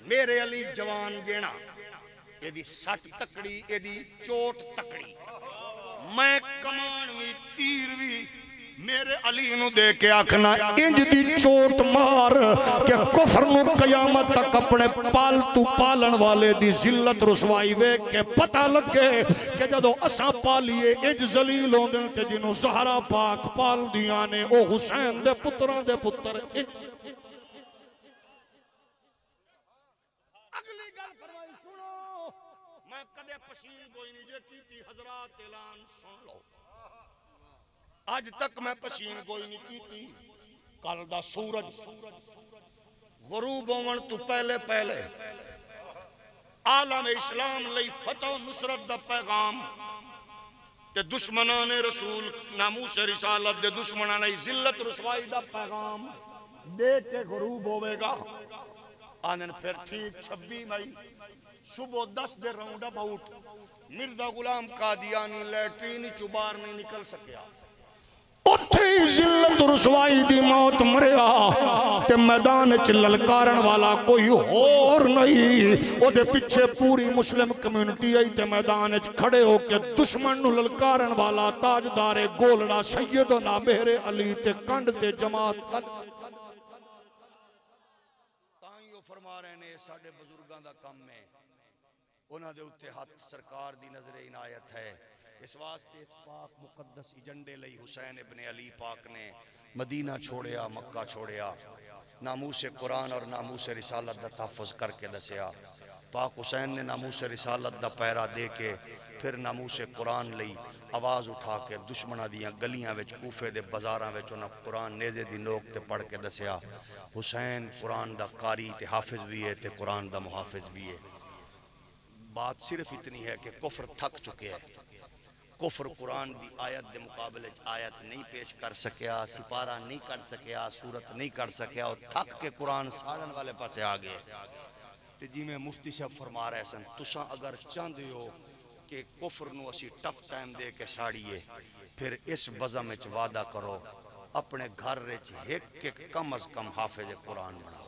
[SPEAKER 1] میرے علی جوان جینا یہ دی سٹ تکڑی یہ دی چوٹ تکڑی میں کمان بھی تیر بھی میرے علی نو دے کے آکھنا انج دی چوٹ مار کہ کفر نو قیامت تک اپنے پالتو پالن والے دی ذلت رسوائی وے کے پتہ لگے کہ جدو اساں پالیے انج ذلیل ہوندن کہ جنوں زہرا پاک پال دیاں نے او حسین دے پتراں دے پتر اگلی گل فرمائی سنو میں کدے پسین گوئی نہیں جے کی حضرات اعلان سن لو آج تک میں پسین کوئی نہیں کی تھی کل دا سورج غروب ہون تو پہلے عالم اسلام لئی فتح و نصرت دا پیغام تے دشمنان رسول ناموس رسالت دے دشمنان ذلت رسوائی دا پیغام دے کے غروب ہوئے گا آنن پھر ٹھیک 26 مئی صبح 10 دے round about Mirza Ghulam Qadiani latrine چبار نہیں نکل سکیا
[SPEAKER 2] اتھے ہی ذلت رسوائی دی موت مریا تے میدان چ للکارن والا کوئی اور نہیں او دے پیچھے پوری مسلم کمیونٹی آئی تے میدان چ کھڑے ہو کے دشمن نو للکارن والا تاجدار گولڑا سیدنا مہر علی تے کنڈ تے جماعت
[SPEAKER 1] تائیں فرما رہے نے ساڈے بزرگاں دا کم ہے انہاں دے اوتے ہاتھ سرکار دی نظر عنایت ہے اس واسطے اس پاک مقدس ایجنڈے لئی حسین ابن علی پاک نے مدینہ چھوڑیا مکہ چھوڑیا ناموس قرآن اور ناموس رسالت دا تحفظ کر کے دسیا پاک حسین نے ناموس رسالت دا پیرا دے کے پھر ناموس قرآن لئی آواز اٹھا کے دشمنہ دیاں گلیاں وچ کوفے دے بازاراں وچ انہاں قرآن نیزے دی نوک تے پڑھ کے دسیا حسین قرآن دا قاری تے حافظ بھی ہے تے قرآن دا محافظ بھی ہے بات صرف اتنی ہے کہ کفر تھک چکے ہے کفر قرآن دی آیت دے مقابلے آیت نہیں پیش کر سکیا سپارہ نہیں کر سکیا صورت نہیں کر سکیا اور تھک کے قرآن ساڑن والے پاسے آگئے تے جی میں مفتی صاحب فرما رہے سن تساں اگر چاندے ہو کہ کفر نو اسی ٹف ٹائم دے کے ساڑیے پھر اس وضع میں وعدہ کرو اپنے گھر رچ ایک کم از کم حافظ قرآن بناؤ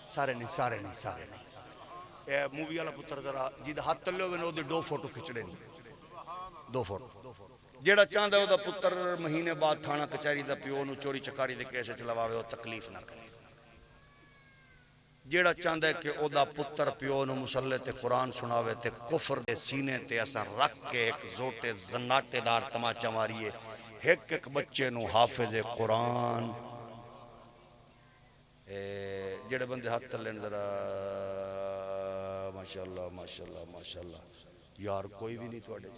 [SPEAKER 1] سارے نہیں اے مووی والا پتر ذرا جیدہ ہاتھ تلے ہوئے نو دے 2 فوٹو کھچڑے نہیں 2 فوٹو جیڑا چاندہ ہو دا پتر مہینے بعد تھانہ کچاری دا پیو نو چوری چکاری دے کیسے چلواوے ہو تکلیف نہ کرے جیڑا چاندہ ہے کہ او دا پتر پیو نو مسلح تے قرآن سناوے تے کفر دے سینے تے ایسا رکھ کے ایک زوٹے زناٹے دار تماچہ ماریے ایک بچے نو حافظ قرآن جیڑے بندے ہاتھ تلین ذرا ماشاءاللہ یار کوئی بھی نہیں تھوڑے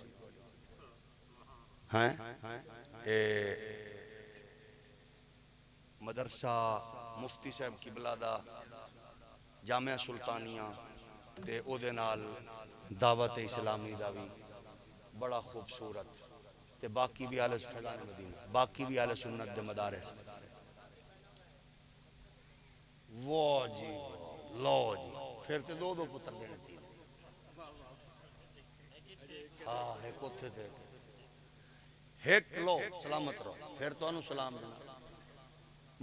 [SPEAKER 1] ہیں مدرسہ مفتی صاحب کی بلادہ جامعہ سلطانیہ تے او دے نال دعوت اسلامی دا بھی بڑا خوبصورت تے باقی بھی اہل فیضان مدینہ باقی بھی اہل سنت دے مدارس واہ جی لو جی پھر تے 2 پتر دینے چاہیے ہاں ایک اتھے تھے ایک لو سلامت رہو پھر تو انہوں سلام دینا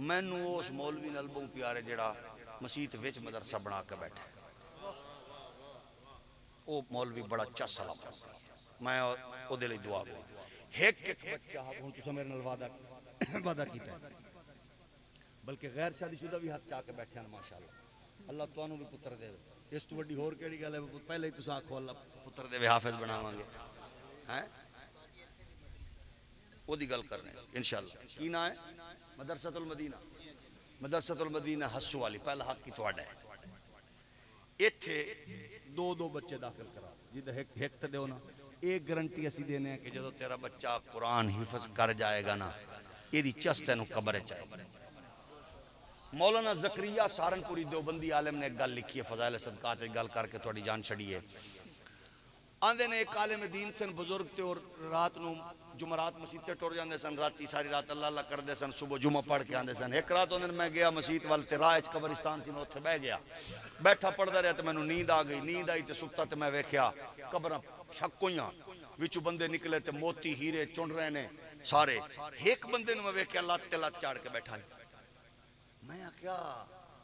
[SPEAKER 1] میں نو اس مولوی نلبوں پیارے جڑا مسیت وچ مدرسہ بنا کے بیٹھا او مولوی بڑا اچھا سلام پڑھتا میں او دے لئی دعا کو ایک بچہ ہوں تو سمیر نل وعدہ کیتا ہے بلکہ غیر شادی شدہ بھی ہاتھ چاہ کے بیٹھے ہیں ماشاءاللہ اللہ تو انہوں بھی پتر دے اس تو بڑی ہور کیڑی گل ہے پہلے ہی تو آکھو اللہ پتر دے حافظ بناواں گے ہیں وہ دی گل کرنے انشاءاللہ کی نا ہے مدرسۃ المدینہ حسو والی پہلا حق کی تواڈا ہے ایتھے 2 بچے داخل کرا جدہ ایک تے دیو نا ایک گارنٹی اسی دینے ہیں کہ جدو تیرا بچہ قرآن حفظ کر جائے گا نا یہ دی چست نو قبر چاہے مولانا زکریا سہارنپوری دیوبندی عالم نے ایک گل لکھی ہے فضائل صدقات ایک گل کر کے تھوڑی جان چھڑی ہے آندے نے ایک عالم دین سن بزرگ تے اور رات نو جمعرات مسجد تے ٹر جاندے سن راتی ساری رات اللہ اللہ کر دے سن صبح جمعہ پڑھ کے آندے سن ایک رات ہوندے میں گیا مسجد وال تے راہ وچ قبرستان سی میں اوتھے بیٹھ گیا بیٹھا پڑھدا رہیا تے مینوں نیند آ گئی نیند آئی تے ستا تے میں ویکھیا قبراں شکویاں وچوں بندے نکلے تے موتی ہیرے چن رہے نے سارے ایک بندے نوں میں ویکھیا لات تے لات چاڑ کے بیٹھا ہے میں کیا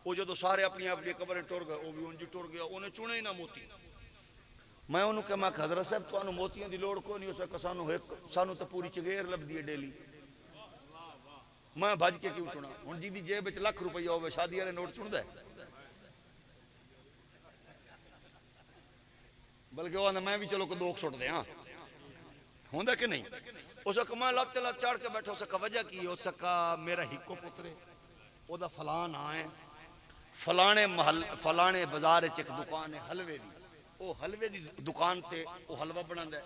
[SPEAKER 1] وہ جدو سارے اپنی قبریں ٹر گئے وہ بھی انجی ٹر گیا انہیں چنے ہی نہ موتی میں انہوں کہ میں حضرت صاحب تو انہوں موتیاں دی لوڑ کو نہیں ہو سکا سانو تو پوری چگیر لب دیئے ڈیلی میں بھاج کے کیوں چنا ہن جی دی جیب وچ لاکھ روپیہ ہوئے شادی والے نوٹ چن دے بلکہ وہ میں بھی چلو کو 2 سٹ دے ہاں ہوندا کہ نہیں اس کا میں لات لات چاڑ کے بیٹھا اس کا وجہ کی ہو سکا میرا ہکو پترے او دا فلان آئے فلانے محل فلانے بازار وچ ایک دکان ہے حلوے دی او حلوے دی دکان تے او حلوہ بناندا ہے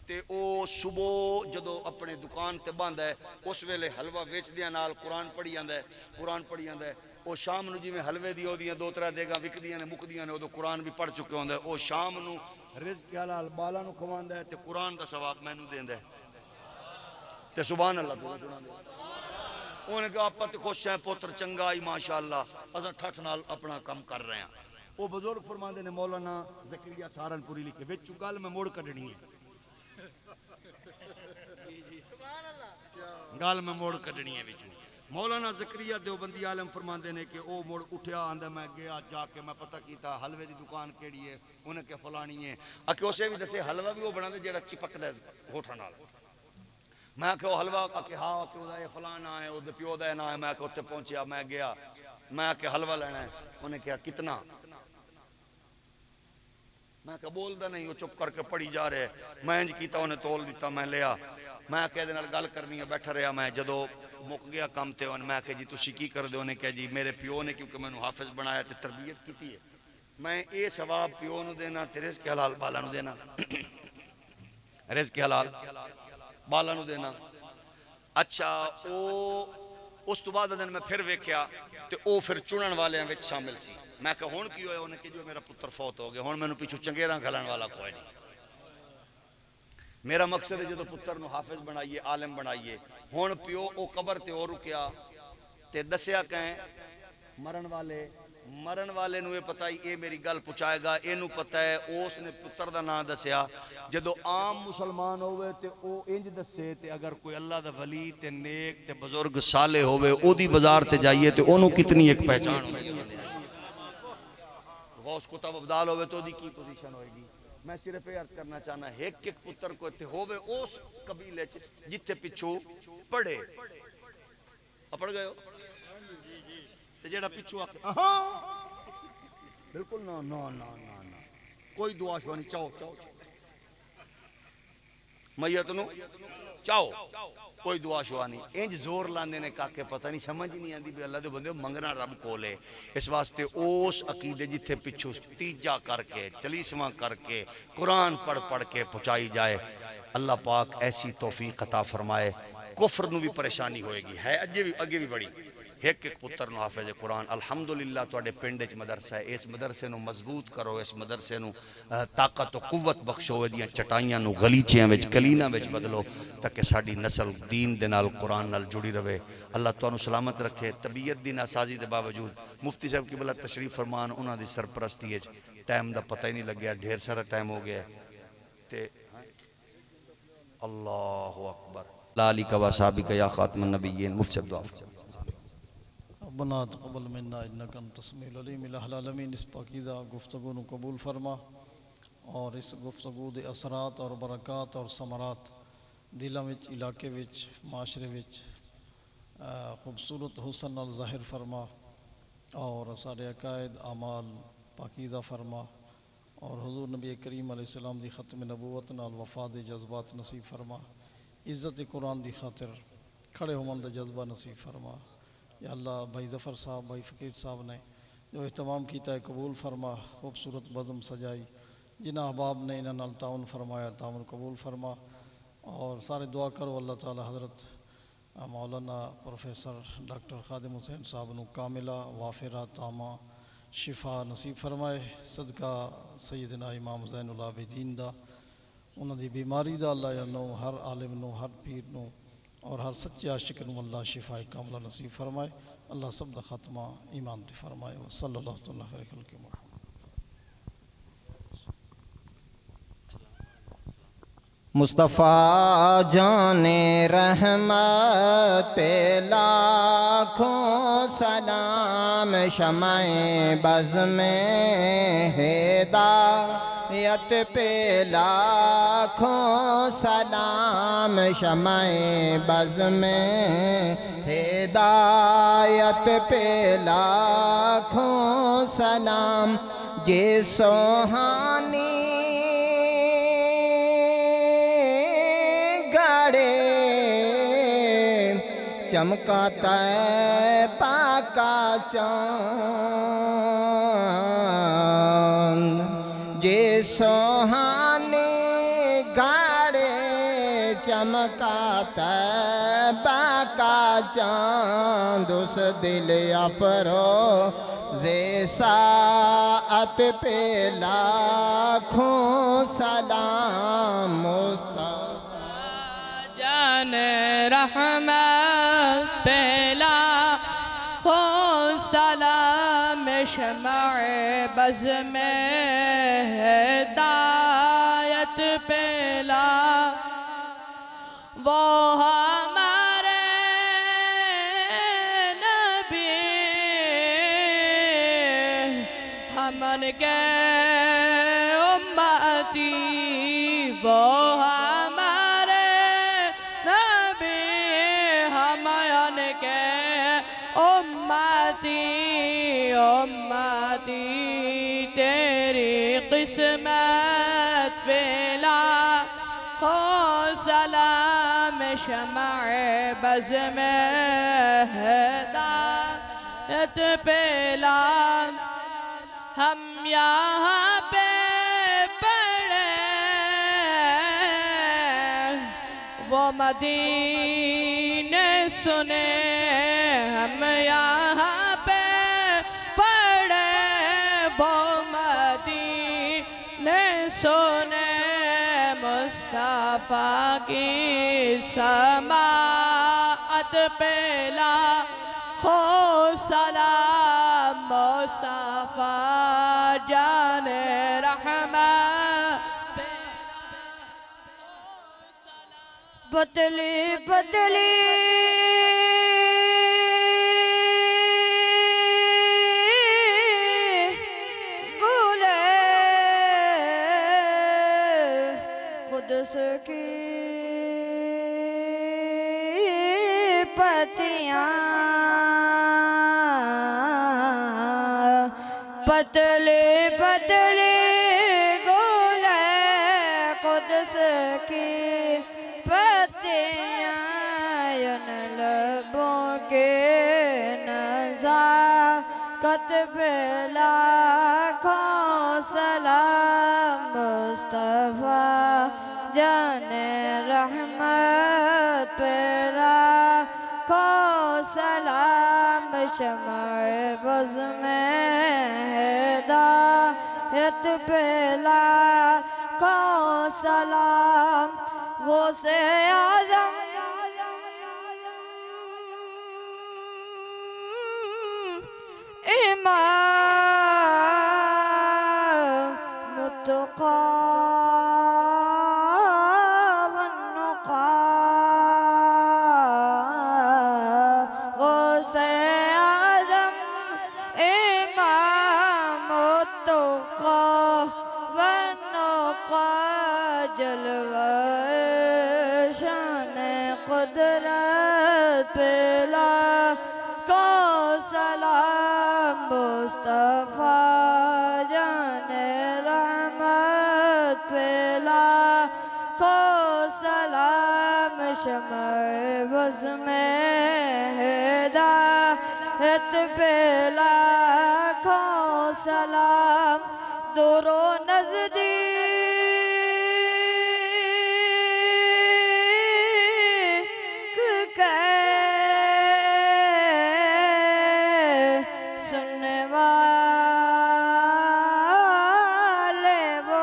[SPEAKER 1] تے او صبح جدو اپنے دکان تے باندا ہے اس ویلے حلوہ ویچدیاں نال قرآن پڑھی جاندا ہے او شام نو جی میں حلوے دی اودیاں 2-3 دیگاں وکدیاں نے مکدیاں نے او قرآن بھی پڑھ چکے ہوندا ہے او شام نو رزق حلال بالا نو کھواندا ہے تے قرآن دا ثواب مینوں دیندا ہے تے سبحان اللہ تو سناندا ہے انہوں نے کہا آپ تے خوش ہیں پوتر چنگائی ماشاءاللہ ازاں ٹھٹ نال اپنا کام کر رہے ہیں وہ بزرگ فرماندے نے مولانا زکریا سہارنپوری لکھے وچ گل میں موڑ کڈنی ہے
[SPEAKER 2] گل میں موڑ کڈنی ہے وچوں مولانا زکریا دیوبندی عالم فرماندے نے کہ او موڑ اٹھیا آندا میں گیا جا کے میں پتہ کیتا حلوے دی دکان کیڑی ہے انہیں کہ فلانی ہے کہ اسے بھی دسے حلوہ بھی وہ بنا دے جڑا چپکدا ہے ہوٹھاں نال میں کہ حلوہ کہ ہاں کہ او فلانا ہے او دے پیو دا نا ہے میں کہ اوتھے پہنچیا میں گیا میں کہ حلوہ لینا ہے انہیں کہا کتنا میں کہ بولدا نہیں وہ چپ کر کے پڑھی جا رہے میں انج کیتا انہیں تول دیتا میں لیا میں کہ دے نال گل کرنی ہے بیٹھا رہا میں جدو مک گیا کم تے میں کہ جی تسی کی کر دے انہیں کہ جی میرے پیو نے کیونکہ میں نے حافظ بنایا تے تربیت کیتی ہے میں اے ثواب پیو نو دینا تے رزق حلال بالا نو دینا رزق حلال بالا نو دینا اچھا او اس تو بعد دن میں پھر ویکھیا تے او پھر چنن والے وچ شامل سی میں کہ ہن کی ہویا انہیں کہ جو میرا پتر فوت ہو گیا ہن مینوں پیچھے چنگیراں گھلن والا کوئی نہیں میرا مقصد ہے جدو پتر نو حافظ بنائیے عالم بنائیے ہن پیو او قبر تے او رکیا تے دسیا کہیں مرن والے نو یہ پتہ ہی اے میری گل پہنچائے گا اینو پتہ ہے اس نے پتر دا نام دسیا جدو عام مسلمان ہوئے تے او انج دسے تے اگر کوئی اللہ دا ولی تے نیک تے بزرگ صالح ہوئے او دی بازار تے جائیے تے اونوں کتنی ایک پہچان ہوئے غوث کتب ابدال ہوئے تو دی کی پوزیشن ہوئے گی میں صرف یہ عرض کرنا چاہنا ایک پتر کو تے ہوئے اس قبیلے جتے پچھو پڑھے پڑھ گئے ہو تے جیڑا پچھو بالکل نا کوئی دعا شوا نہیں چاہو میت نو چاہو کوئی دعا شوا نہیں انج زور لاندے نے کاکے پتہ نہیں سمجھ نہیں آندی بھی اللہ دے بندے منگنا رب کولے اس واسطے اس عقیدے جتھے پچھو تیجا کر کے چلیسواں کر کے قرآن پڑھ کے پہنچائی جائے اللہ پاک ایسی توفیق عطا فرمائے کفر نو بھی پریشانی ہوئے گی ہے اگے بھی بڑی ایک پتر نو حافظ قرآن الحمدللہ تواڈے پنڈ وچ مدرسہ ہے اس مدرسے نو مضبوط کرو اس مدرسے نو طاقت و قوت بخشو دیاں چٹائیاں نو غلیچیاں وچ کلیناں وچ بدلو تاکہ ساڈی نسل دین دے نال قرآن نال جڑی رہے اللہ تانوں سلامت رکھے طبیعت دی ناسازی دے باوجود مفتی صاحب کی بلا تشریف فرمان انہاں دی سرپرستی وچ ٹائم دا پتہ ہی نہیں لگیا ڈھیر سارا ٹائم ہو گیا تے اللہ اکبر لالیک و صحابک یا خاتم النبیین مفتی صاحب دعا
[SPEAKER 6] ربنا تقبل منا انک انت السمیع العلیم الہ العالمین اس پاکیزہ گفتگو نو قبول فرما اور اس گفتگو دے اثرات اور برکات اور ثمرات دلاں وچ علاقے وچ معاشرے وچ خوبصورت حسن نال ظاہر فرما اور سارے عقائد اعمال پاکیزہ فرما اور حضور نبی کریم علیہ السلام دی ختم نبوت نال وفا دے جذبات نصیب فرما عزت قرآن دی خاطر کھڑے ہون دا جذبہ نصیب فرما یا اللہ بھائی ظفر صاحب بھائی فقیر صاحب نے جو اہتمام کیتا ہے قبول فرما خوبصورت بزم سجائی جنہ احباب نے انہاں نال تعاون فرمایا تعاون قبول فرما اور سارے دعا کرو اللہ تعالی حضرت مولانا پروفیسر ڈاکٹر خادم حسین صاحب نو کاملہ وافرہ تامہ شفا نصیب فرمائے صدقہ سیدنا امام زین العابدین دا انہاں دی بیماری دا اللہ یا نو ہر عالم نو ہر پیر نو اور ہر سچے عاشق نو اللہ شفا کاملہ نصیب فرمائے اللہ سب دا خاتمہ ایمان تے فرمائے وصلی اللہ تعالی خیر خلق محمد
[SPEAKER 3] مصطفیٰ جان رحمت پہ لاکھوں سلام شمع بز میں ہدایت پہ لاکھوں سلام شمع بز میں ہدایت پہ لاکھوں سلام جے سوہانی چمکاتا ہے پاکا چاند جے سوہانے گاڑے چمکاتا ہے پاکا چاند اس دل افروز ساعت پہ لاکھوں سلام مصطفیٰ
[SPEAKER 7] جان رحمت پہ لاکھوں سلام شمع بز میں ہدایت پہلا وہ ہمارے نبی ہم ان کے امتی وہ ہمارے نبی ہم ان کے امتی امتی تیری قسمت پھیلا ہو سلام شمع بز میں ہدایت پھیلا ہم یہاں پہ پڑے وہ مدینے سنے ہم یہاں پہ پڑے وہ مدینے سنے مصطفیٰ کی سماعت پہلا ہو سلام مصطفیٰ جان رحمت
[SPEAKER 8] پتلی پتلی گولے قدس کی پتیاں پتلی پتلی گولے قدس کی پتیاں ان لبوں کے نزاکت پہ لاکھوں سلام مصطفیٰ جان رحمت پہ لاکھوں سلام شمع بز میں ہدایت پہ لاکھوں سلام غوث اعظم امام متقی والنقی غوث اعظم امام متقی والنقی جلوہ شان قدرت پہ لاکھوں سلام مصطفیٰ جان رحمت پہ لاکھوں سلام شمع بز میں ہدایت پہ لاکھوں سلام دور و نزدیک کے سننے والے وہ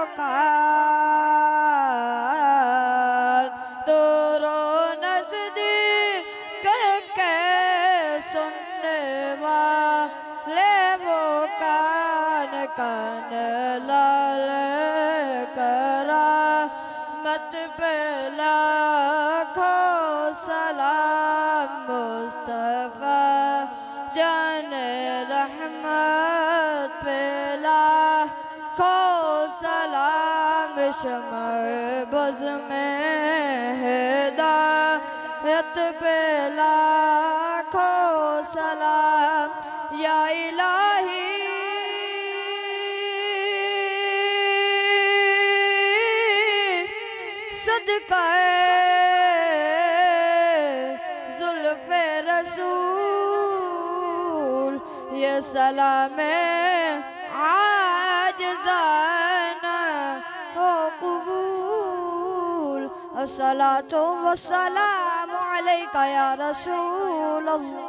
[SPEAKER 8] کان دور و نزدیک کے سننے والے وہ کان کان لال کرامت پہ لاکھوں سلام مصطفیٰ جان رحمت پہ لاکھوں سلام شمع بز میں ہدایت پہ لاکھوں سلام یا الہی صدقہ زلف رسول یہ سلام عاجزانہ ہو قبول الصلاة والسلام علیکہ یا رسول اللہ